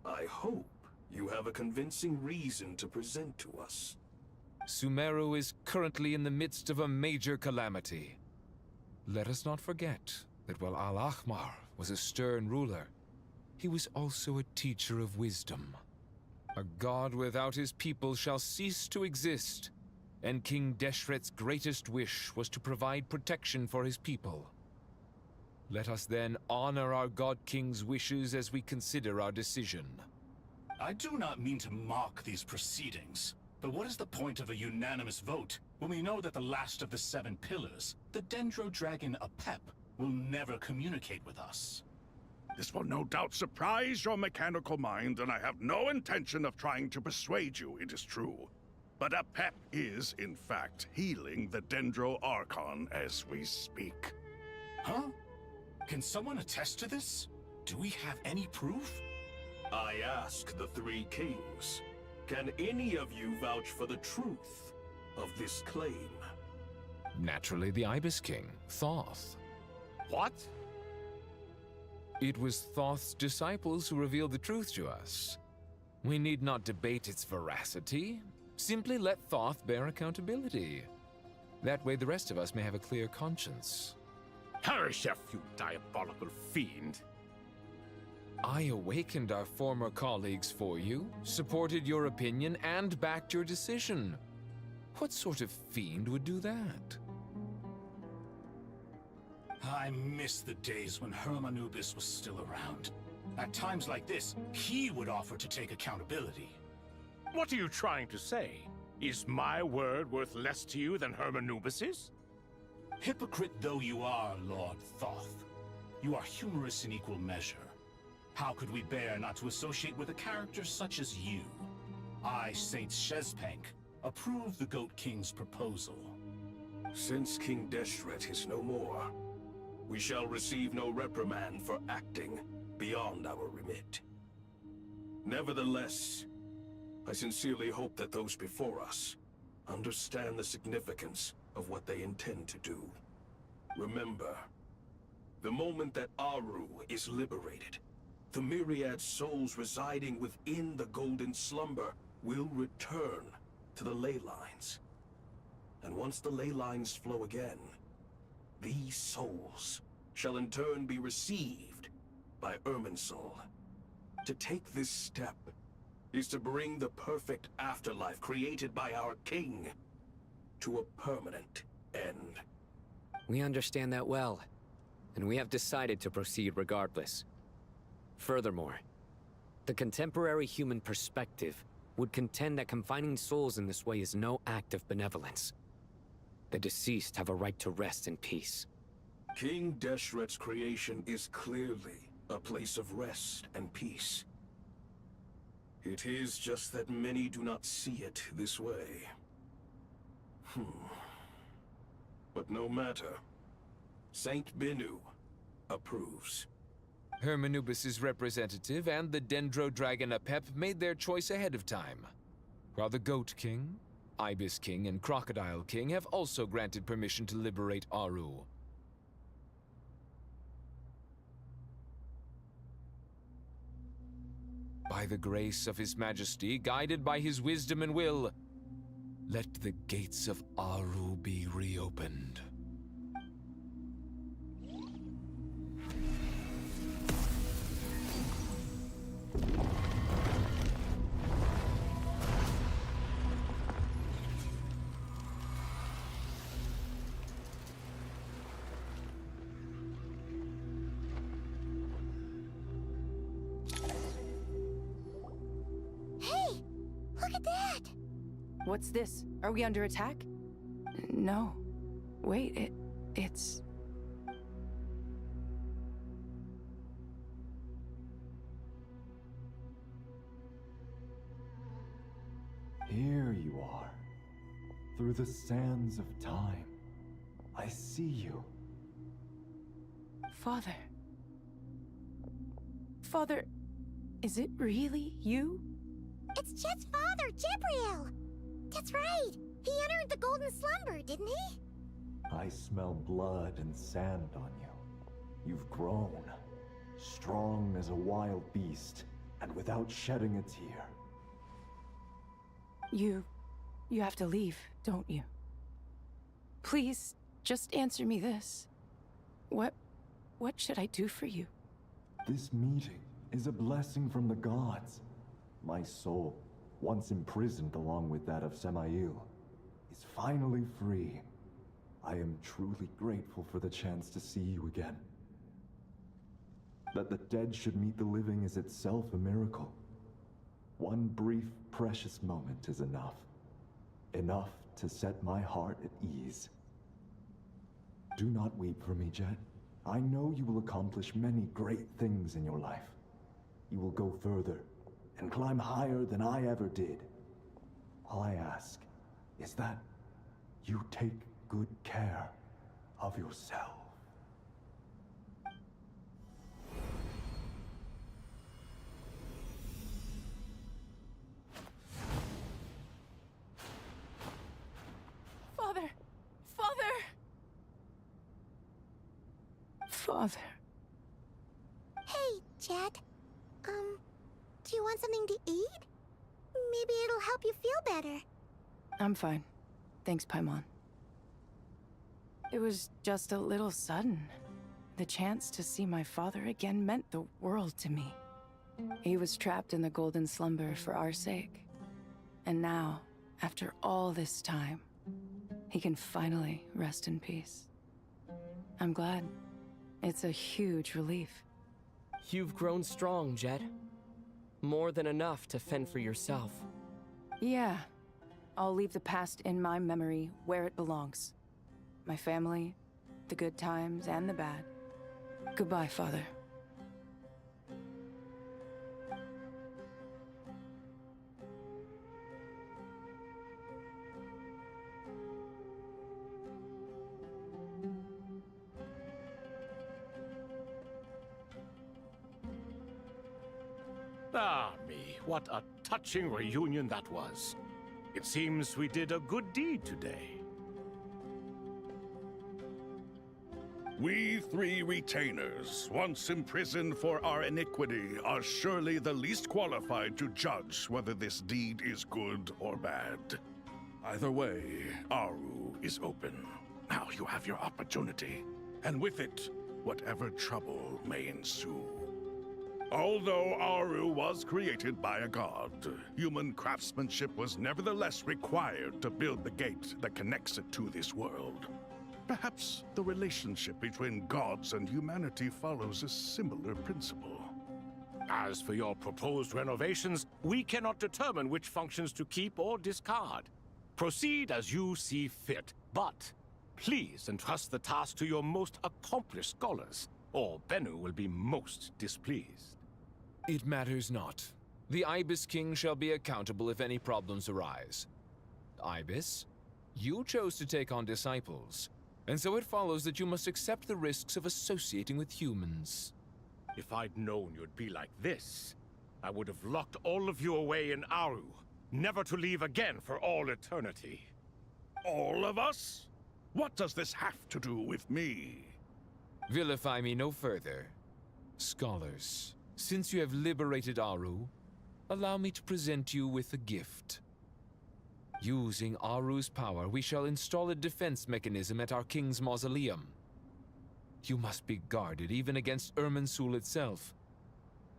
I hope you have a convincing reason to present to us. Sumeru is currently in the midst of a major calamity. Let us not forget that while Al-Ahmar was a stern ruler, he was also a teacher of wisdom. A god without his people shall cease to exist, and King Deshret's greatest wish was to provide protection for his people. Let us then honor our God King's wishes as we consider our decision. I do not mean to mock these proceedings, but what is the point of a unanimous vote when we know that the last of the 7 pillars, the Dendro Dragon Apep, will never communicate with us? This will no doubt surprise your mechanical mind, and I have no intention of trying to persuade you it is true. But Apep is, in fact, healing the Dendro Archon as we speak. Huh? Can someone attest to this? Do we have any proof? I ask the 3 kings, can any of you vouch for the truth of this claim? Naturally, the Ibis King, Thoth. What? It was Thoth's disciples who revealed the truth to us. We need not debate its veracity. Simply let Thoth bear accountability. That way the rest of us may have a clear conscience. Herreshoff, you diabolical fiend! I awakened our former colleagues for you, supported your opinion, and backed your decision. What sort of fiend would do that? I miss the days when Hermanubis was still around. At times like this, he would offer to take accountability. What are you trying to say? Is my word worth less to you than Hermanubis's? Hypocrite though you are, Lord Thoth, you are humorous in equal measure. How could we bear not to associate with a character such as you? I, Saint Shezpank, approve the Goat King's proposal. Since King Deshret is no more, we shall receive no reprimand for acting beyond our remit. Nevertheless, I sincerely hope that those before us understand the significance of what they intend to do. Remember, the moment that Aru is liberated, the myriad souls residing within the Golden Slumber will return to the ley lines. And once the ley lines flow again, these souls shall in turn be received by Irminsul. To take this step is to bring the perfect afterlife created by our king to a permanent end. We understand that well, and we have decided to proceed regardless. Furthermore, the contemporary human perspective would contend that confining souls in this way is no act of benevolence. The deceased have a right to rest in peace. King Deshret's creation is clearly a place of rest and peace. It is just that many do not see it this way. But no matter. Saint Binu approves. Hermanubis' representative and the Dendro Dragon Apep made their choice ahead of time, while the Goat King, Ibis King, and Crocodile King have also granted permission to liberate Aru. By the grace of His Majesty, guided by his wisdom and will, let the gates of Aru be reopened. Hey! Look at that! What's this? Are we under attack? No. Wait, it's... Here you are. Through the sands of time. I see you. Father. Father, is it really you? It's Jet's father, Jibriel! That's right! He entered the Golden Slumber, didn't he? I smell blood and sand on you. You've grown. Strong as a wild beast, and without shedding a tear. You have to leave, don't you? Please, just answer me this. What should I do for you? This meeting is a blessing from the gods. My soul, once imprisoned along with that of Samael, is finally free. I am truly grateful for the chance to see you again. That the dead should meet the living is itself a miracle. One brief, precious moment is enough. Enough to set my heart at ease. Do not weep for me, Jet. I know you will accomplish many great things in your life. You will go further and climb higher than I ever did. All I ask is that you take good care of yourself. Father! Father! Father. Hey, Jet. Do you want something to eat? Maybe it'll help you feel better. I'm fine. Thanks, Paimon. It was just a little sudden. The chance to see my father again meant the world to me. He was trapped in the Golden Slumber for our sake. And now, after all this time, he can finally rest in peace. I'm glad. It's a huge relief. You've grown strong, Jet. More than enough to fend for yourself. Yeah. I'll leave the past in my memory where it belongs. My family, the good times and the bad. Goodbye, Father. Ah, me, what a touching reunion that was. It seems we did a good deed today. We three retainers, once imprisoned for our iniquity, are surely the least qualified to judge whether this deed is good or bad. Either way, Aru is open. Now you have your opportunity, and with it, whatever trouble may ensue. Although Aru was created by a god, human craftsmanship was nevertheless required to build the gate that connects it to this world. Perhaps the relationship between gods and humanity follows a similar principle. As for your proposed renovations, we cannot determine which functions to keep or discard. Proceed as you see fit, but Please entrust the task to your most accomplished scholars, or Bennu will be most displeased. It matters not. The Ibis King shall be accountable if any problems arise. Ibis, you chose to take on disciples, and so it follows that you must accept the risks of associating with humans. If I'd known you'd be like this, I would have locked all of you away in Aru, never to leave again for all eternity. All of us? What does this have to do with me? Vilify me no further. Scholars, since you have liberated Aru, allow me to present you with a gift. Using Aru's power, we shall install a defense mechanism at our king's mausoleum. You must be guarded even against Irminsul itself.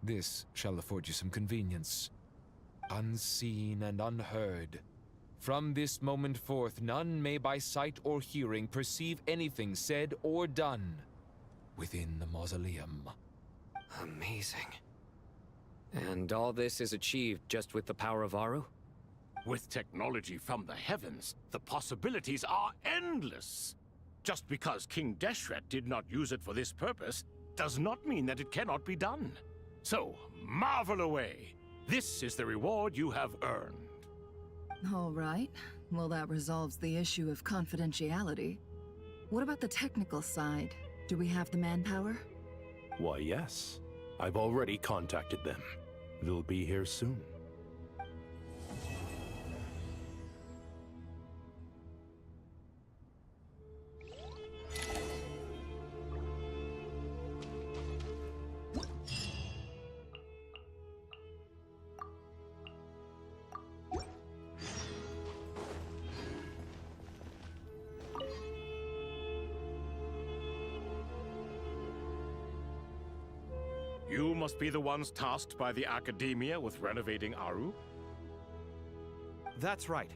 This shall afford you some convenience. Unseen and unheard. From this moment forth, none may by sight or hearing perceive anything said or done within the mausoleum. Amazing. And all this is achieved just with the power of Aru? With technology from the heavens, the possibilities are endless. Just because King Deshret did not use it for this purpose does not mean that it cannot be done. So, marvel away. This is the reward you have earned. All right. Well, that resolves the issue of confidentiality. What about the technical side? Do we have the manpower? Why, yes. I've already contacted them. They'll be here soon. You must be the ones tasked by the Academia with renovating Aru? That's right.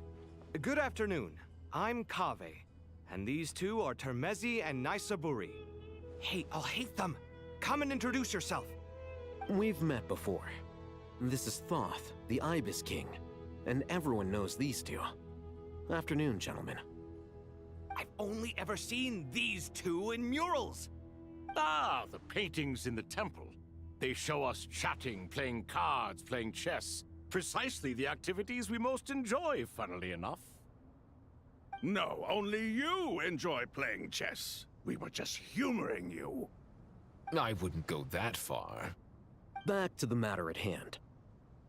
Good afternoon. I'm Kaveh, and these two are Termezi and Naisaburi. Hey, I'll hate them. Come and introduce yourself. We've met before. This is Thoth, the Ibis King, and everyone knows these two. Afternoon, gentlemen. I've only ever seen these two in murals. Ah, the paintings in the temple. They show us chatting, playing cards, playing chess. Precisely the activities we most enjoy, funnily enough. No, only you enjoy playing chess. We were just humoring you. I wouldn't go that far. Back to the matter at hand.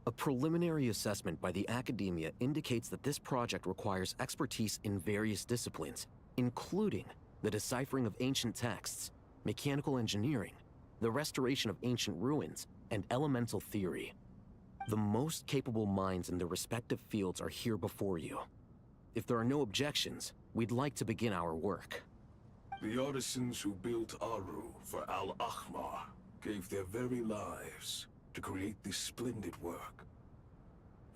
A preliminary assessment by the Academia indicates that this project requires expertise in various disciplines, including the deciphering of ancient texts, mechanical engineering, the restoration of ancient ruins, and elemental theory. The most capable minds in their respective fields are here before you. If there are no objections, we'd like to begin our work. The artisans who built Aru for Al-Ahmar gave their very lives to create this splendid work.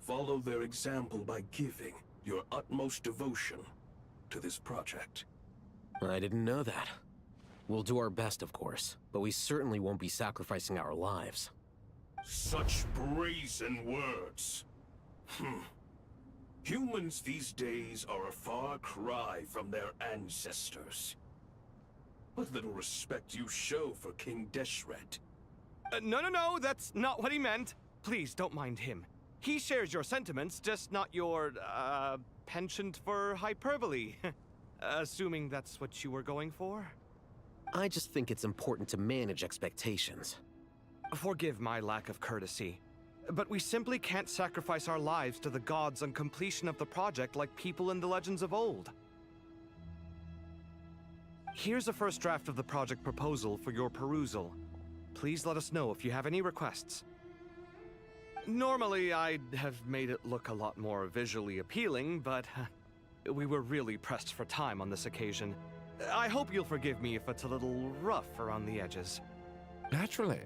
Follow their example by giving your utmost devotion to this project. I didn't know that. We'll do our best, of course, but we certainly won't be sacrificing our lives. Such brazen words. Humans these days are a far cry from their ancestors. What little respect you show for King Deshret. No, that's not what he meant. Please, don't mind him. He shares your sentiments, just not your, penchant for hyperbole. Assuming that's what you were going for? I just think it's important to manage expectations. Forgive my lack of courtesy, but we simply can't sacrifice our lives to the gods on completion of the project like people in the legends of old. Here's a first draft of the project proposal for your perusal. Please let us know if you have any requests. Normally, I'd have made it look a lot more visually appealing, but we were really pressed for time on this occasion. I hope you'll forgive me if it's a little rough around the edges. Naturally.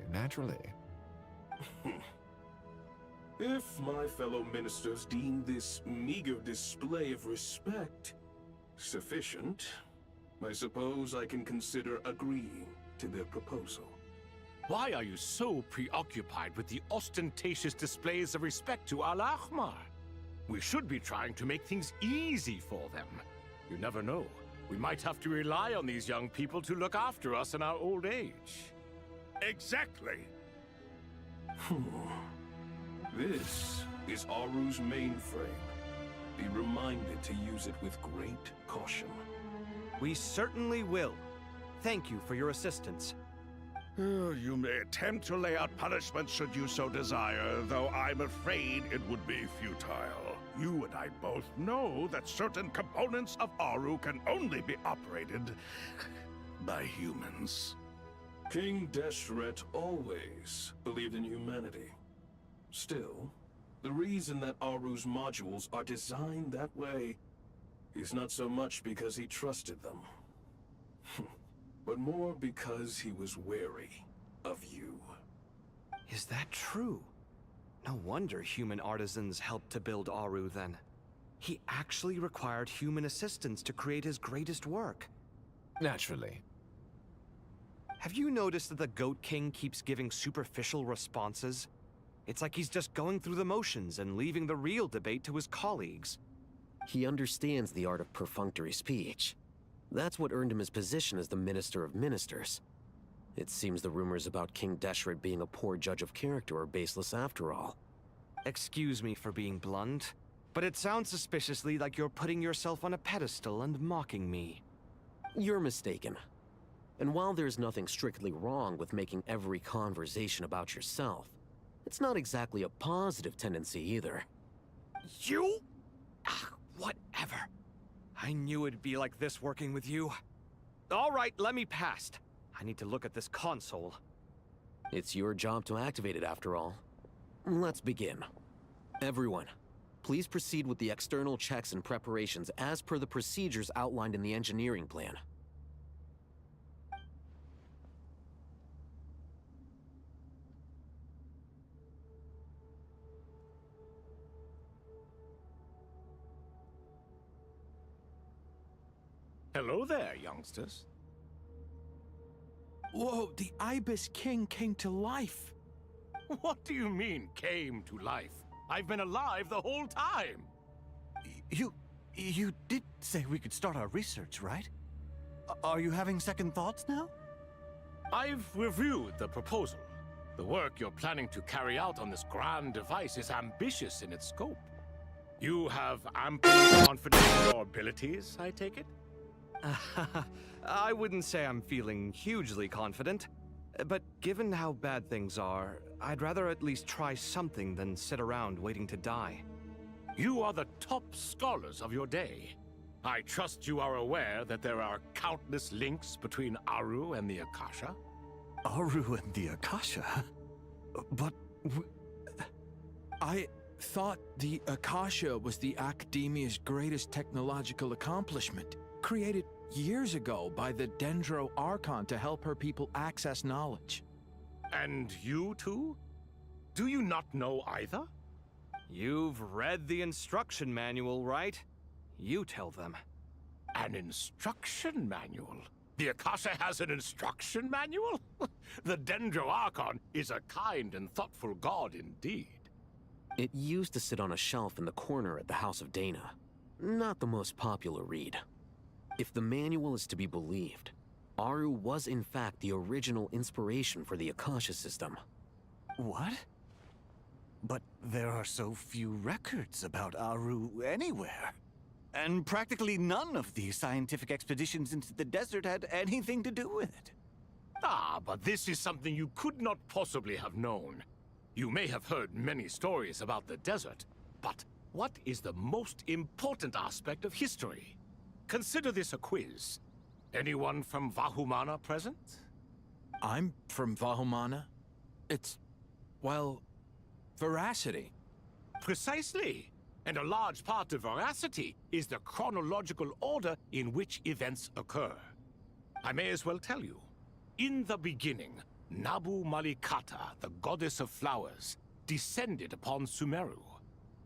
If my fellow ministers deem this meager display of respect sufficient, I suppose I can consider agreeing to their proposal. Why are you so preoccupied with the ostentatious displays of respect to Al-Ahmar? We should be trying to make things easy for them. You never know. We might have to rely on these young people to look after us in our old age. Exactly. This is Aru's mainframe. Be reminded to use it with great caution. We certainly will. Thank you for your assistance. You may attempt to lay out punishment should you so desire, though I'm afraid it would be futile. You and I both know that certain components of Aru can only be operated by humans. King Deshret always believed in humanity. Still, the reason that Aru's modules are designed that way is not so much because he trusted them, but more because he was wary of you. Is that true? No wonder human artisans helped to build Aru then. He actually required human assistance to create his greatest work. Naturally. Have you noticed that the Goat King keeps giving superficial responses? It's like he's just going through the motions and leaving the real debate to his colleagues. He understands the art of perfunctory speech. That's what earned him his position as the Minister of Ministers. It seems the rumors about King Deshret being a poor judge of character are baseless after all. Excuse me for being blunt, but it sounds suspiciously like you're putting yourself on a pedestal and mocking me. You're mistaken. And while there's nothing strictly wrong with making every conversation about yourself, it's not exactly a positive tendency either. You? Whatever. I knew it'd be like this working with you. All right, let me pass. I need to look at this console. It's your job to activate it after all. Let's begin. Everyone, please proceed with the external checks and preparations as per the procedures outlined in the engineering plan. Hello there, youngsters. Whoa, the Ibis King came to life. What do you mean, came to life? I've been alive the whole time. You did say we could start our research, right? Are you having second thoughts now? I've reviewed the proposal. The work you're planning to carry out on this grand device is ambitious in its scope. You have ample confidence in your abilities, I take it? I wouldn't say I'm feeling hugely confident, but given how bad things are, I'd rather at least try something than sit around waiting to die. You are the top scholars of your day. I trust you are aware that there are countless links between Aru and the Akasha? Aru and the Akasha? But I thought the Akasha was the Academia's greatest technological accomplishment, created years ago by the Dendro Archon to help her people access knowledge. And you too? Do you not know either? You've read the instruction manual, right? You tell them. An instruction manual? The Akasha has an instruction manual? The Dendro Archon is a kind and thoughtful god indeed. It used to sit on a shelf in the corner at the House of Dana. Not the most popular read. If the manual is to be believed, Aru was in fact the original inspiration for the Akasha system. What? But there are so few records about Aru anywhere. And practically none of the scientific expeditions into the desert had anything to do with it. Ah, but this is something you could not possibly have known. You may have heard many stories about the desert, but what is the most important aspect of history? Consider this a quiz. Anyone from Vahumana present? I'm from Vahumana. It's, well, veracity. Precisely. And a large part of veracity is the chronological order in which events occur. I may as well tell you. In the beginning, Nabu Malikata, the goddess of flowers, descended upon Sumeru.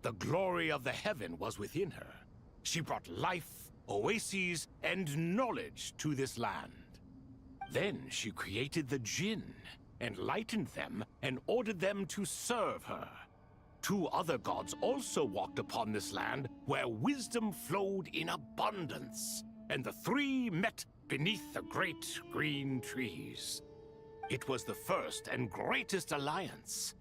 The glory of the heaven was within her. She brought life, oases, and knowledge to this land. Then she created the Jinn, enlightened them, and ordered them to serve her. 2 other gods also walked upon this land where wisdom flowed in abundance. and the three met beneath the great green trees. It was the first and greatest alliance.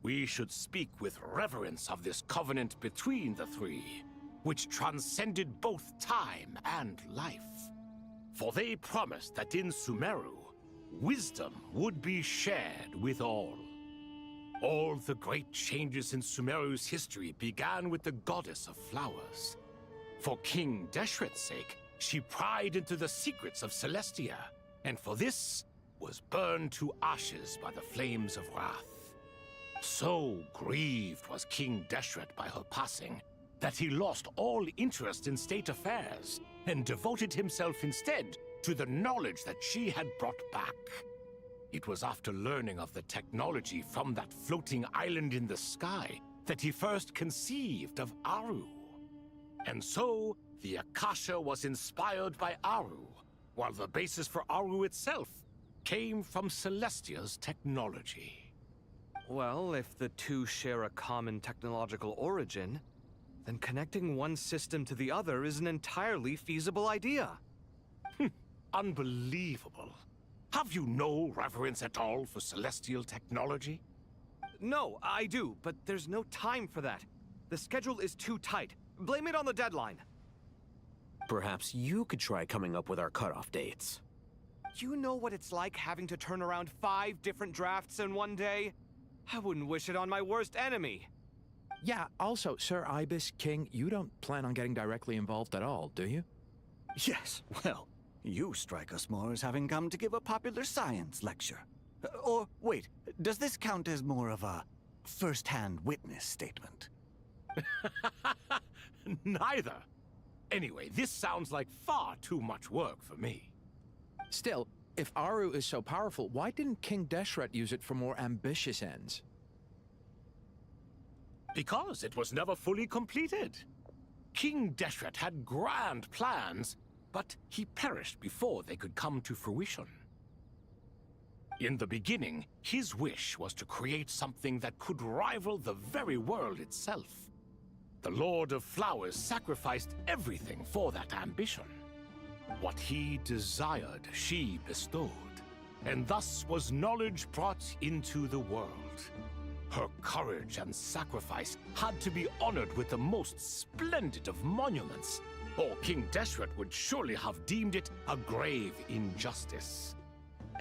We should speak with reverence of this covenant between the three, which transcended both time and life. For they promised that in Sumeru, wisdom would be shared with all. All the great changes in Sumeru's history began with the goddess of flowers. For King Deshret's sake, she pried into the secrets of Celestia, and for this was burned to ashes by the flames of wrath. So grieved was King Deshret by her passing that he lost all interest in state affairs and devoted himself instead to the knowledge that she had brought back. It was after learning of the technology from that floating island in the sky that he first conceived of Aru. And so, the Akasha was inspired by Aru, while the basis for Aru itself came from Celestia's technology. Well, if the two share a common technological origin, then connecting one system to the other is an entirely feasible idea. Unbelievable. Have you no reverence at all for celestial technology? No, I do, but there's no time for that. The schedule is too tight. Blame it on the deadline. Perhaps you could try coming up with our cutoff dates. You know what it's like having to turn around 5 different drafts in one day? I wouldn't wish it on my worst enemy. Yeah, also, Sir Ibis, King, you don't plan on getting directly involved at all, do you? Yes, well, you strike us more as having come to give a popular science lecture. Or, wait, does this count as more of a first-hand witness statement? Neither. Anyway, this sounds like far too much work for me. Still, if Aru is so powerful, why didn't King Deshret use it for more ambitious ends? Because it was never fully completed. King Deshret had grand plans, but he perished before they could come to fruition. In the beginning, his wish was to create something that could rival the very world itself. The Lord of Flowers sacrificed everything for that ambition. What he desired, she bestowed, and thus was knowledge brought into the world. Her courage and sacrifice had to be honored with the most splendid of monuments, or King Deshret would surely have deemed it a grave injustice.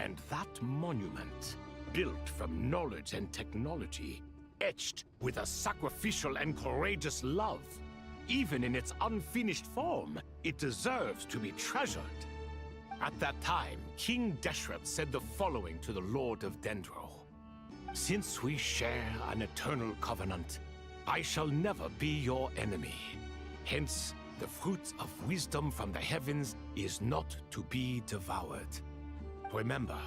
And that monument, built from knowledge and technology, etched with a sacrificial and courageous love, even in its unfinished form, it deserves to be treasured. At that time, King Deshret said the following to the Lord of Dendro. Since we share an eternal covenant, I shall never be your enemy. Hence, the fruit of wisdom from the heavens is not to be devoured. Remember,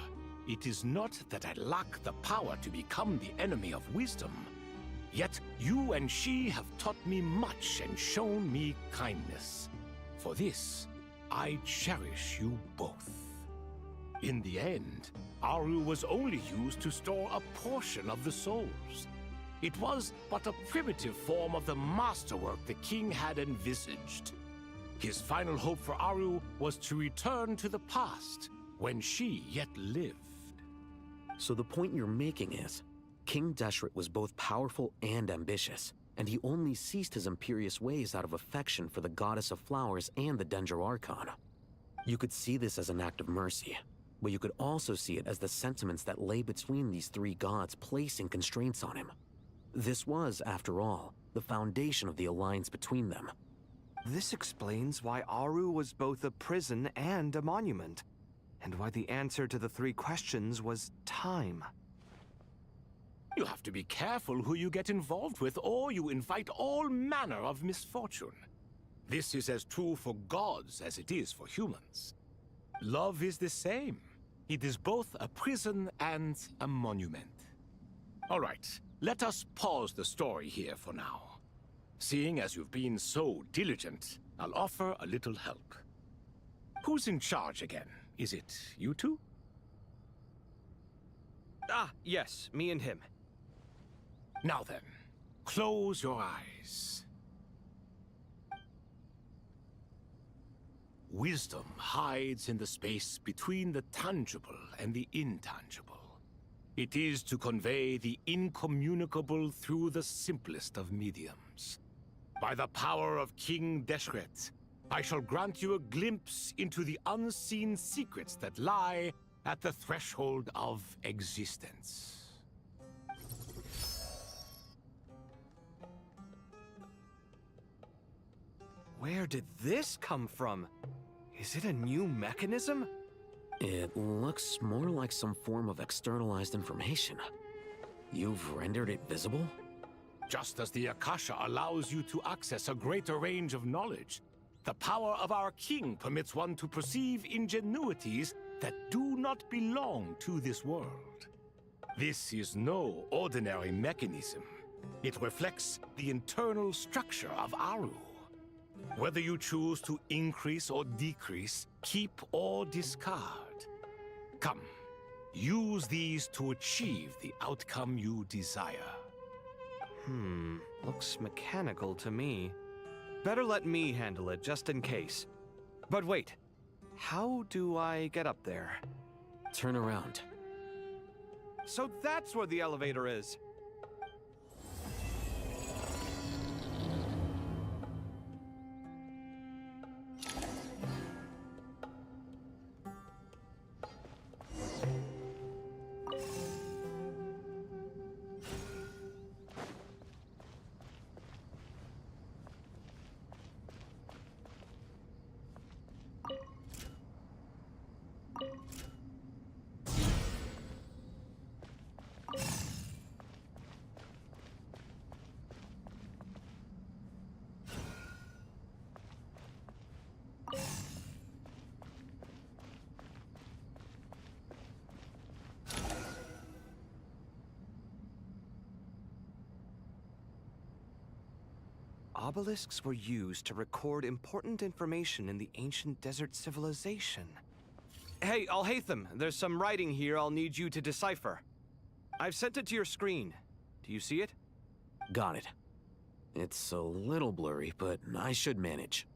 it is not that I lack the power to become the enemy of wisdom. Yet you and she have taught me much and shown me kindness. For this, I cherish you both. In the end, Aru was only used to store a portion of the souls. It was but a primitive form of the masterwork the king had envisaged. His final hope for Aru was to return to the past, when she yet lived. So the point you're making is, King Deshret was both powerful and ambitious, and he only ceased his imperious ways out of affection for the Goddess of Flowers and the Dendro Archon. You could see this as an act of mercy, but you could also see it as the sentiments that lay between these three gods placing constraints on him. This was, after all, the foundation of the alliance between them. This explains why Aru was both a prison and a monument, and why the answer to the 3 questions was time. You have to be careful who you get involved with, or you invite all manner of misfortune. This is as true for gods as it is for humans. Love is the same. It is both a prison and a monument. All right, let us pause the story here for now. Seeing as you've been so diligent, I'll offer a little help. Who's in charge again? Is it you two? Ah, yes, me and him. Now then, close your eyes. Wisdom hides in the space between the tangible and the intangible. It is to convey the incommunicable through the simplest of mediums. By the power of King Deshret, I shall grant you a glimpse into the unseen secrets that lie at the threshold of existence. Where did this come from? Is it a new mechanism? It looks more like some form of externalized information. You've rendered it visible? Just as the Akasha allows you to access a greater range of knowledge, the power of our king permits one to perceive ingenuities that do not belong to this world. This is no ordinary mechanism. It reflects the internal structure of Aru. Whether you choose to increase or decrease, keep or discard. Come, use these to achieve the outcome you desire. Looks mechanical to me. Better let me handle it, just in case. But wait, how do I get up there? Turn around. So that's where the elevator is. Obelisks were used to record important information in the ancient desert civilization. Hey, Alhaitham, there's some writing here I'll need you to decipher. I've sent it to your screen. Do you see it? Got it. It's a little blurry, but I should manage.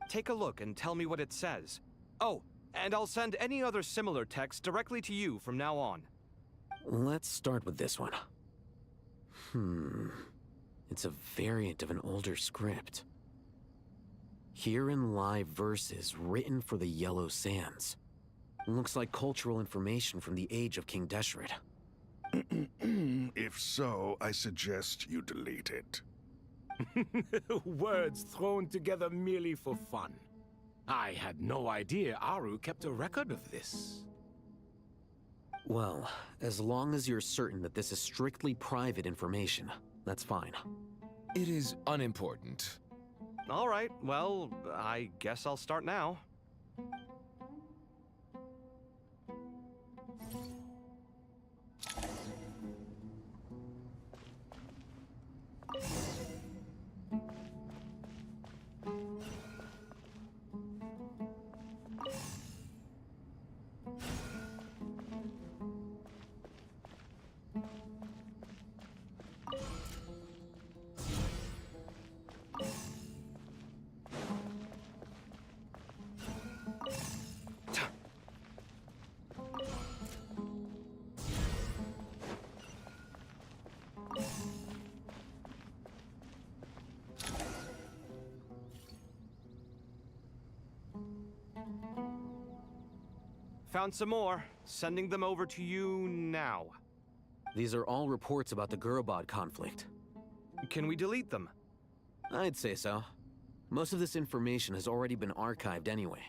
Take a look and tell me what it says. Oh, and I'll send any other similar text directly to you from now on. Let's start with this one. It's a variant of an older script. Herein lie verses written for the Yellow Sands. Looks like cultural information from the age of King Deshret. If so, I suggest you delete it. Words thrown together merely for fun. I had no idea Aru kept a record of this. Well, as long as you're certain that this is strictly private information, that's fine. It is unimportant. All right, well, I guess I'll start now. Found some more. Sending them over to you now. These are all reports about the Gurabad conflict. Can we delete them? I'd say so. Most of this information has already been archived anyway.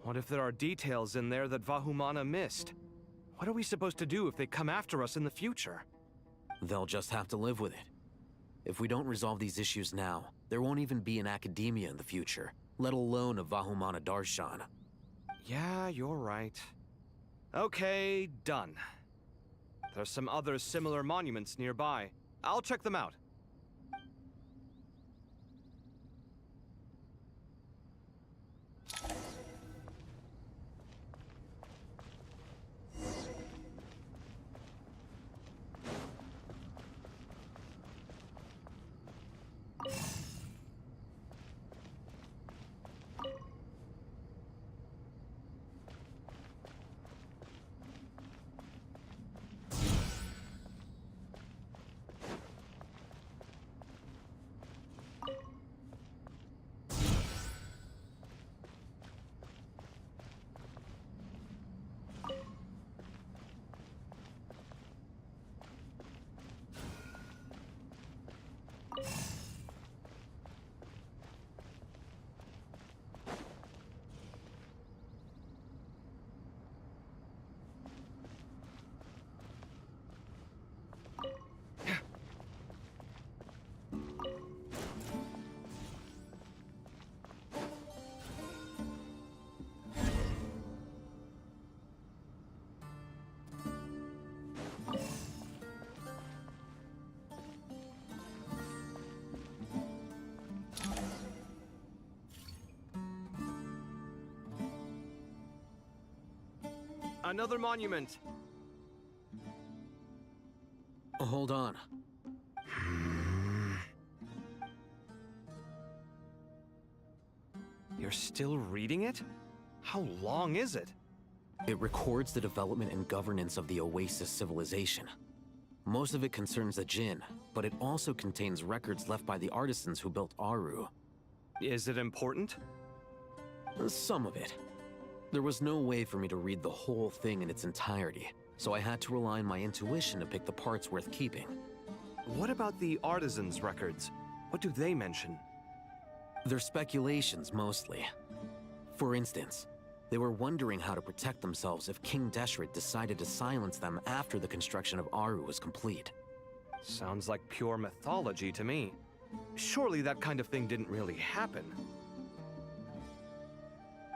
What if there are details in there that Vahumana missed? What are we supposed to do if they come after us in the future? They'll just have to live with it. If we don't resolve these issues now, there won't even be an academia in the future, let alone a Vahumana Darshan. Yeah, you're right. Okay, done. There's some other similar monuments nearby. I'll check them out. Another monument. Hold on. You're still reading it? How long is it? It records the development and governance of the Oasis civilization. Most of it concerns the Jinn, but it also contains records left by the artisans who built Aru. Is it important? Some of it. There was no way for me to read the whole thing in its entirety, so I had to rely on my intuition to pick the parts worth keeping. What about the artisans' records? What do they mention? They're speculations, mostly. For instance, they were wondering how to protect themselves if King Deshret decided to silence them after the construction of Aru was complete. Sounds like pure mythology to me. Surely that kind of thing didn't really happen.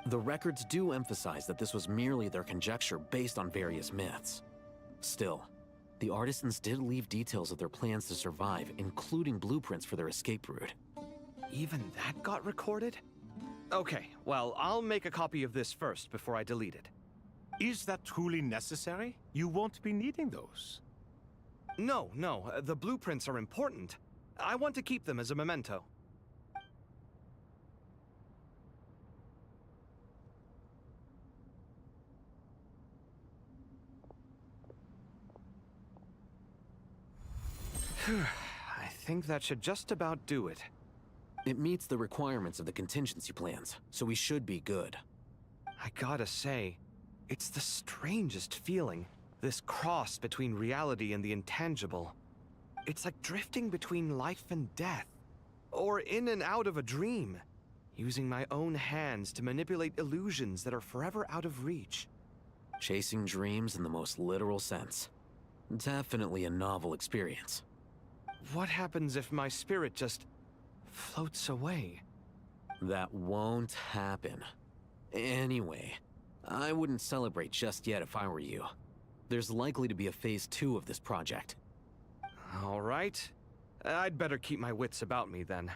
The records do emphasize that this was merely their conjecture based on various myths. Still, the artisans did leave details of their plans to survive, including blueprints for their escape route. Even that got recorded? Okay, well, I'll make a copy of this first before I delete it. Is that truly necessary? You won't be needing those. No, the blueprints are important. I want to keep them as a memento. I think that should just about do it. It meets the requirements of the contingency plans, so we should be good. I gotta say, it's the strangest feeling, this cross between reality and the intangible. It's like drifting between life and death, or in and out of a dream, using my own hands to manipulate illusions that are forever out of reach. Chasing dreams in the most literal sense. Definitely a novel experience. What happens if my spirit just floats away? That won't happen. Anyway, I wouldn't celebrate just yet if I were you. There's likely to be a phase 2 of this project. All right. I'd better keep my wits about me then.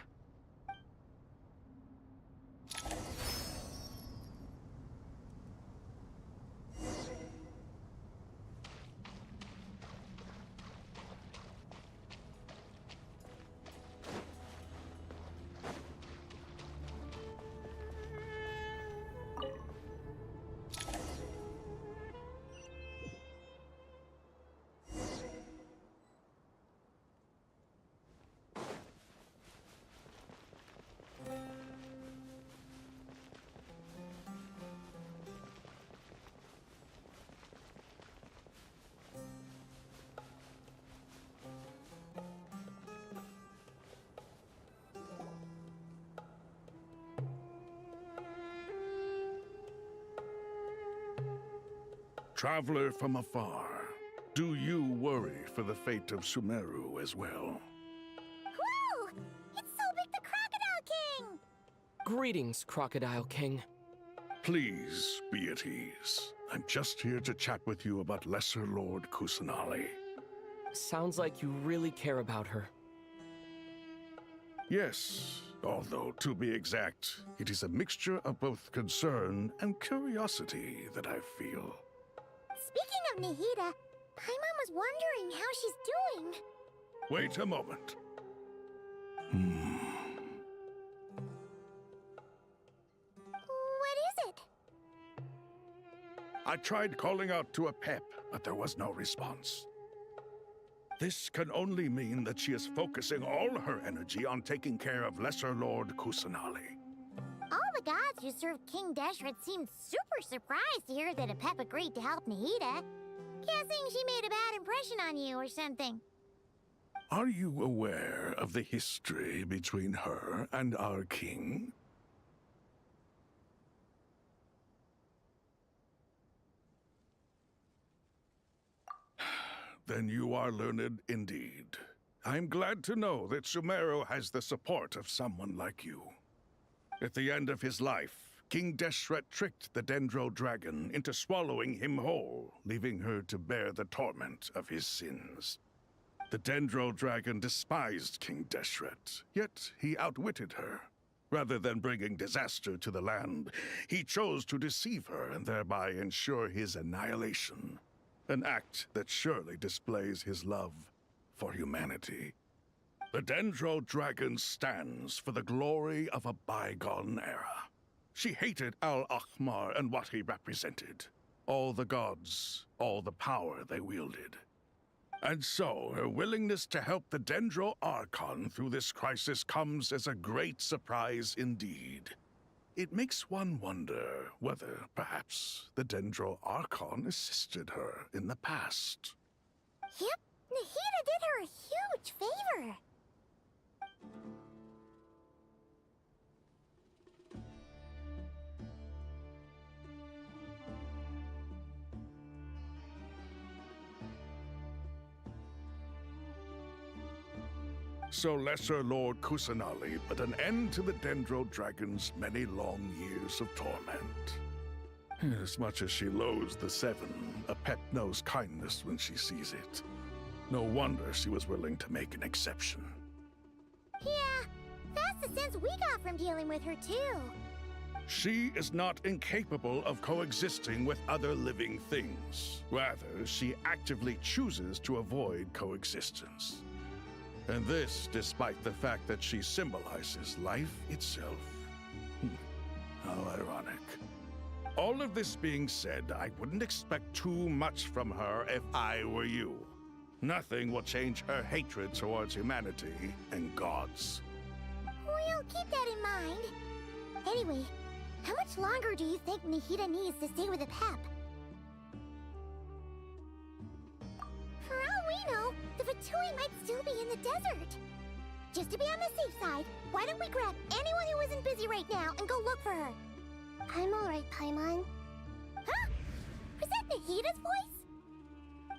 Traveler from afar, do you worry for the fate of Sumeru as well? Whoa! It's Sobek the Crocodile King! Greetings, Crocodile King. Please be at ease. I'm just here to chat with you about Lesser Lord Kusanali. Sounds like you really care about her. Yes, although to be exact, it is a mixture of both concern and curiosity that I feel. Speaking of Nahida, Paimon was wondering how she's doing. Wait a moment. What is it? I tried calling out to a pep, but there was no response. This can only mean that she is focusing all her energy on taking care of Lesser Lord Kusanali. All the gods who served King Deshret seemed super surprised to hear that a pep agreed to help Nahida. Guessing she made a bad impression on you or something. Are you aware of the history between her and our king? Then you are learned indeed. I'm glad to know that Sumeru has the support of someone like you. At the end of his life, King Deshret tricked the Dendro Dragon into swallowing him whole, leaving her to bear the torment of his sins. The Dendro Dragon despised King Deshret, yet he outwitted her. Rather than bringing disaster to the land, he chose to deceive her and thereby ensure his annihilation. An act that surely displays his love for humanity. The Dendro Dragon stands for the glory of a bygone era. She hated Al-Ahmar and what he represented. All the gods, all the power they wielded. And so, her willingness to help the Dendro Archon through this crisis comes as a great surprise indeed. It makes one wonder whether, perhaps, the Dendro Archon assisted her in the past. Yep, Nahida did her a huge favor. So Lesser Lord Kusanali put an end to the Dendro Dragon's many long years of torment. As much as she loathes the Seven, a pet knows kindness when she sees it. No wonder she was willing to make an exception. Yeah, that's the sense we got from dealing with her too. She is not incapable of coexisting with other living things. Rather, she actively chooses to avoid coexistence. And this despite the fact that she symbolizes life itself. How ironic. All of this being said, I wouldn't expect too much from her if I were you. Nothing will change her hatred towards humanity and gods. We'll keep that in mind. Anyway, how much longer do you think Nahida needs to stay with the Pep? For all we know, the Fatui might still be in the desert. Just to be on the safe side, why don't we grab anyone who isn't busy right now and go look for her? I'm alright, Paimon. Huh? Was that Nahida's voice?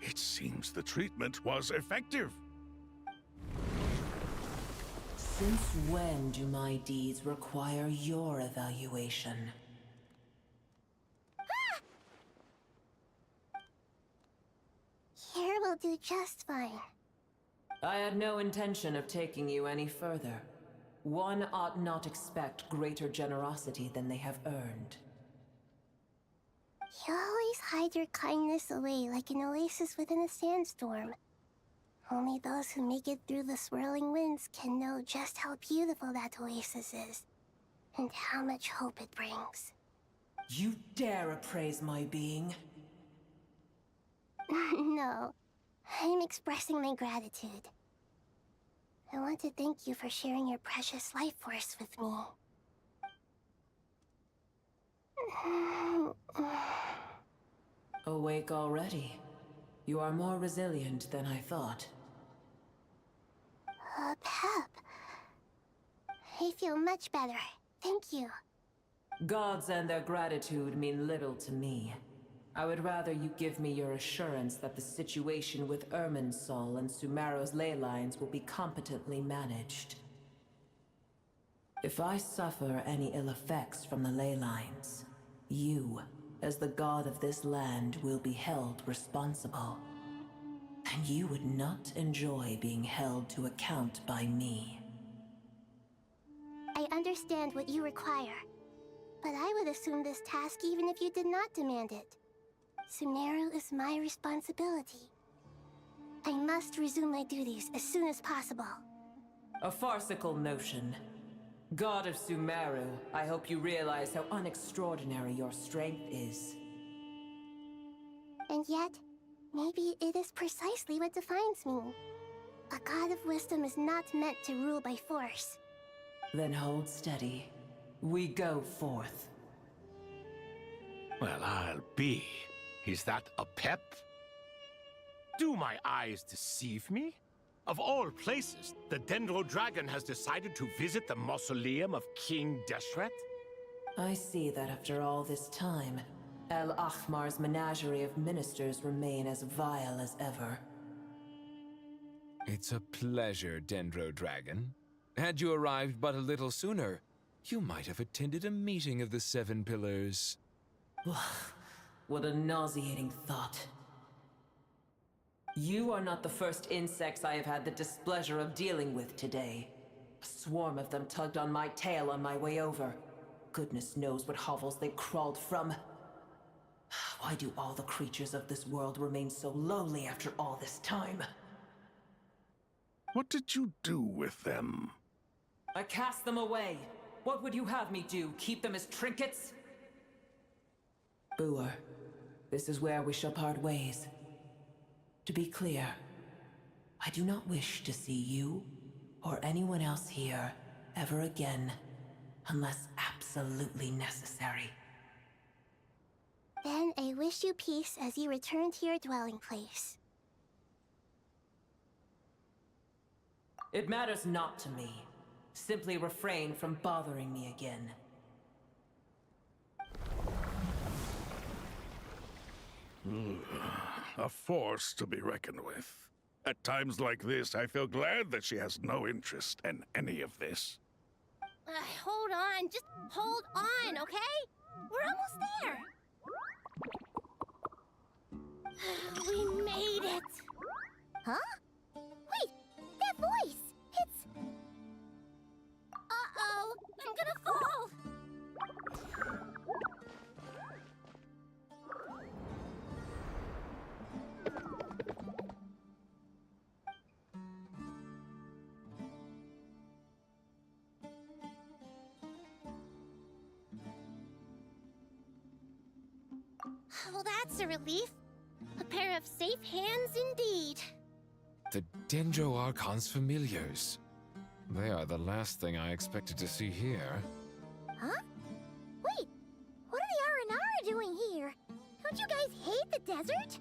It seems the treatment was effective. Since when do my deeds require your evaluation? Here will do just fine. I had no intention of taking you any further. One ought not expect greater generosity than they have earned. You always hide your kindness away like an oasis within a sandstorm. Only those who make it through the swirling winds can know just how beautiful that oasis is, and how much hope it brings. You dare appraise my being? No, I'm expressing my gratitude. I want to thank you for sharing your precious life force with me. Awake already. You are more resilient than I thought. Pep. I feel much better. Thank you. Gods and their gratitude mean little to me. I would rather you give me your assurance that the situation with Irminsul and Sumeru's ley lines will be competently managed. If I suffer any ill effects from the ley lines, you, as the god of this land, will be held responsible. And you would not enjoy being held to account by me. I understand what you require, but I would assume this task even if you did not demand it. Sumeru is my responsibility. I must resume my duties as soon as possible. A farcical notion. God of Sumeru, I hope you realize how unextraordinary your strength is. And yet, maybe it is precisely what defines me. A god of wisdom is not meant to rule by force. Then hold steady. We go forth. Well, I'll be. Is that a pep? Do my eyes deceive me? Of all places, the Dendro Dragon has decided to visit the mausoleum of King Deshret? I see that after all this time, Al-Ahmar's menagerie of ministers remain as vile as ever. It's a pleasure, Dendro Dragon. Had you arrived but a little sooner, you might have attended a meeting of the Seven Pillars. What a nauseating thought. You are not the first insects I have had the displeasure of dealing with today. A swarm of them tugged on my tail on my way over. Goodness knows what hovels they crawled from. Why do all the creatures of this world remain so lowly after all this time? What did you do with them? I cast them away. What would you have me do? Keep them as trinkets? Boer, this is where we shall part ways. To be clear, I do not wish to see you or anyone else here ever again, unless absolutely necessary. Then I wish you peace as you return to your dwelling place. It matters not to me. Simply refrain from bothering me again. A force to be reckoned with. At times like this, I feel glad that she has no interest in any of this. Hold on, just hold on, okay? We're almost there. We made it! Huh? Wait, that voice! It's... Uh-oh, I'm gonna fall! Well, that's a relief. A pair of safe hands indeed. The Dendro Archon's familiars. They are the last thing I expected to see here. Huh? Wait, what are the Aranara doing here? Don't you guys hate the desert?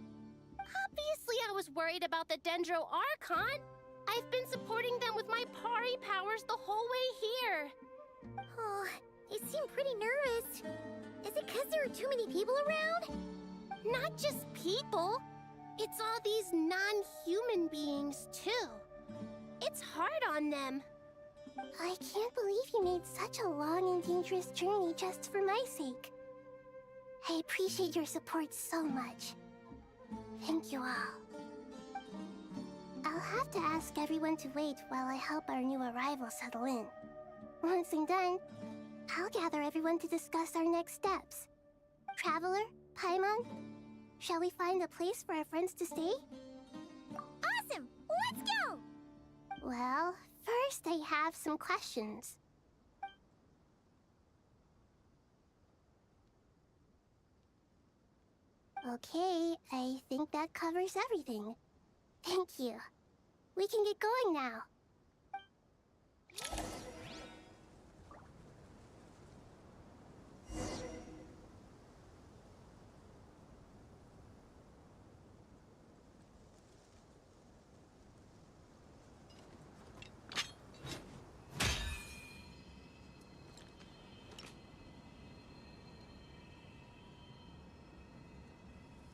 Obviously I was worried about the Dendro Archon. I've been supporting them with my Pari powers the whole way here. Oh, they seem pretty nervous. Is it because there are too many people around? Not just people. It's all these non-human beings, too. It's hard on them. I can't believe you made such a long and dangerous journey just for my sake. I appreciate your support so much. Thank you all. I'll have to ask everyone to wait while I help our new arrival settle in. Once I'm done, I'll gather everyone to discuss our next steps. Traveler, Paimon, shall we find a place for our friends to stay? Awesome! Let's go! Well, first I have some questions. Okay, I think that covers everything. Thank you. We can get going now.